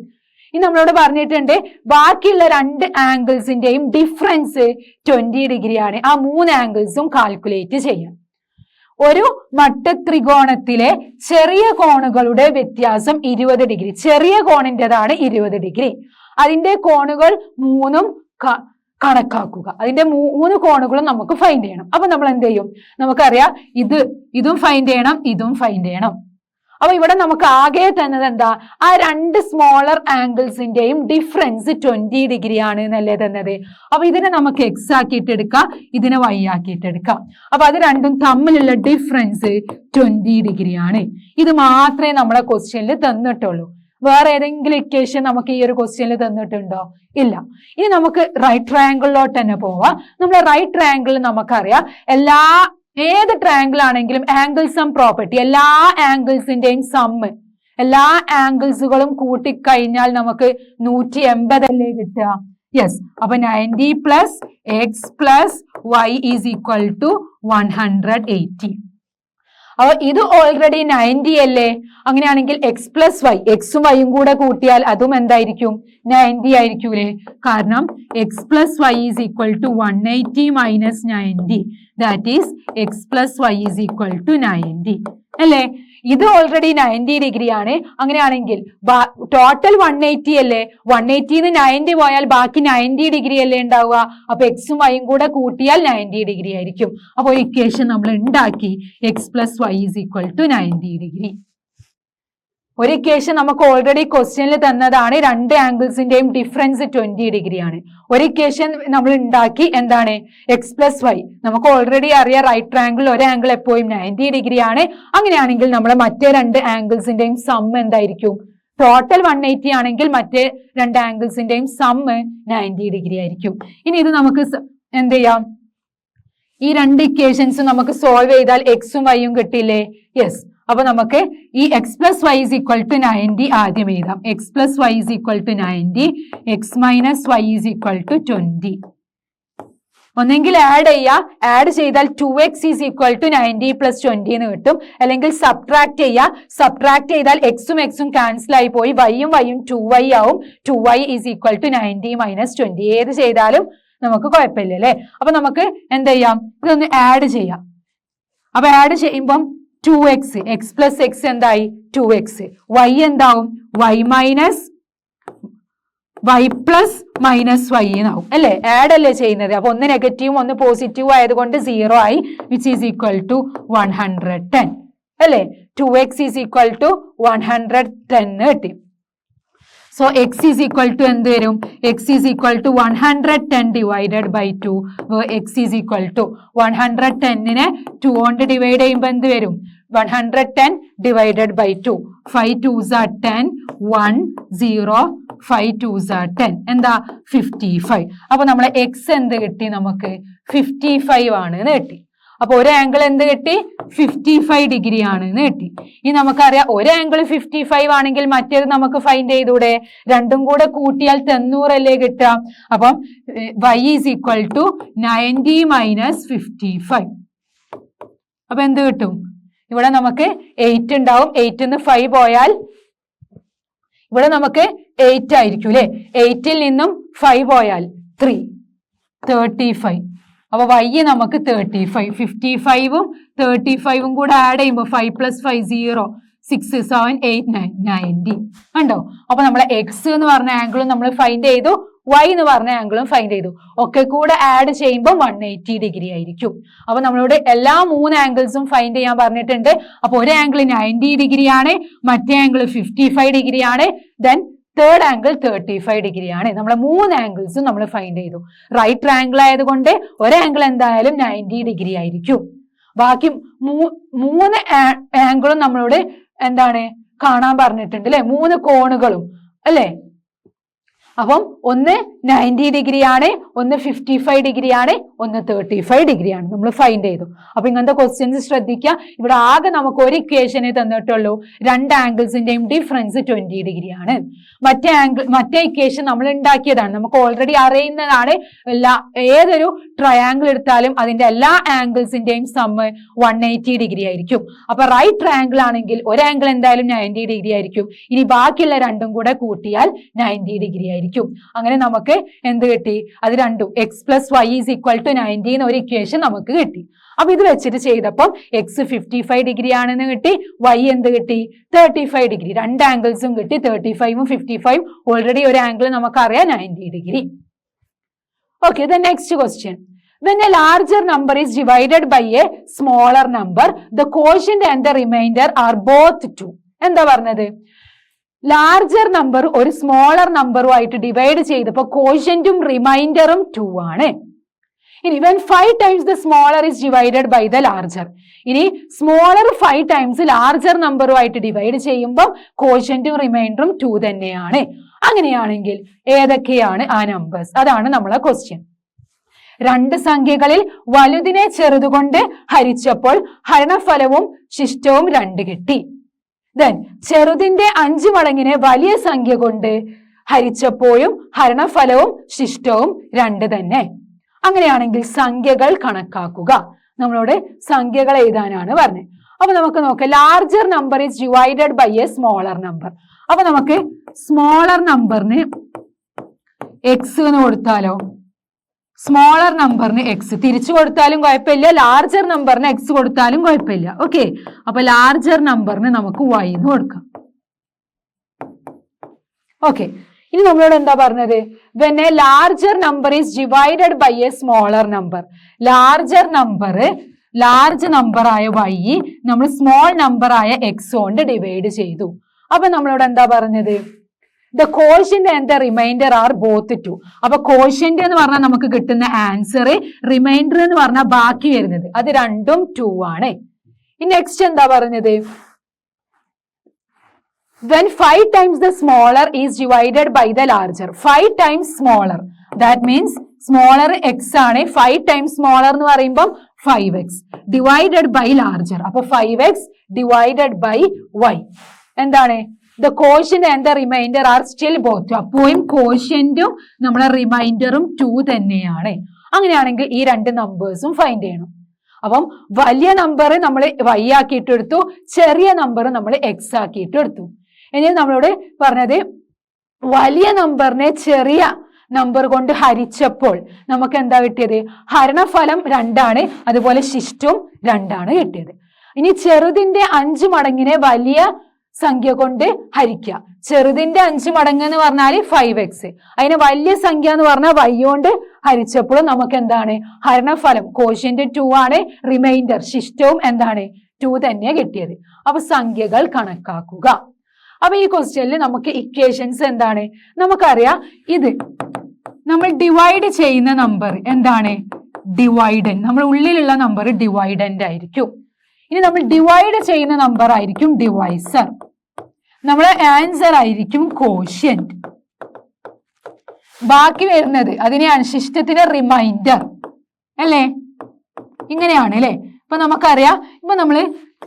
ഇനി നമ്മളോട് പറഞ്ഞിട്ടുണ്ട് ബാക്കിയുള്ള രണ്ട് ആംഗിൾസിന്റെയും ഡിഫറൻസ് 20 ഡിഗ്രി ആണ്. ആ മൂന്ന് ആംഗിൾസും കാൽക്കുലേറ്റ് ചെയ്യാം. ഒരു മട്ടത്രികോണത്തിലെ ചെറിയ കോണുകളുടെ വ്യത്യാസം 20 ഡിഗ്രി. ചെറിയ കോണിൻ്റെതാണ് 20 ഡിഗ്രി. അതിന്റെ കോണുകൾ മൂന്നും കണക്കാക്കുക. അതിന്റെ മൂന്ന് കോണുകളും നമുക്ക് ഫൈൻഡ് ചെയ്യണം. അപ്പൊ നമ്മൾ എന്ത് ചെയ്യും, നമുക്കറിയാം ഇതും ഫൈൻഡ് ചെയ്യണം, ഇതും ഫൈൻഡ് ചെയ്യണം. അപ്പൊ ഇവിടെ നമുക്ക് ആകെ തന്നത് എന്താ, ആ രണ്ട് സ്മോളർ ആംഗിൾസിന്റെയും ഡിഫറൻസ് 20 ഡിഗ്രി ആണ് എന്നല്ലേ തന്നത്. അപ്പൊ ഇതിനെ നമുക്ക് എക്സ് ആക്കിയിട്ട് എടുക്കാം, ഇതിനെ വൈ ആക്കിയിട്ട് എടുക്കാം. അപ്പൊ അത് രണ്ടും തമ്മിലുള്ള ഡിഫറൻസ് 20 ഡിഗ്രി ആണ്. ഇത് മാത്രമേ നമ്മളെ ക്വസ്റ്റ്യനിൽ തന്നിട്ടുള്ളൂ. വേറെ ഏതെങ്കിലും ഇക്വേഷൻ നമുക്ക് ഈ ഒരു ക്വസ്റ്റ്യനിൽ തന്നിട്ടുണ്ടോ? ഇല്ല. ഇനി നമുക്ക് റൈറ്റ് ട്രയാങ്കിളിലോട്ട് തന്നെ പോവാം. നമ്മുടെ റൈറ്റ് ട്രയാങ്കിളിൽ നമുക്കറിയാം ഏത് ട്രയാങ്കിൾ ആണെങ്കിലും ആംഗിൾ സം പ്രോപ്പർട്ടി, എല്ലാ ആംഗിൾസിന്റെയും സമ്മ്, എല്ലാ ആംഗിൾസുകളും കൂട്ടിക്കഴിഞ്ഞാൽ നമുക്ക് 180 അല്ലേ കിട്ടുക. യെസ്, അപ്പൊ 90 + x + y = 180. അപ്പൊ ഇത് ഓൾറെഡി 90 അല്ലേ. അങ്ങനെയാണെങ്കിൽ എക്സ് പ്ലസ് വൈ, എക്സും വൈയും കൂടെ കൂട്ടിയാൽ അതും എന്തായിരിക്കും, 90 ആയിരിക്കൂലേ. കാരണം x plus y = 180 - 90, that is x plus y = 90 അല്ലേ. ഇത് ഓൾറെഡി 90 ഡിഗ്രി ആണ്. അങ്ങനെയാണെങ്കിൽ ടോട്ടൽ 180 അല്ലേ. 180ന്ന് 90 പോയാൽ ബാക്കി 90 ഡിഗ്രി അല്ലേ ഉണ്ടാവുക. അപ്പൊ എക്സും വൈയും കൂടെ കൂട്ടിയാൽ 90 ഡിഗ്രി ആയിരിക്കും. അപ്പൊ ഒരു ഇക്വേഷൻ നമ്മൾ ഉണ്ടാക്കി, എക്സ് പ്ലസ് വൈ = 90 ഡിഗ്രി. ഒരു ഇക്വേഷൻ നമുക്ക് ഓൾറെഡി ക്വസ്റ്റ്യനിൽ തന്നതാണ്, രണ്ട് ആംഗിൾസിന്റെയും ഡിഫറൻസ് 20 ഡിഗ്രി ആണ്. ഒരു ഇക്വേഷൻ നമ്മൾ ഉണ്ടാക്കി, എന്താണ്, എക്സ് പ്ലസ് വൈ. നമുക്ക് ഓൾറെഡി അറിയാം റൈറ്റ് ട്രയാങ്കിൾ ഒരു ആംഗിൾ എപ്പോഴും 90 ഡിഗ്രി ആണ്. അങ്ങനെയാണെങ്കിൽ നമ്മുടെ മറ്റേ രണ്ട് ആംഗിൾസിന്റെയും സം എന്തായിരിക്കും, ടോട്ടൽ 180 ആണെങ്കിൽ മറ്റേ രണ്ട് ആംഗിൾസിന്റെയും സം 90 ഡിഗ്രി ആയിരിക്കും. ഇനി ഇത് നമുക്ക് എന്ത് ചെയ്യാം, ഈ രണ്ട് ഇക്വേഷൻസ് നമുക്ക് സോൾവ് ചെയ്താൽ എക്സും വൈയും കിട്ടില്ലേ. യെസ്, അപ്പൊ നമുക്ക് ഈ എക്സ് പ്ലസ് വൈ = 90 ആദ്യം എഴുതാം. X plus y = 90, x minus y = 20. ഒന്നെങ്കിൽ ആഡ് ചെയ്യുക, ആഡ് ചെയ്താൽ 2x = 90 + 20 എന്ന് കിട്ടും. അല്ലെങ്കിൽ സബ്ട്രാക്ട് ചെയ്യുക, സബ്ട്രാക്ട് ചെയ്താൽ എക്സും എക്സും ക്യാൻസൽ ആയി പോയി, വൈയും 2y ആവും. 2y = 90 - 20. ഏത് ചെയ്താലും നമുക്ക് കുഴപ്പമില്ല അല്ലേ. അപ്പൊ നമുക്ക് എന്ത് ചെയ്യാം, ഇതൊന്ന് ആഡ് ചെയ്യാം. അപ്പൊ ആഡ് ചെയ്യുമ്പം 2x, എക്സ് പ്ലസ് എക്സ് എന്തായി 2x, y എന്താവും y പ്ലസ് മൈനസ് y എന്നാവും അല്ലേ. ആഡ് അല്ലേ ചെയ്യുന്നത്. അപ്പൊ ഒന്ന് നെഗറ്റീവും ഒന്ന് പോസിറ്റീവും ആയതുകൊണ്ട് 0 ആയി, വിച്ച് ഈസ് = 110 അല്ലേ. 2x = 110 കിട്ടി. സോ x എന്ത് വരും, x = 110 ഡിവൈഡഡ് ബൈ 2. x = 110നെ 2 കൊണ്ട് ഡിവൈഡ് ചെയ്യുമ്പോൾ എന്ത് വരും, 110 divided by 2. 5 2s are 10, 1 0 5 2s are 10. എന്താ 55. അപ്പൊ നമ്മളെ എക്സ് എന്ത് കിട്ടി? നമുക്ക് 55 ആണ് എന്ന് കിട്ടി. അപ്പൊ ഒരു ആംഗിൾ എന്ത് കിട്ടി? 55 ഡിഗ്രി ആണ് എന്ന് കിട്ടി. ഇനി നമുക്കറിയാം ഒരു ആംഗിൾ 55 ആണെങ്കിൽ മറ്റേത് നമുക്ക് ഫൈൻഡ് ചെയ്തൂടെ? രണ്ടും കൂടെ കൂട്ടിയാൽ 90 അല്ലേ കിട്ടുക? അപ്പം y is equal to 90 minus 55. അപ്പൊ എന്ത് കിട്ടും? ഇവിടെ നമുക്ക് 8 ഉണ്ടാവും. 8 5 പോയാൽ ഇവിടെ നമുക്ക് 8 ആയിരിക്കും അല്ലെ? 8ൽ നിന്നും 5 പോയാൽ 3 35. അപ്പൊ y നമുക്ക് 35. 55ഉം 35ഉം കൂടെ ആഡ് ചെയ്യുമ്പോൾ 5 + 5 0 6 7 8 9 90 ഉണ്ടോ? അപ്പൊ നമ്മളെ എക്സ് എന്ന് പറഞ്ഞ ആംഗിളും നമ്മൾ ഫൈൻഡ് ചെയ്തു, y എന്ന് പറഞ്ഞ ആംഗിളും ഫൈൻഡ് ചെയ്തു. ഒക്കെ കൂടെ ആഡ് ചെയ്യുമ്പോൾ 180 ഡിഗ്രി ആയിരിക്കും. അപ്പൊ നമ്മളോട് എല്ലാ 3 ആംഗിൾസും ഫൈൻഡ് ചെയ്യാൻ പറഞ്ഞിട്ടുണ്ട്. അപ്പൊ ഒരു ആംഗിൾ 90 ഡിഗ്രി ആണ്, മറ്റേ ആംഗിൾ 55 ഡിഗ്രി ആണ്, ദെൻ തേർഡ് ആംഗിൾ 35 ഡിഗ്രി ആണ്. നമ്മളെ 3 ആംഗിൾസും നമ്മൾ ഫൈൻഡ് ചെയ്തു. റൈറ്റ് ട്രയാംഗിൾ ആയതുകൊണ്ട് ഒരു ആംഗിൾ എന്തായാലും 90 ഡിഗ്രി ആയിരിക്കും. ബാക്കി 3 ആംഗിളും നമ്മളോട് എന്താണ് കാണാൻ പറഞ്ഞിട്ടുണ്ട് അല്ലെ? 3 കോണുകളും അല്ലെ? അപ്പം ഒന്ന് 90 ഡിഗ്രി ആണ്, ഒന്ന് 55 ഡിഗ്രി ആണ്, ഒന്ന് 35 ഡിഗ്രി ആണ്. നമ്മൾ ഫൈൻഡ് ചെയ്തു. അപ്പൊ ഇങ്ങനത്തെ ക്വസ്റ്റ്യൻസ് ശ്രദ്ധിക്കുക. ഇവിടെ ആകെ നമുക്ക് ഒരു ഇക്വേഷനെ തന്നിട്ടുള്ളൂ. 2 ആംഗിൾസിന്റെയും ഡിഫറൻസ് 20 ഡിഗ്രി ആണ്. മറ്റേ ഇക്വേഷൻ നമ്മൾ ഉണ്ടാക്കിയതാണ്, നമുക്ക് ഓൾറെഡി അറിയുന്നതാണ്. ഏതൊരു ട്രയാംഗിൾ എടുത്താലും അതിന്റെ എല്ലാ ആംഗിൾസിന്റെയും സമ്മ് 180 ഡിഗ്രി ആയിരിക്കും. അപ്പൊ റൈറ്റ് ട്രയാംഗിൾ ആണെങ്കിൽ ഒരു ആംഗിൾ എന്തായാലും 90 ഡിഗ്രി ആയിരിക്കും. ഇനി ബാക്കിയുള്ള രണ്ടും കൂടെ കൂട്ടിയാൽ 90 ഡിഗ്രി ആയിരിക്കും. അങ്ങനെ നമുക്ക് എന്ത് കിട്ടി? അത് രണ്ടും x + y is equal to 90 എന്ന ഒരു ഇക്വേഷൻ നമുക്ക് കിട്ടി. അപ്പൊ ഇത് വെച്ചിട്ട് ചെയ്തപ്പം എക്സ് 55 ഡിഗ്രി ആണെന്ന് കിട്ടി, y എന്ത് കിട്ടി? 35 ഡിഗ്രി. 2 ആംഗിൾസും കിട്ടി, 35ഉം 55. ഓൾറെഡി ഒരു ആംഗിൾ നമുക്കറിയാം 90 degree. Okay, the next question. When a larger number is divided by a smaller number, the quotient and the remainder are both 2. എന്താ പറഞ്ഞത്? ലാർജർ നമ്പർ ഒരു സ്മോളർ നമ്പറുമായിട്ട് ഡിവൈഡ് ചെയ്തപ്പോൾ കോഷ്യന്റും റിമൈൻഡറും 2 ആണ്. ഇനി when 5 times the smaller is divided by the larger, ഇനി സ്മോളർ 5 times ലാർജർ നമ്പറുമായിട്ട് ഡിവൈഡ് ചെയ്യുമ്പോൾ കോഷ്യന്റും റിമൈൻഡറും 2 തന്നെയാണ്. അങ്ങനെയാണെങ്കിൽ ഏതൊക്കെയാണ് ആ നമ്പേഴ്സ്? അതാണ് നമ്മളെ ക്വസ്റ്റ്യൻ. 2 സംഖ്യകളിൽ വലുതിനെ ചെറുതുകൊണ്ട് ഹരിച്ചപ്പോൾ ഹരണഫലവും ശിഷ്ടവും 2 കിട്ടി. ദെൻ ചെറുതിന്റെ 5 മടങ്ങിനെ വലിയ സംഖ്യ കൊണ്ട് ഹരിച്ചപ്പോഴും ഹരണഫലവും ശിഷ്ടവും 2 തന്നെ. അങ്ങനെയാണെങ്കിൽ സംഖ്യകൾ കണക്കാക്കുക. നമ്മളോട് സംഖ്യകൾ എഴുതാനാണ് പറഞ്ഞത്. അപ്പൊ നമുക്ക് നോക്കാം. Larger number is divided by a smaller number. അപ്പൊ നമുക്ക് സ്മോളർ നമ്പറിന് എക്സ് എന്ന് കൊടുത്താലോ? സ്മോളർ നമ്പറിന് എക്സ് തിരിച്ചു കൊടുത്താലും കുഴപ്പമില്ല, ലാർജർ നമ്പറിന് എക്സ് കൊടുത്താലും കുഴപ്പമില്ല. ഓക്കെ, അപ്പൊ ലാർജർ നമ്പറിന് നമുക്ക് y എന്ന് കൊടുക്കാം. ഓക്കെ, ഇനി നമ്മളോട് എന്താ പറഞ്ഞത്? when a larger number is divided by a smaller number, large number ആയ y നമ്മൾ സ്മോൾ നമ്പർ ആയ x കൊണ്ട് ഡിവൈഡ് ചെയ്തു. അപ്പൊ നമ്മളോട് എന്താ പറഞ്ഞത്? the quotient and the remainder are both 2. അപ്പൊ quotient എന്ന് പറഞ്ഞാൽ നമുക്ക് കിട്ടുന്ന ആൻസർ, റിമൈൻഡർ എന്ന് പറഞ്ഞാൽ ബാക്കി വരുന്നത്, അത് രണ്ടും 2 ആണ്. ഇനി നെക്സ്റ്റ് എന്താ പറഞ്ഞത്? when 5 times the smaller is divided by the larger, 5 times smaller, that means smaller x ആണ്. 5 times smaller എന്ന് പറയുമ്പോൾ 5x divided by larger. അപ്പൊ 5x divided by y എന്താണ്? the quotient and the remainder are still both. അപ്പോഴും quotientഉം നമ്മളെ റിമൈൻഡറും 2 തന്നെയാണ്. അങ്ങനെയാണെങ്കിൽ ഈ 2 നമ്പേഴ്സും ഫൈൻഡ് ചെയ്യണം. അപ്പം വലിയ നമ്പർ നമ്മൾ y ആക്കിയിട്ട് എടുത്തു, ചെറിയ നമ്പർ നമ്മൾ x ആക്കിയിട്ട് എടുത്തു. ഇനി നമ്മളോട് പറഞ്ഞത് വലിയ നമ്പറിനെ ചെറിയ നമ്പർ കൊണ്ട് ഹരിച്ചപ്പോൾ നമുക്ക് എന്താ കിട്ടിയത്? ഹരണഫലം 2 ആണ്, അതുപോലെ ശിഷ്ടവും 2 ആണ് കിട്ടിയത്. ഇനി ചെറുതിന്റെ 5 മടങ്ങിനെ വലിയ സംഖ്യ കൊണ്ട് ഹരിക്കുക. ചെറുതിന്റെ 5 മടങ്ങ് എന്ന് പറഞ്ഞാൽ 5x, അതിന് വലിയ സംഖ്യ എന്ന് പറഞ്ഞാൽ y കൊണ്ട് ഹരിച്ചപ്പോൾ നമുക്ക് എന്താണ്? ഹരണഫലം കോഷ്യന്റ് 2 ആണ്, റിമൈൻഡർ ശിഷ്ടവും എന്താണ്? 2 തന്നെ കിട്ടിയത്. അപ്പൊ സംഖ്യകൾ കണക്കാക്കുക. അപ്പൊ ഈ ക്വസ്റ്റ്യനിൽ നമുക്ക് ഇക്വേഷൻസ് എന്താണ്? നമുക്കറിയാം, ഇത് നമ്മൾ ഡിവൈഡ് ചെയ്യുന്ന നമ്പർ എന്താണ്? ഡിവൈഡൻ. നമ്മൾ ഉള്ളിലുള്ള നമ്പർ ഡിവൈഡന്റ് ആയിരിക്കും. ഇനി നമ്മൾ ഡിവൈഡ് ചെയ്യുന്ന നമ്പർ ആയിരിക്കും ഡിവൈസർ. നമ്മളെ ആൻസർ ആയിരിക്കും കോഷ്യന്റ്. ബാക്കി വരുന്നത് അതിനെയാണ് ശിഷ്ടത്തിന് റിമൈൻഡർ അല്ലേ, ഇങ്ങനെയാണ് അല്ലേ. ഇപ്പൊ നമുക്കറിയാം, ഇപ്പൊ നമ്മള്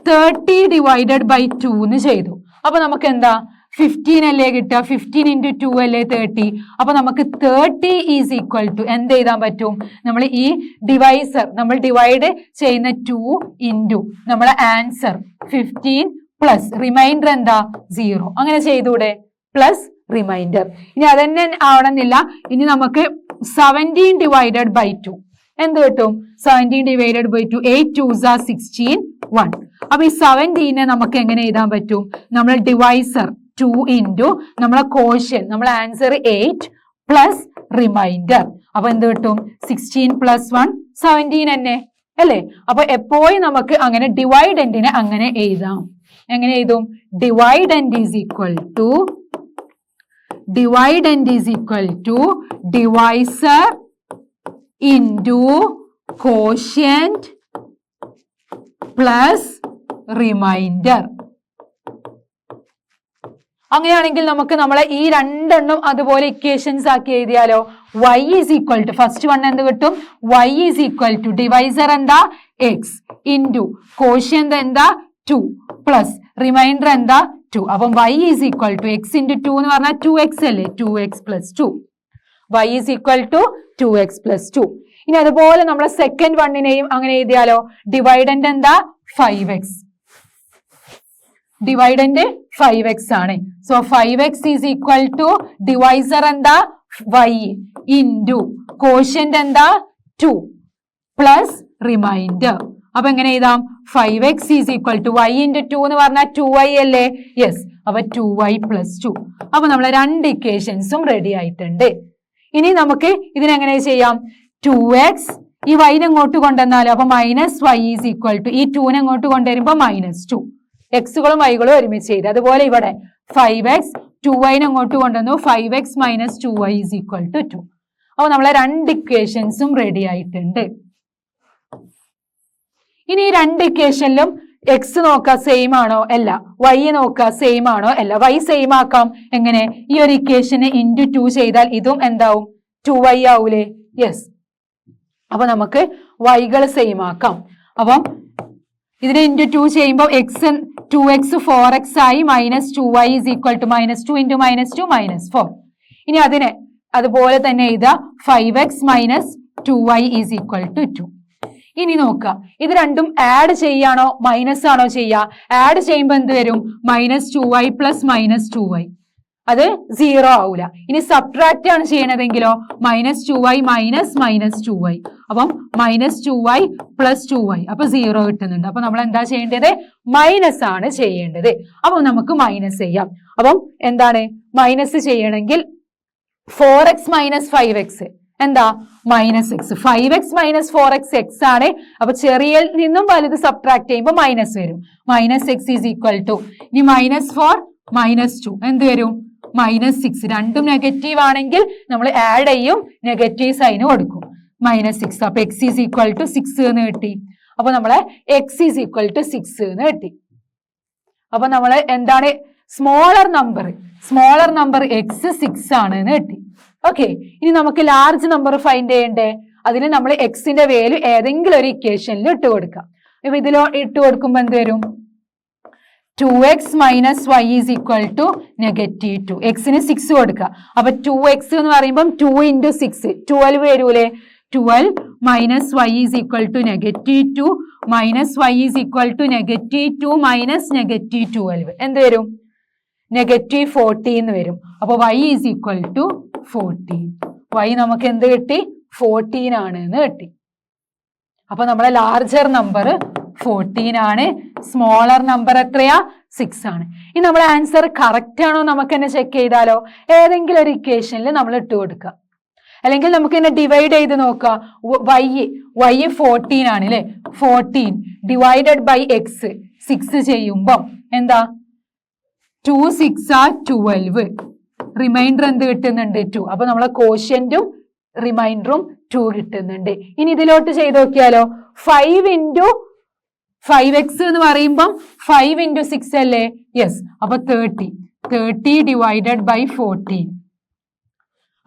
30 ഡിവൈഡഡ് ബൈ 2 എന്ന് ചെയ്തു. അപ്പൊ നമുക്ക് എന്താ 15 അല്ലേ കിട്ടുക, 15 into 2 അല്ലേ 30. അപ്പൊ നമുക്ക് 30 ഈസ് ഈക്വൽ ടു എന്ത് എഴുതാൻ പറ്റും, നമ്മൾ ഈ ഡിവൈസർ നമ്മൾ ഡിവൈഡ് ചെയ്യുന്ന 2 into നമ്മളെ ആൻസർ 15 പ്ലസ് റിമൈൻഡർ എന്താ 0, അങ്ങനെ ചെയ്തൂടെ, പ്ലസ് റിമൈൻഡർ. ഇനി അതന്നെ ആവണമെന്നില്ല, ഇനി നമുക്ക് 17 ഡിവൈഡഡ് ബൈ 2 എന്ത് കിട്ടും, 17 ഡിവൈഡഡ് ബൈ 2 8 2s are 16 1. അപ്പൊ ഈ 17 നമുക്ക് എങ്ങനെ എഴുതാൻ പറ്റും, നമ്മൾ ഡിവൈസർ 2 into നമ്മളെ കോഷ്യൻ നമ്മളെ ആൻസർ 8 പ്ലസ് റിമൈൻഡർ. അപ്പൊ എന്ത് കിട്ടും, 16 പ്ലസ് 1 17 തന്നെ അല്ലേ. അപ്പൊ എപ്പോഴും നമുക്ക് അങ്ങനെ ഡിവൈഡന്റിനെ അങ്ങനെ എഴുതാം. എങ്ങനെ എഴുതും, dividend is equal to divisor into quotient plus remainder. അങ്ങനെയാണെങ്കിൽ നമുക്ക് നമ്മളെ ഈ രണ്ടെണ്ണം അതുപോലെ ഇക്വേഷൻസ് ആക്കി എഴുതിയാലോ. y is equal to first one എന്ത് കിട്ടും, y is equal to divisor എന്താ x ഇൻറ്റു കോഷ്യന്റ് എന്താ 2 പ്ലസ് റിമൈൻഡർ എന്താ 2. അപ്പം y is equal to x into 2 എന്ന് പറഞ്ഞാൽ 2x അല്ലേ, 2x plus 2. y is equal to 2x plus 2. ഇനി അതുപോലെ നമ്മളെ സെക്കൻഡ് വണ്ണിനെയും അങ്ങനെ എഴുതിയാലോ. ഡിവൈഡന്റ് എന്താ 5x, ഡിവൈഡന്റ് 5x ആണ്. So 5x is equal to divisor എന്താ y ഇൻറ്റു കോഷ്യന്റ് എന്താ 2 പ്ലസ് റിമൈൻഡർ. അപ്പൊ എങ്ങനെ എഴുതാം, 5x is equal to y into 2 എന്ന് പറഞ്ഞാൽ 2y അല്ലേ, യെസ്. അപ്പൊ 2y പ്ലസ് 2. അപ്പൊ നമ്മളെ രണ്ട് ഇക്വേഷൻസും റെഡി ആയിട്ടുണ്ട്. ഇനി നമുക്ക് ഇതിനെങ്ങനെ ചെയ്യാം, 2x ഈ y അങ്ങോട്ട് കൊണ്ടുവന്നാലോ, അപ്പൊ minus y is equal to ഈ 2 അങ്ങോട്ട് കൊണ്ടുവരുമ്പോ -2, എക്സുകളും വൈകളും ഒരുമിച്ച് ചെയ്ത്. അതുപോലെ ഇവിടെ 5x 2y അങ്ങോട്ട് കൊണ്ടുവന്നു, 5x minus 2y is equal to 2. അപ്പൊ നമ്മളെ രണ്ട് ഇക്വേഷൻസും റെഡി ആയിട്ടുണ്ട്. ഇനി ഈ രണ്ട് ഇക്വേഷനിലും എക്സ് നോക്കുക സെയിം ആണോ അല്ല, വൈ നോക്കുക സെയിം ആണോ അല്ല. വൈ സെയിം ആക്കാം എങ്ങനെ, ഈ ഒരു ഇക്വേഷന് ഇൻറ്റു 2 ചെയ്താൽ ഇതും എന്താവും 2y ആവൂലേ, യെസ്. അപ്പൊ നമുക്ക് വൈകൾ സെയിം ആക്കാം. അപ്പം ഇതിനെ ഇൻറ്റു 2 ചെയ്യുമ്പോൾ എക്സ് 2x 4x ആയി, minus 2y is equal to -2 into -2 -4. ഇനി അതിനെ അതുപോലെ തന്നെ എഴുതുക, 5x minus 2y is equal to 2. ഇനി നോക്കുക, ഇത് രണ്ടും ആഡ് ചെയ്യാണോ മൈനസ് ആണോ ചെയ്യുക. ആഡ് ചെയ്യുമ്പോൾ എന്ത് വരും, -2y പ്ലസ് -2y, അത് 0 ആവൂല. ഇനി സബ്ട്രാക്ട് ആണ് ചെയ്യണതെങ്കിലോ, -2y മൈനസ് -2y, അപ്പം -2y പ്ലസ് 2y, അപ്പൊ 0 കിട്ടുന്നുണ്ട്. അപ്പൊ നമ്മൾ എന്താ ചെയ്യേണ്ടത്, മൈനസ് ആണ് ചെയ്യേണ്ടത്. അപ്പൊ നമുക്ക് മൈനസ് ചെയ്യാം. അപ്പം എന്താണ് മൈനസ് ചെയ്യണമെങ്കിൽ 4x മൈനസ് 5x എന്താ -x, 5x minus 4x x ആണ്. അപ്പൊ ചെറിയ നിന്നും വലുത് സബ്ട്രാക്ട് ചെയ്യുമ്പോൾ മൈനസ് വരും. -x ഈസ് ഈക്വൽ ടു ഇനി -4 -2 എന്ത് വരും, -6. രണ്ടും നെഗറ്റീവ് ആണെങ്കിൽ നമ്മൾ ആഡ് ചെയ്യും, നെഗറ്റീവ് സൈന് കൊടുക്കും, -6. അപ്പൊ x ഈസ് ഈക്വൽ ടു 6 എന്ന് കിട്ടി. അപ്പൊ നമ്മളെ x ഈസ് ഈക്വൽ ടു 6 എന്ന് കിട്ടി. അപ്പൊ നമ്മള് എന്താണ് സ്മോളർ നമ്പർ x 6 ആണ് എന്ന് കിട്ടി. ഓക്കെ, ഇനി നമുക്ക് ലാർജ് നമ്പർ ഫൈൻഡ് ചെയ്യണ്ടേ. അതിന് നമ്മൾ എക്സിന്റെ വാല്യൂ ഏതെങ്കിലും ഒരു ഇക്വേഷനിൽ ഇട്ട് കൊടുക്കാം. ഇപ്പൊ ഇതിലോ ഇട്ട് കൊടുക്കുമ്പോ എന്ത് വരും, 2x minus y is equal to -2. എക്സിന് 6 കൊടുക്കുക. അപ്പൊ 2x എന്ന് പറയുമ്പോൾ 2 into 6 12 വരൂലേ. 12 minus y is equal to -2 minus y is equal to -2 minus -12 എന്ത് വരും, -14 വരും. അപ്പൊ y is equal to 14. y നമുക്ക് എന്ത് കിട്ടി, 14 ആണ് എന്ന് കിട്ടി. അപ്പൊ നമ്മളെ ലാർജർ നമ്പർ 14 ആണ്, സ്മോളർ നമ്പർ എത്രയാ 6 ആണ്. ഇനി നമ്മളെ ആൻസർ കറക്റ്റ് ആണോ നമുക്ക് തന്നെ ചെക്ക് ചെയ്താലോ. ഏതെങ്കിലും ഒരു ഇക്വേഷനിൽ നമ്മൾ ഇട്ട് കൊടുക്കുക, അല്ലെങ്കിൽ നമുക്ക് തന്നെ ഡിവൈഡ് ചെയ്ത് നോക്കുക. y 14 ആണ് അല്ലെ, 14 ഡിവൈഡഡ് ബൈ എക്സ് 6 ചെയ്യുമ്പം എന്താ 2 6 are 12, റിമൈൻഡർ എന്ത് കിട്ടുന്നുണ്ട് 2. അപ്പൊ നമ്മളെ കോഷ്യന്റും റിമൈൻഡറും 2 കിട്ടുന്നുണ്ട്. ഇനി ഇതിലോട്ട് ചെയ്ത് നോക്കിയാലോ, 5 into 5x എന്ന് പറയുമ്പം 5 into 6 അല്ലേ, യെസ്. അപ്പൊ 30 ഡിവൈഡഡ് ബൈ 14,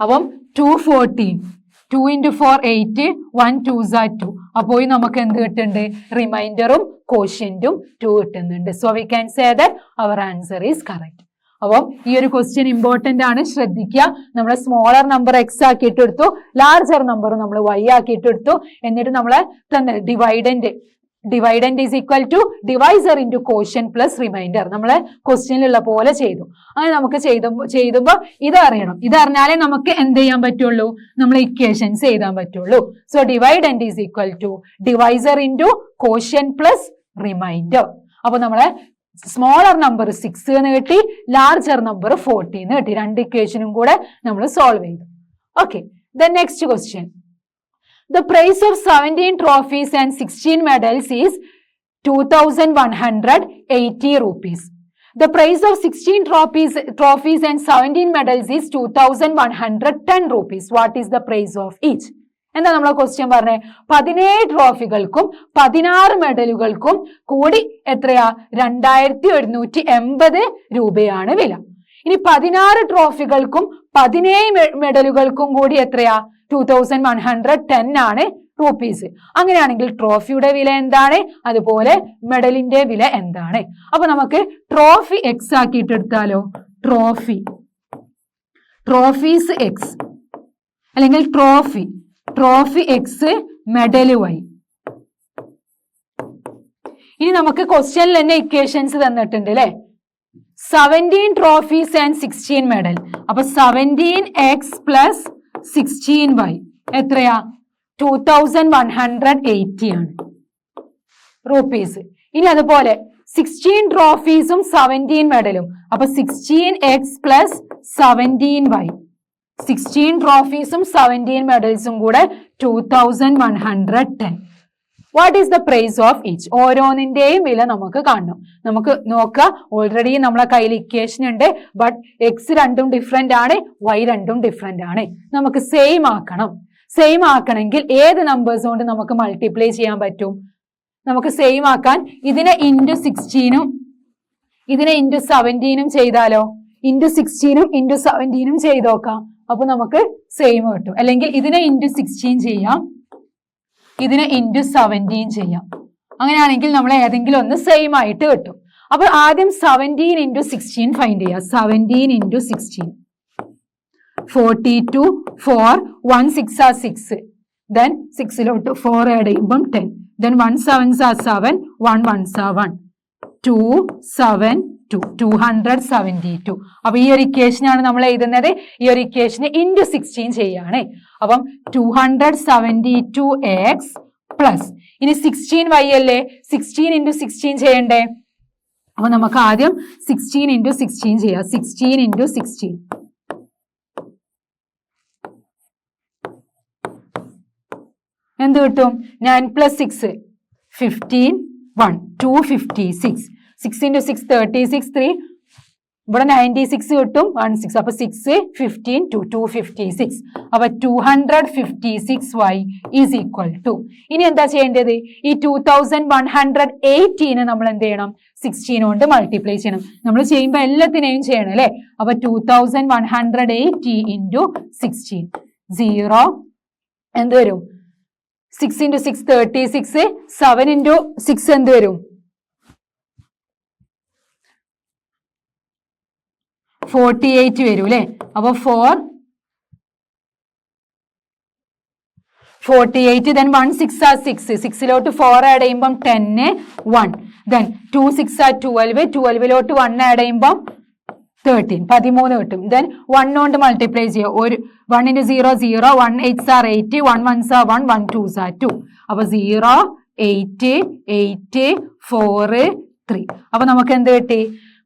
അപ്പം 214, 2 into 4 8, 1 2s are 2. അപ്പോൾ നമുക്ക് എന്ത് കിട്ടുന്നുണ്ട്? റിമൈൻഡറും കോഷ്യന്റും 2 കിട്ടുന്നുണ്ട്. So we can say that our answer is correct. അപ്പം ഈ ഒരു ക്വസ്റ്റ്യൻ ഇമ്പോർട്ടന്റ് ആണ്, ശ്രദ്ധിക്കുക. നമ്മൾ സ്മോളർ നമ്പർ എക്സ് ആക്കിയിട്ട് എടുത്തു, ലാർജർ നമ്പർ നമ്മൾ വൈ ആക്കിയിട്ട് എടുത്തു. എന്നിട്ട് നമ്മളെ തന്നെ dividend is equal to divisor into quotient plus remainder നമ്മളെ ക്വസ്റ്റ്യനിലുള്ള പോലെ ചെയ്തു. അങ്ങനെ നമുക്ക് ചെയ്തുമ്പോൾ ഇതറിയണം. ഇതറിഞ്ഞാലേ നമുക്ക് എന്ത് ചെയ്യാൻ പറ്റുള്ളൂ? നമ്മൾ ഇക്വേഷൻസ് എഴുതാൻ പറ്റുള്ളൂ. So dividend is equal to divisor into quotient plus remainder. അപ്പൊ നമ്മളെ സ്മോളർ നമ്പർ 6 എന്ന് കിട്ടി, ലാർജർ നമ്പർ 40 എന്ന് കിട്ടി. രണ്ട് ഇക്വേഷനും കൂടെ നമ്മൾ സോൾവ് ചെയ്തു. Okay, then next question. The price of 17 trophies and 16 medals is 2,180 rupees. The price of 16 trophies and 17 medals is 2,110 rupees. What is the price of each? എന്താ നമ്മളെ ക്വസ്റ്റ്യൻ പറഞ്ഞേ? 17 ട്രോഫികൾക്കും 16 മെഡലുകൾക്കും കൂടി എത്രയാ? 2,180 രൂപയാണ് വില. ഇനി 16 ട്രോഫികൾക്കും 17 മെഡലുകൾക്കും കൂടി എത്രയാ? 2,110 ആണ് റുപ്പീസ്. അങ്ങനെയാണെങ്കിൽ ട്രോഫിയുടെ വില എന്താണ്? അതുപോലെ മെഡലിന്റെ വില എന്താണ്? അപ്പൊ നമുക്ക് ട്രോഫി എക്സ് ആക്കിയിട്ട് എടുത്താലോ? ട്രോഫീസ് എക്സ് അല്ലെങ്കിൽ ട്രോഫി എക്സ് മെഡല് വൈ. ഇനി നമുക്ക് ക്വസ്റ്റ്യനിൽ തന്നെ ഇക്വേഷൻസ് തന്നിട്ടുണ്ട് അല്ലെ? 17 ട്രോഫീസ് ആൻഡ് 16 മെഡൽ. അപ്പൊ 17x പ്ലസ് 16y എത്രയാ? 2,180 ആണ് റുപ്പീസ്. ഇനി അതുപോലെ 16 ട്രോഫീസും 17 മെഡലും. അപ്പൊ 16x പ്ലസ് 17y, 16 ട്രോഫീസും 17 മെഡൽസും കൂടെ 2,110. What is the price of each? ഓരോന്നിന്റെയും വില നമുക്ക് കാണണം. നമുക്ക് നോക്കാം. ഓൾറെഡി നമ്മളെ കയ്യിൽ ഇക്വേഷൻ ഉണ്ട്. ബട്ട് എക്സ് രണ്ടും ഡിഫറെന്റ് ആണ്, വൈ രണ്ടും ഡിഫറെന്റ് ആണ്. നമുക്ക് സെയിം ആക്കണം. സെയിം ആക്കണമെങ്കിൽ ഏത് നമ്പേഴ്സ് കൊണ്ട് നമുക്ക് മൾട്ടിപ്ലൈ ചെയ്യാൻ പറ്റും? നമുക്ക് സെയിം ആക്കാൻ ഇതിനെ ഇൻറ്റു 16ഉം ഇതിനെ ഇൻറ്റു 17ഉം ചെയ്താലോ? ഇൻറ്റു 16ഉം ഇൻറ്റു 17ഉം ചെയ്ത് നോക്കാം. അപ്പൊ നമുക്ക് സെയിം കിട്ടും. അല്ലെങ്കിൽ ഇതിനെ ഇൻറ്റു 16 ചെയ്യാം, ഇതിനെ ഇൻറ്റു 17 ചെയ്യാം. അങ്ങനെയാണെങ്കിൽ നമ്മൾ ഏതെങ്കിലും ഒന്ന് സെയിം ആയിട്ട് കിട്ടും. അപ്പൊ ആദ്യം 17 ഇൻറ്റു 16 ഫൈൻഡ് ചെയ്യാം. 17 ഇൻറ്റു 16 42, 4, 1 6 are 6. Then 6ലോട്ട് 4 ആഡ് ചെയ്യുമ്പം 10. Then 1 7s are 7, 1 1s are 1, 2 7 2, 272. അപ്പൊ ഈ ഒരു ഇക്വേഷൻ ആണ് നമ്മൾ എഴുതുന്നത്. ഈ ഒരു ഇക്വേഷന് ഇൻറ്റു 16 ചെയ്യാണ്. അപ്പം 272x പ്ലസ് ഇനി 16y അല്ലേ? 16 ഇൻറ്റു 16 ചെയ്യണ്ടേ? അപ്പൊ നമുക്ക് ആദ്യം 16 ഇൻറ്റു 16 ചെയ്യാം. 16 ഇൻറ്റു 16 എന്ത് കിട്ടും? 9 പ്ലസ് 6 15, 1 256. 6 into 6 36, 3 ഇവിടെ 96 കിട്ടും, 1 6. അപ്പൊ 6 15 2 256. അപ്പൊ 256y ഈസ് ഈക്വൽ ടു. ഇനി എന്താ ചെയ്യേണ്ടത്? ഈ 2,180 നമ്മൾ എന്ത് ചെയ്യണം? 16 കൊണ്ട് മൾട്ടിപ്ലൈ ചെയ്യണം. നമ്മൾ ചെയ്യുമ്പോൾ എല്ലാത്തിനെയും ചെയ്യണം അല്ലെ? അപ്പൊ 2,180 ഇൻറ്റു 16 0 എന്ത് വരും? 6 into 6 36, 7 into 6 എന്ത് വരും? 48 വരും അല്ലെ? അപ്പൊ 48. Then 1 6 are 6, 6ലോട്ട് 4 ആഡ് ചെയ്യുമ്പം 10 1. Then 2 6 are 12, 12ലോട്ട് 1 ആഡ് ചെയ്യുമ്പം 13 13 കിട്ടും. Then 1 കൊണ്ട് മൾട്ടിപ്ലൈ ചെയ്യുക. ഒരു 1 into 0 0, 1 8s are 8, 1 1s are 1, 1 2s are 2. അപ്പൊ 0 8 8 4 3. അപ്പൊ നമുക്ക് എന്ത് കിട്ടി?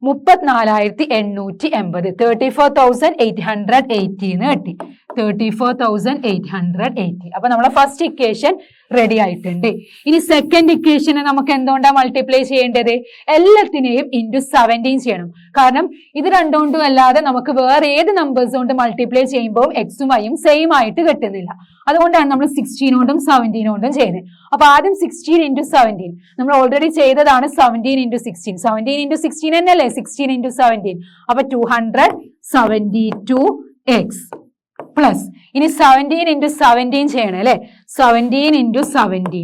34,880. 34,880 എന്ന് കിട്ടി. 34,880. അപ്പൊ നമ്മളെ ഫസ്റ്റ് ഇക്വേഷൻ റെഡി ആയിട്ടുണ്ട്. ഇനി സെക്കൻഡ് ഇക്വേഷനെ നമുക്ക് എന്തുകൊണ്ടാണ് മൾട്ടിപ്ലൈ ചെയ്യേണ്ടത്? എല്ലാത്തിനെയും ഇൻറ്റു 17 ചെയ്യണം. കാരണം ഇത് രണ്ടുകൊണ്ടും അല്ലാതെ നമുക്ക് വേറെ ഏത് നമ്പേഴ്സ് കൊണ്ട് മൾട്ടിപ്ലൈ ചെയ്യുമ്പോൾ എക്സും വൈയും സെയിം ആയിട്ട് കിട്ടുന്നില്ല. അതുകൊണ്ടാണ് നമ്മൾ 16 കൊണ്ടും 17 കൊണ്ടും ചെയ്യുന്നത്. അപ്പൊ ആദ്യം 16 ഇൻറ്റു 17 നമ്മൾ ഓൾറെഡി ചെയ്തതാണ്. 17 ഇൻറ്റു 16 17 ഇൻറ്റു 16 തന്നെയല്ലേ? 16 ഇൻറ്റു 17. അപ്പൊ 272x പ്ലസ് ഇനി 17 into 17 ചെയ്യണം അല്ലെ 17 into 17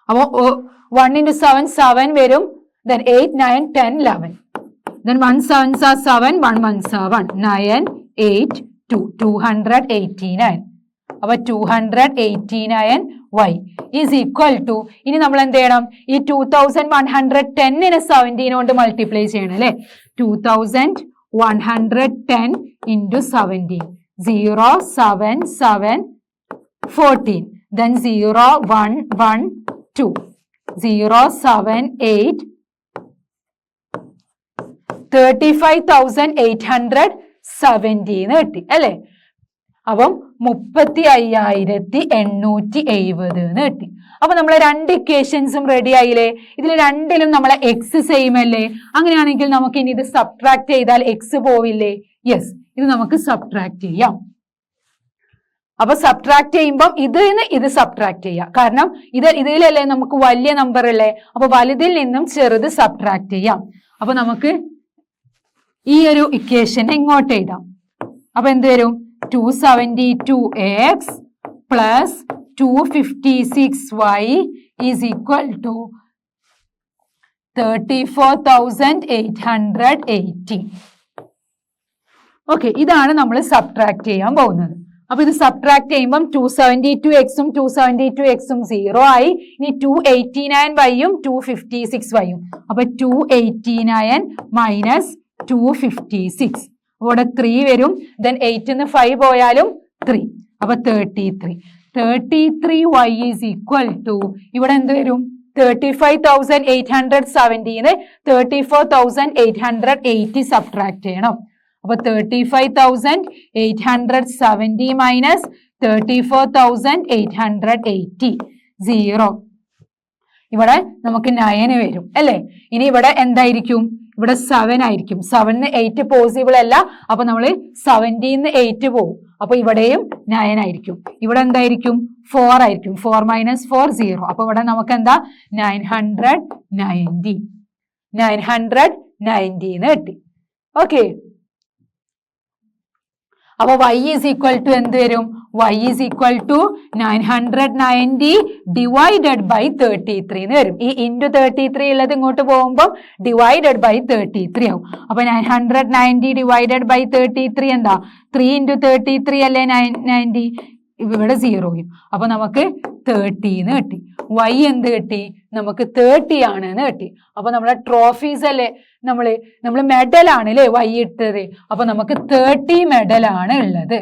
അപ്പൊ 1 into 7 7 വരും then 8 9 10 11 then 1 7s are 7 1 1s are 1 9 8 2 289 അപ്പൊ 289 y is equal to ഇനി നമ്മൾ എന്ത് ചെയ്യണം ഈ 2110 നെ 17 കൊണ്ട് മൾട്ടിപ്ലൈ ചെയ്യണം അല്ലെ 2110 into 17 0 7 7 14 then 0 1 1 2 0 7 8 35,870 കിട്ടി അല്ലെ അപ്പം 35,870 കിട്ടി അപ്പൊ നമ്മളെ രണ്ട് ഇക്വേഷൻസും റെഡി ആയില്ലേ ഇതിൽ രണ്ടിലും നമ്മളെ എക്സ് സെയിം അല്ലേ അങ്ങനെയാണെങ്കിൽ നമുക്ക് ഇനി ഇത് സബ്ട്രാക്ട് ചെയ്താൽ എക്സ് പോവില്ലേ യെസ് ഇത് നമുക്ക് സബ്ട്രാക്ട് ചെയ്യാം അപ്പൊ സബ്ട്രാക്ട് ചെയ്യുമ്പോൾ ഇതിന് ഇത് സബ്ട്രാക്ട് ചെയ്യാം കാരണം ഇതിലല്ലേ നമുക്ക് വലിയ നമ്പർ അല്ലേ അപ്പൊ വലുതിൽ നിന്നും ചെറുത് സബ്ട്രാക്ട് ചെയ്യാം അപ്പൊ നമുക്ക് ഈ ഒരു ഇക്വേഷൻ ഇങ്ങോട്ട് എഴുതാം അപ്പൊ എന്ത് വരും 272x plus 256y is equal to 34,880 okay ഇതാണ് നമ്മൾ സബ്ട്രാക്ട് ചെയ്യാൻ പോകുന്നത് അപ്പൊ ഇത് സബ്ട്രാക്ട് ചെയ്യുമ്പോൾ 272x ഉം 272x ഉം 0 ആയി ഇനി 289y ഉം 256y ഉം അപ്പൊ 289 മൈനസ് 256 അവിടെ 3 വരും then 8 ന്ന് 5 പോയാലും 3 അപ്പൊ 33y is equal to ഇവിടെ എന്ത് വരും 35,870 ന്ന് 34,880 സബ്ട്രാക്ട് ചെയ്യണം അപ്പൊ 35,870 മൈനസ് 34,880 0 ഇവിടെ നമുക്ക് 9 വരും അല്ലെ ഇനി ഇവിടെ എന്തായിരിക്കും ഇവിടെ 7 ആയിരിക്കും 7 8 പോസിബിൾ അല്ല അപ്പൊ നമ്മൾ 17 8 പോകും അപ്പൊ ഇവിടെയും 9 ആയിരിക്കും ഇവിടെ എന്തായിരിക്കും 4 ആയിരിക്കും 4 മൈനസ് 4 0 അപ്പൊ ഇവിടെ നമുക്ക് എന്താ 990 എന്ന് കിട്ടി ഓക്കെ അപ്പൊ y is equal to എന്ത് വരും y is equal to 990 divided by 33 എന്ന് വരും ഈ into 33 ഉള്ളത് ഇങ്ങോട്ട് പോകുമ്പോൾ divided by 33 ആവും അപ്പൊ 990 divided by 33 എന്താ 3 into 33 അല്ലേ 990 ഇവിടെ 0 അപ്പൊ നമുക്ക് 30 എന്ന് കിട്ടി y എന്ത് കിട്ടി നമുക്ക് 30 ആണ് എന്ന് കിട്ടി അപ്പൊ നമ്മളെ ട്രോഫീസ് അല്ലേ നമ്മള് മെഡൽ ആണ് അല്ലേ y ഇട്ടത് അപ്പൊ നമുക്ക് 30 മെഡൽ ആണ് ഉള്ളത്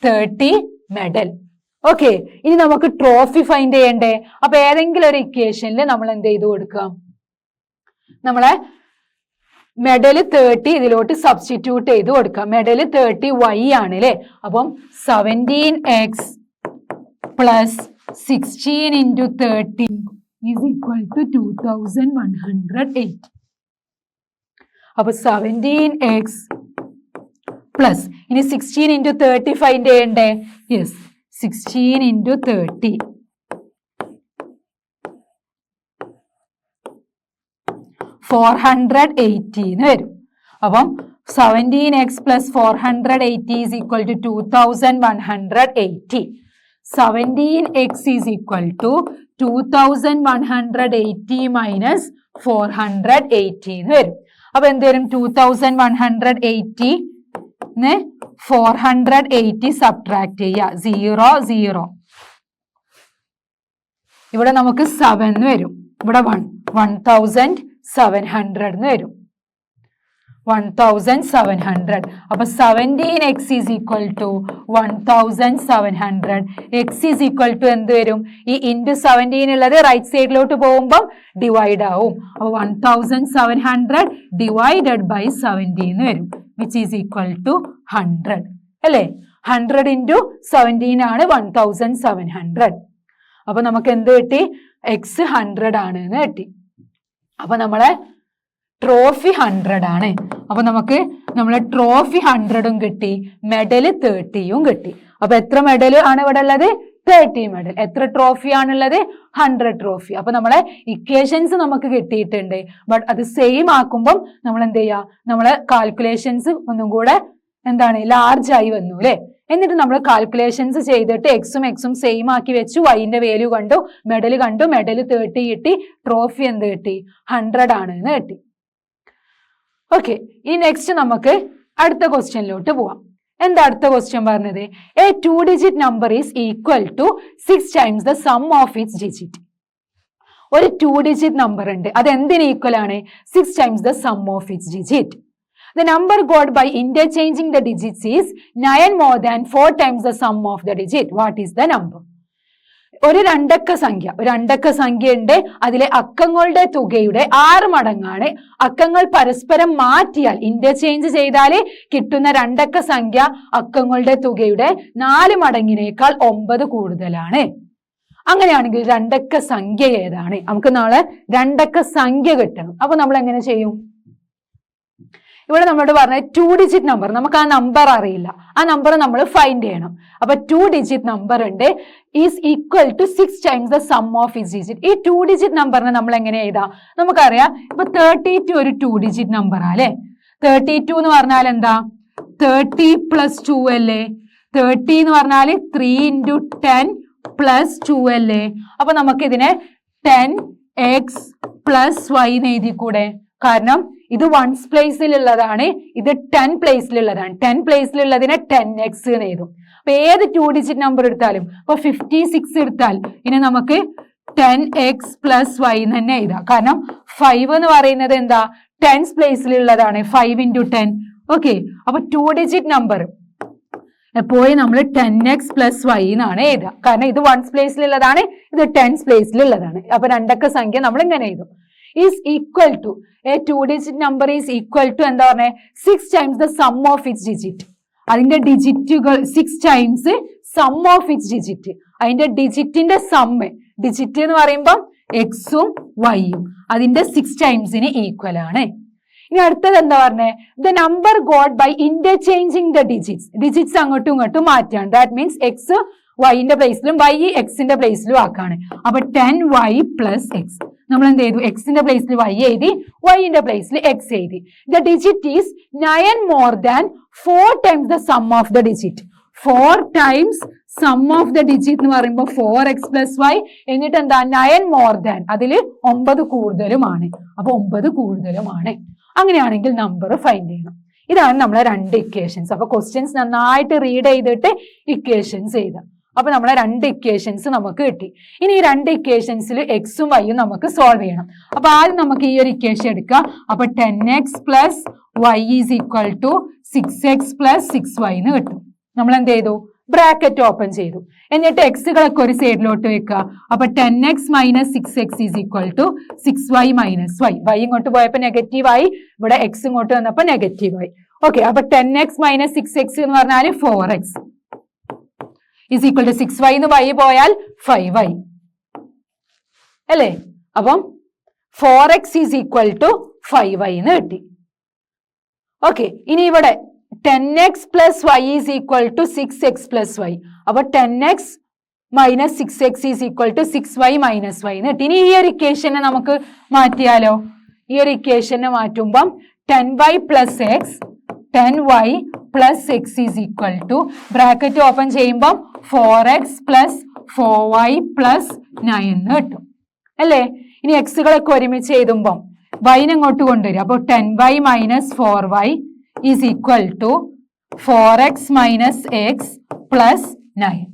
30 മെഡൽ ഓക്കെ ഇനി നമുക്ക് ട്രോഫി ഫൈൻഡ് ചെയ്യണ്ടേ അപ്പൊ ഏതെങ്കിലും ഒരു ഇക്വേഷനിൽ നമ്മൾ എന്ത് ചെയ്ത് കൊടുക്കാം നമ്മളെ മെഡൽ 30 ഇതിലോട്ട് സബ്സ്റ്റിറ്റ്യൂട്ട് ചെയ്ത് കൊടുക്കാം മെഡൽ 30y ആണ് അല്ലേ അപ്പം 17x plus 16 into 30 is equal to 2108 അപ്പൊ 17x പ്ലസ് ഇനി 16 into 30 ഫൈൻഡ് ചെയ്യണ്ടേ യെസ് 16 into 30 480 എന്ന് വരും അപ്പം 17x plus 480 is equal to 2180 17x is equal to 2180 minus 480 എന്ന് വരും അപ്പൊ എന്ത് വരും 2180 480 സബ്ട്രാക്ട് ചെയ്യുക 0 0 ഇവിടെ നമുക്ക് 7 വരും ഇവിടെ 1700 എന്ന് വരും 1700 അപ്പൊ 17x is equal to 1700 x is equal to എന്ത് വരും ഈ into 17 ഉള്ളത് റൈറ്റ് സൈഡിലോട്ട് പോകുമ്പോൾ ഡിവൈഡ് ആവും അപ്പൊ 1700 divided by 17 എന്ന് വരും which is equal to 100 അല്ലേ 100 into 17 ആണ് 1700 അപ്പൊ നമുക്ക് എന്ത് കിട്ടി x 100 ആണ് എന്ന് കിട്ടി അപ്പൊ നമ്മളെ ട്രോഫി 100 ആണ് അപ്പൊ നമുക്ക് നമ്മളെ ട്രോഫി 100 കിട്ടി മെഡൽ 30 കിട്ടി അപ്പൊ എത്ര മെഡൽ ആണ് ഇവിടെ ഉള്ളത് 30 മെഡൽ. എത്ര ട്രോഫിയാണുള്ളത്? 100 ട്രോഫി. അപ്പൊ നമ്മളെ ഇക്വേഷൻസ് നമുക്ക് കിട്ടിയിട്ടുണ്ട്. ബട്ട് അത് സെയിം ആക്കുമ്പം നമ്മൾ എന്ത് ചെയ്യുക? നമ്മളെ കാൽക്കുലേഷൻസ് ഒന്നും കൂടെ എന്താണ് ലാർജ് ആയി വന്നു അല്ലെ. എന്നിട്ട് നമ്മൾ കാൽക്കുലേഷൻസ് ചെയ്തിട്ട് എക്സും സെയിം ആക്കി വെച്ചു. വൈന്റെ വാല്യൂ കണ്ടു, മെഡൽ കണ്ടു, മെഡൽ 30 കിട്ടി, ട്രോഫി എന്ത് കിട്ടി? 100 ആണ് എന്ന് കിട്ടി. ഓക്കെ, ഇനി നെക്സ്റ്റ് നമുക്ക് അടുത്ത ക്വസ്റ്റ്യനിലോട്ട് പോവാം. എന്താ അടുത്ത ക്വസ്റ്റ്യൻ പറഞ്ഞത്? A 2-digit number is equal to 6 times the sum of its digit. ഒരു 2-digit നമ്പർ ഉണ്ട്, അത് എന്തിന് ഈക്വൽ ആണ്? 6 times the sum of its digit. The number got by interchanging the digits is 9 more than 4 times the sum of the digit. What is the number? ഒരു രണ്ടക്ക സംഖ്യ ഉണ്ട്, അതിലെ അക്കങ്ങളുടെ തുകയുടെ 6 മടങ്ങാണ്. അക്കങ്ങൾ പരസ്പരം മാറ്റിയാൽ ഇന്റർചേഞ്ച് ചെയ്താൽ കിട്ടുന്ന രണ്ടക്ക സംഖ്യ അക്കങ്ങളുടെ തുകയുടെ 4 മടങ്ങിനേക്കാൾ 9 കൂടുതലാണ്. അങ്ങനെയാണെങ്കിൽ രണ്ടക്ക സംഖ്യ ഏതാണ്? നമുക്ക് നാളെ രണ്ടക്ക സംഖ്യ കിട്ടണം. അപ്പൊ നമ്മൾ എങ്ങനെ ചെയ്യും? ഇവിടെ നമ്മളോട് പറഞ്ഞ 2-digit നമ്പർ, നമുക്ക് ആ നമ്പർ അറിയില്ല, ആ നമ്പർ നമ്മൾ ഫൈൻഡ് ചെയ്യണം. അപ്പൊ 2-digit നമ്പർ ഉണ്ട്, is equal to 6 times the sum of its digit. ഈ 2-digit നമ്പറിനെ നമ്മൾ എങ്ങനെ എഴുതാം? നമുക്കറിയാം, ഇപ്പൊ 32 ഒരു 2-digit നമ്പർ അല്ലേ. 32 എന്ന് പറഞ്ഞാൽ എന്താ? 30 plus 2 അല്ലേ. 30 എന്ന് പറഞ്ഞാൽ 3 into 10 plus 2 അല്ലേ. അപ്പൊ നമുക്കിതിനെ 10x plus y എന്ന് എഴുതിക്കൂടെ? കാരണം ഇത് 1's പ്ലേസിലുള്ളതാണ്, ഇത് 10 പ്ലേസിലുള്ളതാണ്. 10 പ്ലേസിലുള്ളതിനെ 10x എന്ന് എഴുതും. അപ്പൊ ഏത് 2-digit നമ്പർ എടുത്താലും, ഇപ്പൊ 56 എടുത്താൽ ഇനി നമുക്ക് 10x plus y എന്ന് തന്നെ എഴുതാം. കാരണം 5 എന്ന് പറയുന്നത് എന്താ? 10's പ്ലേസിലുള്ളതാണ്, 5 into 10. ഓക്കെ, അപ്പൊ 2-digit നമ്പർ എപ്പോഴും നമ്മൾ 10x plus y എന്നാണ് എഴുതുക. കാരണം ഇത് 1's പ്ലേസിലുള്ളതാണ്, ഇത് 10's പ്ലേസിലുള്ളതാണ്. അപ്പൊ രണ്ടക്ക സംഖ്യ നമ്മൾ ഇങ്ങനെ എഴുതും. is equal to a 2-digit number is equal to എന്താ പറഞ്ഞേ? 6 times the sum of its digit. അതിന്റെ ഡിജിറ്റുകൾ 6 times sum of its digit. അതിന്റെ ഡിജിറ്റിന്റെ സമ്മ്, ഡിജിറ്റ് എന്ന് പറയുമ്പോൾ എക്സും വൈയും, അതിന്റെ 6 ടൈംസിന് ഈക്വൽ ആണ്. ഇനി അടുത്തത് എന്താ പറഞ്ഞേ? The number got by interchanging the digits. Digits അങ്ങോട്ടും ഇങ്ങോട്ടും മാറ്റാണ്. ദാറ്റ് മീൻസ് എക്സ് വൈന്റെ പ്ലേസിലും വൈ എക്സിന്റെ പ്ലേസിലും ആക്കാണ്. അപ്പൊ 10y plus x. നമ്മൾ എന്ത് ചെയ്തു? എക്സിന്റെ പ്ലേസിൽ വൈ എഴുതി, വൈന്റെ പ്ലേസിൽ എക്സ് എഴുതി. The digit is 9 more than 4 times the sum of the digit. 4 times sum of the digit എന്ന് പറയുമ്പോൾ 4x plus y, എന്നിട്ട് എന്താ? 9 more than, അതില് 9 കൂടുതലുമാണ്. അപ്പൊ 9 കൂടുതലുമാണ്. അങ്ങനെയാണെങ്കിൽ നമ്പർ ഫൈൻഡ് ചെയ്യണം. ഇതാണ് നമ്മളെ രണ്ട് ഇക്വേഷൻസ്. അപ്പൊ ക്വസ്റ്റ്യൻസ് നന്നായിട്ട് റീഡ് ചെയ്തിട്ട് ഇക്വേഷൻസ് എഴുതാം. അപ്പൊ നമ്മളെ രണ്ട് ഇക്വേഷൻസ് നമുക്ക് കിട്ടി. ഇനി ഈ രണ്ട് ഇക്വേഷൻസിൽ എക്സും വൈയും നമുക്ക് സോൾവ് ചെയ്യണം. അപ്പൊ ആദ്യം നമുക്ക് ഈ ഒരു ഇക്വേഷൻ എടുക്കാം. അപ്പൊ 10x plus y is equal to 6x plus 6y എന്ന് കിട്ടും. നമ്മൾ എന്ത് ചെയ്തു? ബ്രാക്കറ്റ് ഓപ്പൺ ചെയ്തു. എന്നിട്ട് എക്സുകളൊക്കെ ഒരു സൈഡിലോട്ട് വെക്കുക. അപ്പൊ 10x minus 6x is equal to 6y minus y. y ഇങ്ങോട്ട് പോയപ്പോ നെഗറ്റീവ് ആയി, ഇവിടെ എക്സ് ഇങ്ങോട്ട് വന്നപ്പോ നെഗറ്റീവ് ആയി. ഓക്കെ, അപ്പൊ 10x minus 6x എന്ന് പറഞ്ഞാൽ 4x is equal to 6y എന്ന് y പോയാൽ 5y അല്ലേ. അപ്പം 4x is equal to 5y എന്ന് കിട്ടി. ഓക്കെ, ഇനി ഇവിടെ 10x plus y is equal to 6x plus y. അപ്പൊ 10x minus 6x is equal to 6y minus y എന്ന് കിട്ടി. ഇനി ഈ ഒരു ഇക്വേഷനെ നമുക്ക് മാറ്റിയാലോ? ഈ ഒരു ഇക്വേഷനെ മാറ്റുമ്പം 10y plus x, 10y plus x is equal to bracket open ചെയ്യുമ്പം 4x plus 4y plus 9 എന്ന് കിട്ടും അല്ലേ. ഇനി എക്സുകളൊക്കെ ഒരുമിച്ച് എഴുതുമ്പം y അങ്ങോട്ട് കൊണ്ടുവരും. അപ്പോൾ 10y minus 4y is equal to 4x minus x plus 9.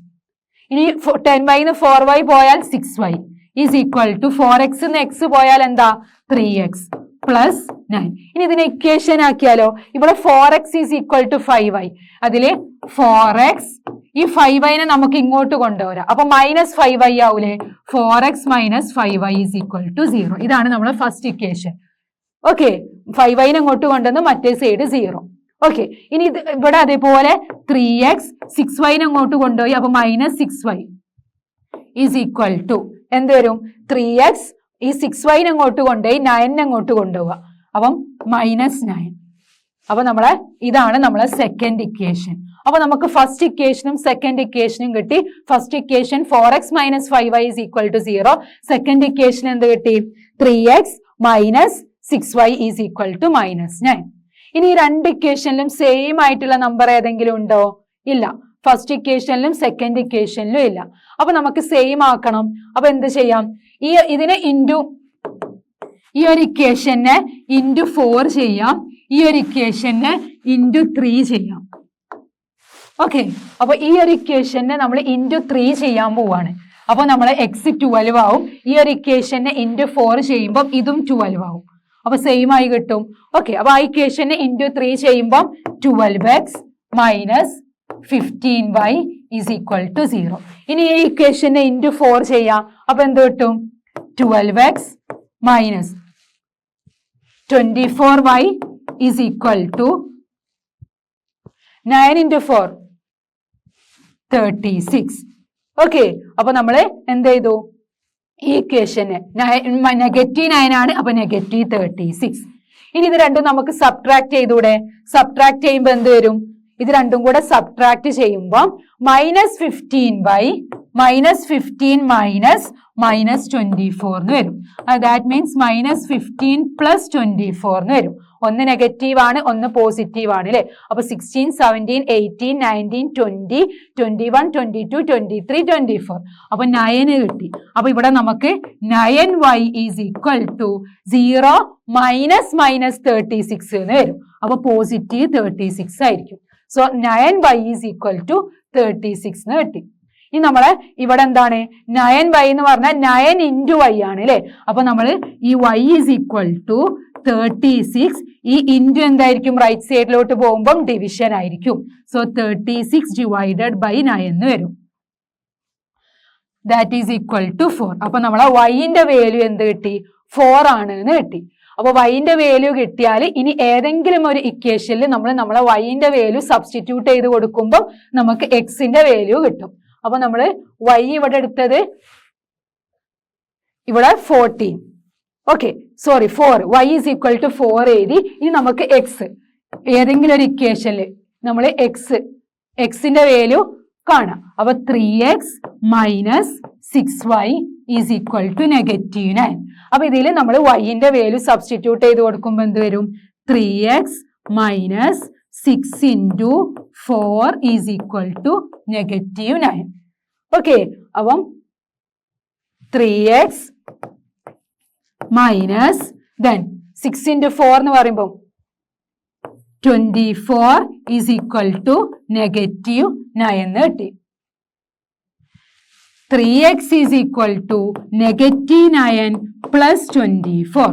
ഇനി 10y ന്ന് 4y പോയാൽ 6y is equal to 4x ന്ന് x പോയാൽ എന്താ? 3x plus 9. ഇനി ഇതിനെ ഇക്വേഷൻ ആക്കിയാലോ? ഇവിടെ 4x is equal to 5y. അതില് 4x, ഈ 5y നെ നമുക്ക് ഇങ്ങോട്ട് കൊണ്ടുവരാം. അപ്പൊ മൈനസ് 5y ആവൂലേ? 4x minus 5y is equal to 0. ഇതാണ് നമ്മുടെ ഫസ്റ്റ് ഇക്വേഷൻ. ഓക്കെ, 5y നെ അങ്ങോട്ട് കൊണ്ടുവന്ന് മറ്റേ സൈഡ് 0. ഓക്കെ, ഇനി ഇവിടെ അതേപോലെ 3x, 6y നെ അങ്ങോട്ട് കൊണ്ടുപോയി, അപ്പൊ minus 6y is equal to എന്ത് വരും? 3x, ഈ 6y നെ അങ്ങോട്ട് കൊണ്ടുപോയി 9 നെ അങ്ങോട്ട് കൊണ്ടുപോവുക, അപ്പം -9. അപ്പൊ ഇതാണ് നമ്മളെ സെക്കൻഡ് ഇക്വേഷൻ. അപ്പൊ നമുക്ക് ഫസ്റ്റ് ഇക്വേഷനും സെക്കൻഡ് ഇക്വേഷനും കിട്ടി. First equation 4x - 5y = 0. Second equation എന്ത് കിട്ടി? 3x - 6y = -9. ഇനി ഈ രണ്ട് ഇക്വേഷനിലും സെയിം ആയിട്ടുള്ള നമ്പർ ഏതെങ്കിലും ഉണ്ടോ? ഇല്ല. ഫസ്റ്റ് ഇക്വേഷനിലും സെക്കൻഡ് ഇക്വേഷനിലും ഇല്ല. അപ്പൊ നമുക്ക് സെയിം ആക്കണം. അപ്പൊ എന്ത് ചെയ്യാം? ഇതിനെ ഈ ഒരു ഇക്വേഷനെ ഇൻറ്റു 4 ചെയ്യാം. ഈ ഒരു ഇക്വേഷനെ ഇൻറ്റു 3 ചെയ്യാം. ഓക്കെ, അപ്പൊ ഈ ഒരു ഇക്വേഷനെ നമ്മൾ ഇൻറ്റു 3 ചെയ്യാൻ പോവാണ്. അപ്പൊ നമ്മൾ x 12 ആവും. ഈ ഒരു ഇക്വേഷനെ ഇൻറ്റു 4 ചെയ്യുമ്പോൾ ഇതും 12 ആവും. അപ്പൊ സെയിം ആയി കിട്ടും. ഓക്കെ, അപ്പൊ ആ ഇക്വേഷനെ ഇൻറ്റു 3 ചെയ്യുമ്പോൾ 12x - 15y = 0. ഇനി ഈ ഇക്വേഷനെ ഇൻറ്റു 4 ചെയ്യാം. അപ്പൊ എന്ത് കിട്ടും? 12x - 24y = 9 × 4 36. ഓക്കെ, അപ്പൊ നമ്മള് എന്ത് ചെയ്തു? ഈ ഇക്വേഷന് -9 ആണ്. അപ്പൊ -36. ഇനി ഇത് രണ്ടും നമുക്ക് സബ്ട്രാക്ട് ചെയ്തൂടെ? സബ്ട്രാക്ട് ചെയ്യുമ്പോൾ എന്ത് വരും? ഇത് രണ്ടും കൂടെ സബ്ട്രാക്ട് ചെയ്യുമ്പോൾ -15y -15 -24 എന്ന് വരും. ദാറ്റ് മീൻസ് -15 + 24 എന്ന് വരും. ഒന്ന് നെഗറ്റീവ് ആണ്, ഒന്ന് പോസിറ്റീവ് ആണ് അല്ലെ? അപ്പൊ 16, 17, 18, 19, 20, 21, 22, 23, 24. അപ്പൊ 9 കിട്ടി. അപ്പൊ ഇവിടെ നമുക്ക് 9y = 0 - -36 എന്ന് വരും. അപ്പൊ പോസിറ്റീവ് 36 ആയിരിക്കും. സോ 9y = 36 എന്ന് കിട്ടി. ഇനി നമ്മള് ഇവിടെ എന്താണ്? 9y എന്ന് പറഞ്ഞാൽ 9 × y ആണ് അല്ലെ? അപ്പൊ നമ്മള് ഈ y = 36. ഈ ഇൻറ്റു എന്തായിരിക്കും? റൈറ്റ് സൈഡിലോട്ട് പോകുമ്പോൾ ഡിവിഷൻ ആയിരിക്കും. സോ 36 / 9 എന്ന് വരും. That is equal to 4. അപ്പൊ നമ്മളെ y-ന്റെ വാല്യൂ എന്ത് കിട്ടി? 4 ആണ് എന്ന് കിട്ടി. അപ്പൊ y-ന്റെ വാല്യൂ കിട്ടിയാൽ ഇനി ഏതെങ്കിലും ഒരു ഇക്വേഷനിൽ നമ്മൾ നമ്മളെ y-ന്റെ വാല്യൂ സബ്സ്റ്റിറ്റ്യൂട്ട് ചെയ്ത് കൊടുക്കുമ്പോൾ നമുക്ക് x-ന്റെ വാല്യൂ കിട്ടും. അപ്പൊ നമ്മള് y ഇവിടെ എടുത്തത് ഇവിടെ 14. Okay, sorry 4. y = 4 എഴുതി. ഇനി നമുക്ക് x ഏതെങ്കിലും ഒരു ഇക്വേഷനിൽ നമ്മൾ x-ന്റെ വാല്യൂ കാണാം. അപ്പൊ 3x - 6y = -9. അപ്പൊ ഇതിൽ നമ്മൾ y-ന്റെ വാല്യൂ സബ്സ്റ്റിറ്റ്യൂട്ട് ചെയ്ത് കൊടുക്കുമ്പോൾ എന്ത് വരും? 3x - 6 × 4 = -9. ഓക്കെ, അപ്പം 3x then 6 × 4 എന്ന് പറയുമ്പോൾ 24 = -9 എന്ന് കിട്ടി. 3x = -9 + 24.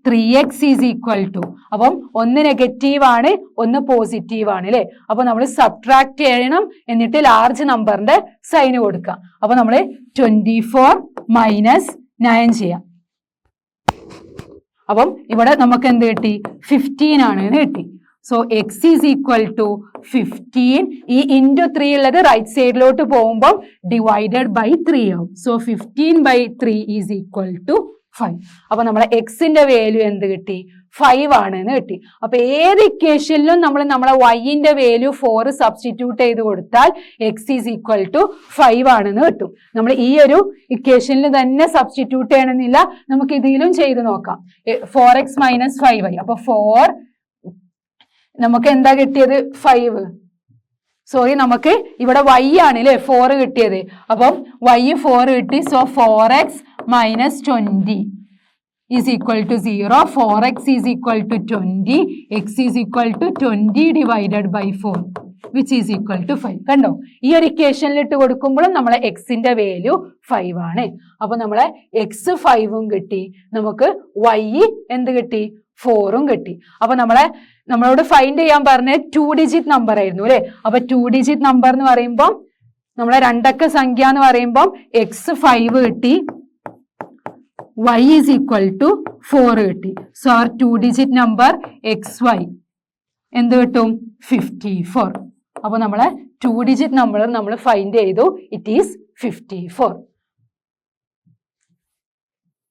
3x = അപ്പം ഒന്ന് നെഗറ്റീവ് ആണ്, ഒന്ന് പോസിറ്റീവ് ആണ് അല്ലെ? അപ്പൊ നമ്മൾ സബ്ട്രാക്ട് ചെയ്യണം. എന്നിട്ട് ലാർജ് നമ്പറിന്റെ സൈന് കൊടുക്കാം. അപ്പൊ നമ്മൾ 24 - 9 ചെയ്യാം. അപ്പം ഇവിടെ നമുക്ക് എന്ത് കിട്ടി? 15 ആണ് എന്ന് കിട്ടി. So x = 15. ഈ ഇൻറ്റു 3 ഉള്ളത് റൈറ്റ് സൈഡിലോട്ട് പോകുമ്പോൾ /3 ആവും. സോ 15/3 = 5. അപ്പൊ നമ്മളെ x-ന്റെ വാല്യൂ എന്ത് കിട്ടി? 5 ആണ് എന്ന് കിട്ടി. അപ്പൊ ഏത് ഇക്വേഷനിലും നമ്മൾ നമ്മളെ y-ന്റെ വാല്യൂ 4 സബ്സ്റ്റിറ്റ്യൂട്ട് ചെയ്ത് കൊടുത്താൽ x = 5 ആണെന്ന് കിട്ടും. നമ്മൾ ഈ ഒരു ഇക്വേഷനിൽ തന്നെ സബ്സ്റ്റിറ്റ്യൂട്ട് ചെയ്യണമെന്നില്ല, നമുക്ക് ഇതിലും ചെയ്ത് നോക്കാം. 4x - 5y. അപ്പൊ 4 നമുക്ക് എന്താ കിട്ടിയത്? 5. സോറി, നമുക്ക് ഇവിടെ y ആണ് അല്ലെ 4 കിട്ടിയത്. അപ്പം y 4 കിട്ടി. So 4x - 20 = 0. 4x = 20. x = 20 / 4 which is equal to 5. കണ്ടോ? ഈ ഒരു ഇക്വേഷനിൽ ഇട്ട് കൊടുക്കുമ്പോഴും നമ്മളെ x-ന്റെ വാല്യൂ 5 ആണ്. അപ്പൊ നമ്മളെ x 5ഉം കിട്ടി, നമുക്ക് y എന്ത് കിട്ടി? 4ഉം കിട്ടി. അപ്പൊ നമ്മളോട് ഫൈൻഡ് ചെയ്യാൻ പറഞ്ഞ 2 ഡിജിറ്റ് നമ്പർ ആയിരുന്നു അല്ലെ? അപ്പൊ 2 ഡിജിറ്റ് നമ്പർ എന്ന് പറയുമ്പോൾ നമ്മളെ രണ്ടക്ക സംഖ്യ എന്ന് പറയുമ്പോൾ x 5 കിട്ടി, y = 4 കിട്ടി. So our 2 digit number xy എന്ത് കിട്ടും? 54. അപ്പൊ നമ്മളെ 2 ഡിജിറ്റ് നമ്പർ നമ്മൾ ഫൈൻഡ് ചെയ്തു. It is 54.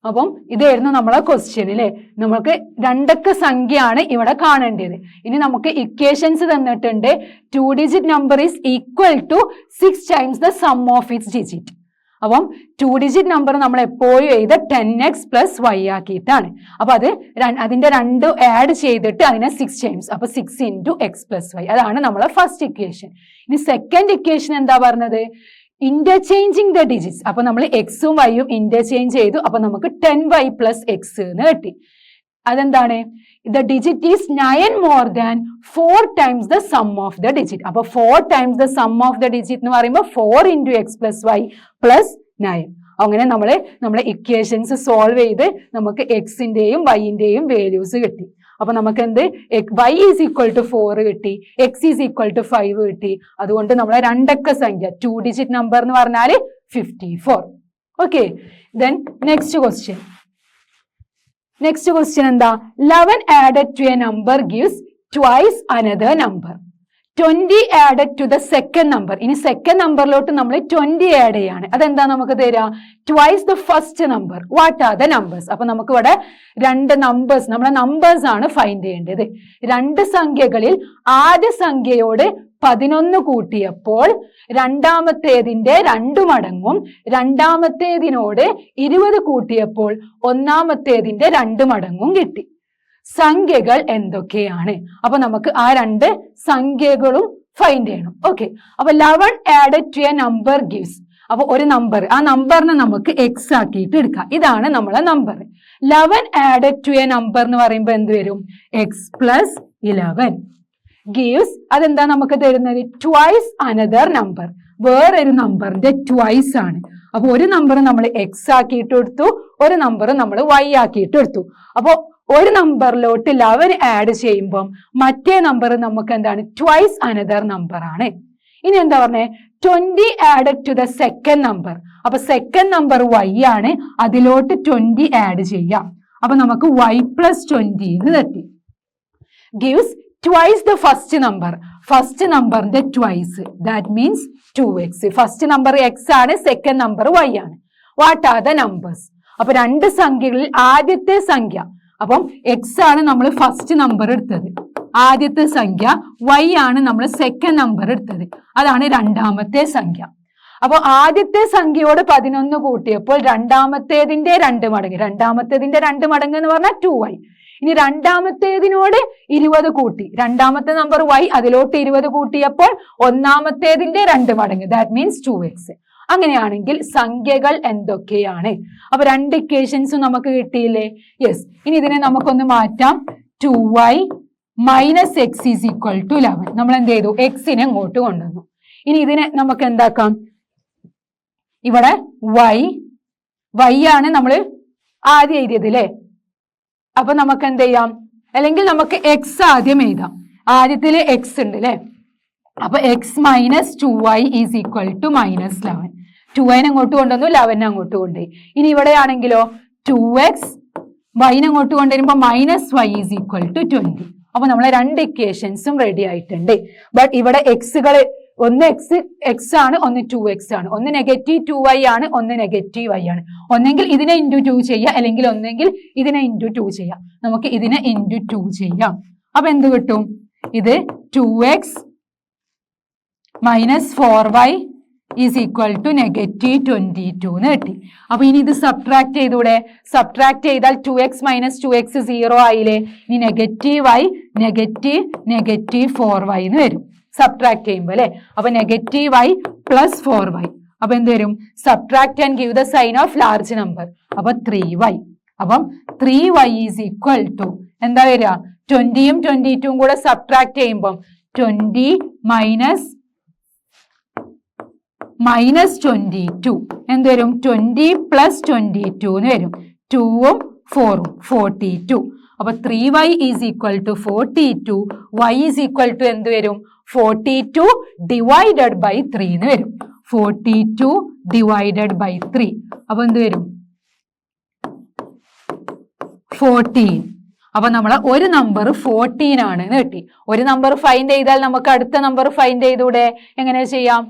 അപ്പം ഇതായിരുന്നു നമ്മളെ ക്വസ്റ്റ്യൻ അല്ലെ. നമുക്ക് രണ്ടക്ക സംഖ്യയാണ് ഇവിടെ കാണേണ്ടത്. ഇനി നമുക്ക് ഇക്വേഷൻസ് തന്നിട്ടുണ്ട്. 2 digit number is equal to 6 times the sum of its digit. അപ്പം 2 digit നമ്പർ നമ്മൾ എപ്പോഴും എഴുത 10x plus y ആക്കിയിട്ടാണ്. അപ്പൊ അതിന്റെ രണ്ട് ആഡ് ചെയ്തിട്ട് അതിനെ 6 ടൈംസ്, അപ്പൊ 6 into x plus y. അതാണ് നമ്മളെ ഫസ്റ്റ് ഇക്വേഷൻ. ഇനി സെക്കൻഡ് ഇക്വേഷൻ എന്താ പറഞ്ഞത്? Interchanging the digits. അപ്പൊ നമ്മൾ എക്സും വൈയും ഇന്റർചേഞ്ച് ചെയ്തു. അപ്പൊ നമുക്ക് 10y plus x എന്ന് കിട്ടി. അതെന്താണ്? the digit is 9 more than 4 times the sum of the digit. അപ്പൊ 4 times the sum of the digit എന്ന് പറയുമ്പോൾ 4 into x plus y plus 9. അങ്ങനെ നമ്മളെ ഇക്വേഷൻസ് സോൾവ് ചെയ്ത് നമുക്ക് എക്സിന്റെയും വൈന്റെയും വാല്യൂസ് കിട്ടി. അപ്പൊ നമുക്ക് എന്ത്? y is equal to 4 കിട്ടി, x is equal to 5 കിട്ടി. അതുകൊണ്ട് നമ്മളെ രണ്ടക്ക സംഖ്യ 2 digit നമ്പർ എന്ന് പറഞ്ഞാൽ 54. Okay, then next question. Next question എന്താ? 11 added to a number gives twice another number. 20 added to the second number. ഇനി സെക്കൻഡ് നമ്പറിലോട്ട് നമ്മൾ 20 ആഡ് ചെയ്യാണ്. അതെന്താ നമുക്ക് തരാ? twice the first number. What are the numbers? അപ്പൊ നമുക്ക് ഇവിടെ രണ്ട് നമ്പേഴ്സ്, നമ്മുടെ നമ്പേഴ്സ് ആണ് ഫൈൻഡ് ചെയ്യേണ്ടത്. രണ്ട് സംഖ്യകളിൽ ആദ്യ സംഖ്യയോട് 11 കൂട്ടിയപ്പോൾ രണ്ടാമത്തേതിന്റെ 2 മടങ്ങും, രണ്ടാമത്തേതിനോട് 20 കൂട്ടിയപ്പോൾ ഒന്നാമത്തേതിന്റെ 2 മടങ്ങും കിട്ടി. സംഖ്യകൾ എന്തൊക്കെയാണ്? അപ്പൊ നമുക്ക് ആ രണ്ട് സംഖ്യകളും ഫൈൻഡ് ചെയ്യണം. ഓക്കെ, അപ്പൊ 11 added to a number gives. അപ്പൊ ഒരു നമ്പർ, ആ നമ്പറിനെ നമുക്ക് എക്സ് ആക്കിയിട്ട് എടുക്കാം. ഇതാണ് നമ്മളെ number. 11 added to a number എന്ന് പറയുമ്പോൾ എന്ത് വരും? X plus 11 gives. അതെന്താ നമുക്ക് തരുന്നത്? twice another number. വേറൊരു നമ്പറിന്റെ ട്വൈസ് ആണ്. അപ്പൊ ഒരു നമ്പർ നമ്മൾ എക്സ് ആക്കിയിട്ട് എടുത്തു, ഒരു നമ്പർ നമ്മൾ വൈ ആക്കിയിട്ട് എടുത്തു. അപ്പൊ ഒരു നമ്പറിലോട്ട് 11 ആഡ് ചെയ്യുമ്പോൾ മറ്റേ നമ്പർ നമുക്ക് എന്താണ്? ട്വൈസ് അനദർ നമ്പർ ആണ്. ഇനി എന്താ പറഞ്ഞേ? 20 added to the second number. അപ്പൊ സെക്കൻഡ് നമ്പർ വൈ ആണ്, അതിലോട്ട് 20 ആഡ് ചെയ്യാം. അപ്പൊ നമുക്ക് y പ്ലസ് 20 എന്ന് കിട്ടി. Gives twice the first number. First നമ്പറിന്റെ twice, that means 2x. First number x ആണ്, സെക്കൻഡ് നമ്പർ വൈ ആണ്. What are the numbers? അപ്പൊ രണ്ട് സംഖ്യകളിൽ ആദ്യത്തെ സംഖ്യ, അപ്പം എക്സ് ആണ് നമ്മൾ ഫസ്റ്റ് നമ്പർ എടുത്തത്, ആദ്യത്തെ സംഖ്യ, വൈ ആണ് നമ്മൾ സെക്കൻഡ് നമ്പർ എടുത്തത്, അതാണ് രണ്ടാമത്തെ സംഖ്യ. അപ്പൊ ആദ്യത്തെ സംഖ്യയോട് 11 കൂട്ടിയപ്പോൾ രണ്ടാമത്തേതിന്റെ 2 മടങ്ങ്, രണ്ടാമത്തേതിന്റെ 2 മടങ്ങ് എന്ന് പറഞ്ഞാൽ 2y. ഇനി രണ്ടാമത്തേതിനോട് 20 കൂട്ടി, രണ്ടാമത്തെ നമ്പർ y, അതിലോട്ട് 20 കൂട്ടിയപ്പോൾ ഒന്നാമത്തേതിന്റെ 2 മടങ്ങ്, ദാറ്റ് മീൻസ് 2x. അങ്ങനെയാണെങ്കിൽ സംഖ്യകൾ എന്തൊക്കെയാണ്? അപ്പൊ രണ്ട് ഇക്വേഷൻസും നമുക്ക് കിട്ടിയില്ലേ? യെസ്. ഇനി ഇതിനെ നമുക്കൊന്ന് മാറ്റാം. 2y minus x is equal to 11. നമ്മൾ എന്ത് ചെയ്തു? എക്സിനെ ഇങ്ങോട്ട് കൊണ്ടുവന്നു. ഇനി ഇതിനെ നമുക്ക് എന്താക്കാം? ഇവിടെ y ആണ് നമ്മൾ ആദ്യം എഴുതിയത് അല്ലേ? അപ്പൊ നമുക്ക് എന്ത് ചെയ്യാം? അല്ലെങ്കിൽ നമുക്ക് എക്സ് ആദ്യം എഴുതാം. ആദ്യത്തില് എക്സ് ഉണ്ട് അല്ലെ? അപ്പൊ x minus 2y is equal to minus 11. 2y അങ്ങോട്ട് കൊണ്ടുവന്നു, 11 അങ്ങോട്ട് കൊണ്ടുപോയി. ഇനി ഇവിടെ ആണെങ്കിലോ 2x, y അങ്ങോട്ട് കൊണ്ടുവരുമ്പോ minus y is equal to 20. അപ്പൊ നമ്മളെ രണ്ട് ഇക്വേഷൻസും റെഡി ആയിട്ടുണ്ട്. ബട്ട് ഇവിടെ എക്സുകൾ ഒന്ന് എക്സ് ആണ്, ഒന്ന് 2x ആണ്. ഒന്ന് നെഗറ്റീവ് 2y ആണ്, ഒന്ന് നെഗറ്റീവ് y ആണ്. ഒന്നെങ്കിൽ ഇതിനെ ഇൻറ്റു 2 ചെയ്യാം, അല്ലെങ്കിൽ ഒന്നെങ്കിൽ ഇതിനെ ഇൻറ്റു 2 ചെയ്യാം. നമുക്ക് ഇതിനെ ഇൻറ്റു 2 ചെയ്യാം. അപ്പൊ എന്ത് കിട്ടും? ഇത് 2x minus 4y is equal to negative 22 എന്ന് കിട്ടി. അപ്പൊ ഇനി ഇത് സബ്ട്രാക്ട് ചെയ്തൂടെ? സബ്ട്രാക്ട് ചെയ്താൽ 2x മൈനസ് 2x 0 ആയില്ലേ? ഇനി നെഗറ്റീവ് y, നെഗറ്റീവ് 4y എന്ന് വരും സബ്ട്രാക്ട് ചെയ്യുമ്പോൾ അല്ലെ? അപ്പൊ നെഗറ്റീവ് y പ്ലസ് 4y. അപ്പൊ എന്ത് വരും? Subtract and give the sign of large number. അപ്പൊ 3y. അപ്പം 3y ഈസ് ഈക്വൽ ടു എന്താ വരിക? 20യും 22യും കൂടെ സബ്ട്രാക്ട് ചെയ്യുമ്പോൾ 20 മൈനസ് 22 എന്ത് വരും? 20 പ്ലസ് 22 എന്ന് വരും. 2ഉം 4ഉം 42. അപ്പൊ 3y is equal to 42, y is equal to എന്ത് വരും? 42 ഡിവൈഡഡ് ബൈ 3 എന്ന് വരും. 42 ഡിവൈഡഡ് ബൈ 3. അപ്പൊ എന്ത് വരും? 14. അപ്പൊ നമ്മളെ ഒരു നമ്പർ 14 ആണ് കിട്ടി. ഒരു നമ്പർ ഫൈൻഡ് ചെയ്താൽ നമുക്ക് അടുത്ത നമ്പർ ഫൈൻഡ് ചെയ്തൂടെ? എങ്ങനെ ചെയ്യാം?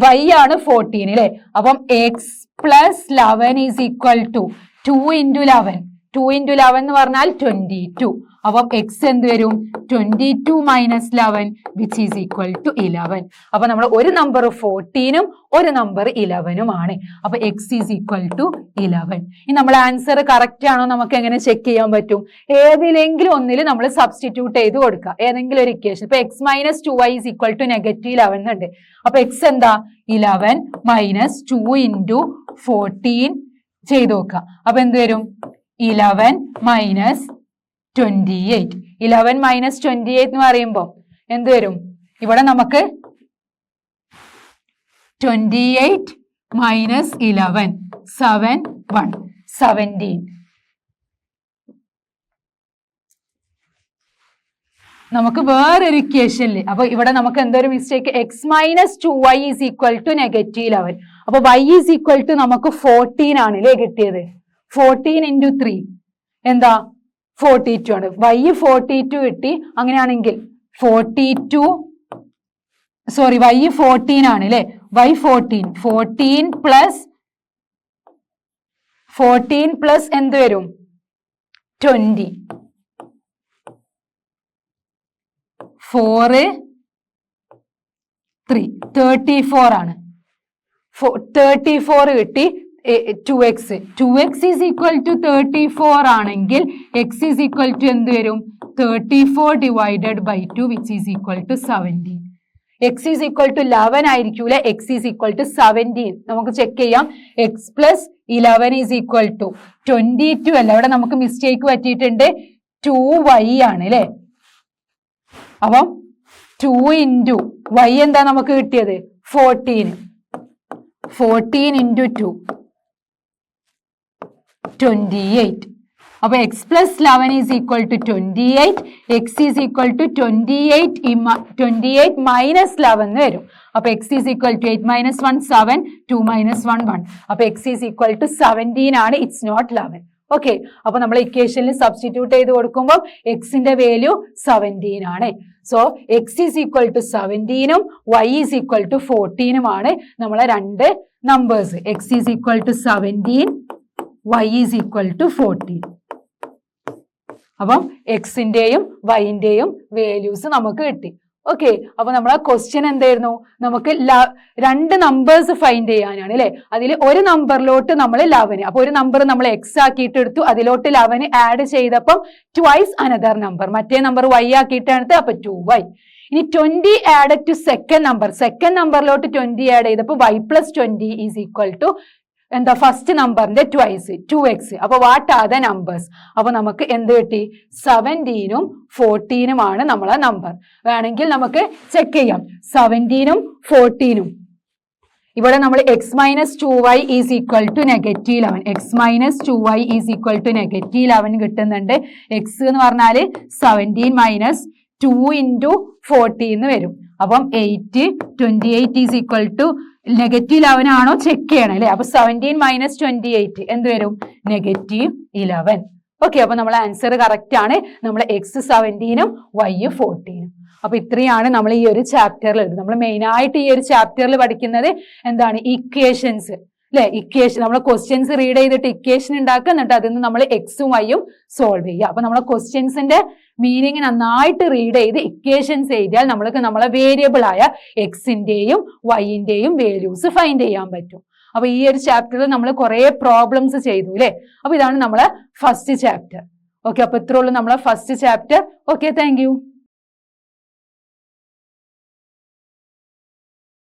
y ആണ് 14 അല്ലെ? അപ്പം x plus 11 is equal to 2 into 11. 2 into 11 എന്ന് പറഞ്ഞാൽ 22. അപ്പം എക്സ് എന്ത് വരും? 22 minus 11 which is equal to 11. അപ്പൊ നമ്മൾ ഒരു നമ്പർ 14ഉം ഒരു നമ്പർ 11ഉം ആണ്. അപ്പൊ എക്സ് ഈസ് ഈക്വൽ ടു 11. ഇനി നമ്മൾ ആൻസർ കറക്റ്റ് ആണോ നമുക്ക് എങ്ങനെ ചെക്ക് ചെയ്യാൻ പറ്റും? ഏതിലെങ്കിലും ഒന്നിൽ നമ്മൾ സബ്സ്റ്റിറ്റ്യൂട്ട് ചെയ്ത് കൊടുക്കുക, ഏതെങ്കിലും ഒരു ഇക്വേഷൻ. ഇപ്പൊ x minus 2y is equal to -11 ഉണ്ട്. അപ്പൊ എക്സ് എന്താ? 11 minus 2 into 14 ചെയ്ത് നോക്കുക. അപ്പൊ എന്ത് വരും? 11 minus 28. 11 minus 28 എന്ന് പറയുമ്പോൾ എന്ത് വരും? ഇവിടെ നമുക്ക് 28 minus 11 7 1 17. നമുക്ക് വേറൊരു ഇക്വേഷനിൽ അപ്പൊ ഇവിടെ നമുക്ക് എന്തൊരു mistake? X minus 2y is equal to -11. അപ്പൊ y ഈസ് ഈക്വൽ ടു നമുക്ക് 14 ആണ് അല്ലേ കിട്ടിയത്? 14 into 3 എന്താ? 42 ആണ്. y 42 കിട്ടി. അങ്ങനെയാണെങ്കിൽ 42 സോറി y 14 ആണ് അല്ലെ? y 14 പ്ലസ് എന്ത് വരും? 20 4 3 34 ആണ്. 34 കിട്ടി. 2x is equal to 34 ആണെങ്കിൽ x is equal to എന്ത് വരും? 34 divided by 2 which is equal to 17. x is equal to 11 ആയിരിക്കൂല, x is equal to 17. നമുക്ക് ചെക്ക് ചെയ്യാം. x plus 11 is equal to 22 അല്ല, ഇവിടെ നമുക്ക് മിസ്റ്റേക്ക് പറ്റിയിട്ടുണ്ട്. 2y ആണ് അല്ലെ? അപ്പം 2 into y എന്താ നമുക്ക് കിട്ടിയത്? 14 into 2 28. അപ്പൊ x plus 11 is equal to 28. x is equal to 28 minus 11 വരും. അപ്പൊ x is equal to 8 minus 1 7 2 minus 1 1. അപ്പൊ x is equal to 17 ആണ്. It's not 11. ഓക്കെ, അപ്പൊ നമ്മൾ ഇക്വേഷനിൽ സബ്സ്റ്റിറ്റ്യൂട്ട് ചെയ്ത് കൊടുക്കുമ്പോൾ എക്സിന്റെ വാല്യൂ 17 ആണ്. So x is equal to 17ഉം y ഈസ് ഈക്വൽ ടു 14ഉം ആണ് നമ്മളെ രണ്ട് numbers. X is equal to 17, y is equal to 14. അപ്പം എക്സിന്റെയും വൈന്റെയും വാല്യൂസ് നമുക്ക് കിട്ടി. ഓക്കെ, അപ്പൊ നമ്മളെ ക്വസ്റ്റ്യൻ എന്തായിരുന്നു? നമുക്ക് രണ്ട് നമ്പേഴ്സ് ഫൈൻഡ് ചെയ്യാനാണ് അല്ലെ? അതിൽ ഒരു നമ്പറിലോട്ട് നമ്മൾ 11, അപ്പൊ ഒരു നമ്പർ നമ്മൾ എക്സ് ആക്കിയിട്ട് എടുത്തു, അതിലോട്ട് 11 ആഡ് ചെയ്തപ്പം ട്വൈസ് അനദർ നമ്പർ, മറ്റേ നമ്പർ y ആക്കിയിട്ട് എടുത്ത്, അപ്പൊ 2y. ഇനി 20 ആഡഡ് ടു സെക്കൻഡ് നമ്പറിലോട്ട് 20 ആഡ് ചെയ്തപ്പോൾ y plus 20 is equal to എന്താ? ഫസ്റ്റ് നമ്പറിന്റെ ട്വൈസ് 2x. അപ്പൊ വാട്ട് ആർ ദ നമ്പേഴ്സ്? അപ്പൊ നമുക്ക് എന്ത് കിട്ടി? 17ഉം 14ഉം ആണ് നമ്മളെ നമ്പർ. വേണമെങ്കിൽ നമുക്ക് ചെക്ക് ചെയ്യാം 17ഉം 14ഉം. ഇവിടെ നമ്മൾ x minus 2y is equal to -11. X minus 2y is equal to -11 കിട്ടുന്നുണ്ട്. എക്സ് എന്ന് പറഞ്ഞാല് 17 മൈനസ് 2 into 14 വരും. അപ്പം 8 28 ഈസ് ഈക്വൽ ടു -11 ആണോ ചെക്ക് ചെയ്യണം അല്ലെ? അപ്പൊ 17 മൈനസ് 28 എന്ത് വരും? -11. ഓക്കെ, അപ്പൊ നമ്മളെ ആൻസർ കറക്റ്റ് ആണ്. നമ്മളെ എക്സ് 17ഉം y 14ഉം. അപ്പൊ ഇത്രയാണ് നമ്മൾ ഈ ഒരു ചാപ്റ്ററിൽ എഴുതുന്നത്. നമ്മൾ മെയിൻ ആയിട്ട് ഈ ഒരു ചാപ്റ്ററിൽ പഠിക്കുന്നത് എന്താണ്? ഇക്വേഷൻസ് അല്ലെ? ഇക്വേഷൻ നമ്മൾ ക്വസ്റ്റ്യൻസ് റീഡ് ചെയ്തിട്ട് ഇക്വേഷൻ ഉണ്ടാക്കുക, എന്നിട്ട് അതിൽ നിന്ന് നമ്മൾ എക്സും വൈയും സോൾവ് ചെയ്യുക. അപ്പൊ നമ്മളെ ക്വസ്റ്റ്യൻസിന്റെ മീനിങ് നന്നായിട്ട് റീഡ് ചെയ്ത് ഇക്വേഷൻസ് എഴുതിയാൽ നമ്മൾക്ക് നമ്മളെ വേരിയബിൾ ആയ എക്സിന്റെയും വൈന്റെയും വാല്യൂസ് ഫൈൻഡ് ചെയ്യാൻ പറ്റും. അപ്പൊ ഈ ഒരു ചാപ്റ്ററിൽ നമ്മൾ കുറെ പ്രോബ്ലംസ് ചെയ്തു അല്ലെ? അപ്പൊ ഇതാണ് നമ്മളെ ഫസ്റ്റ് ചാപ്റ്റർ. ഓക്കെ, അപ്പൊ ഇത്രേ ഉള്ളൂ നമ്മളെ first chapter. Okay, thank you.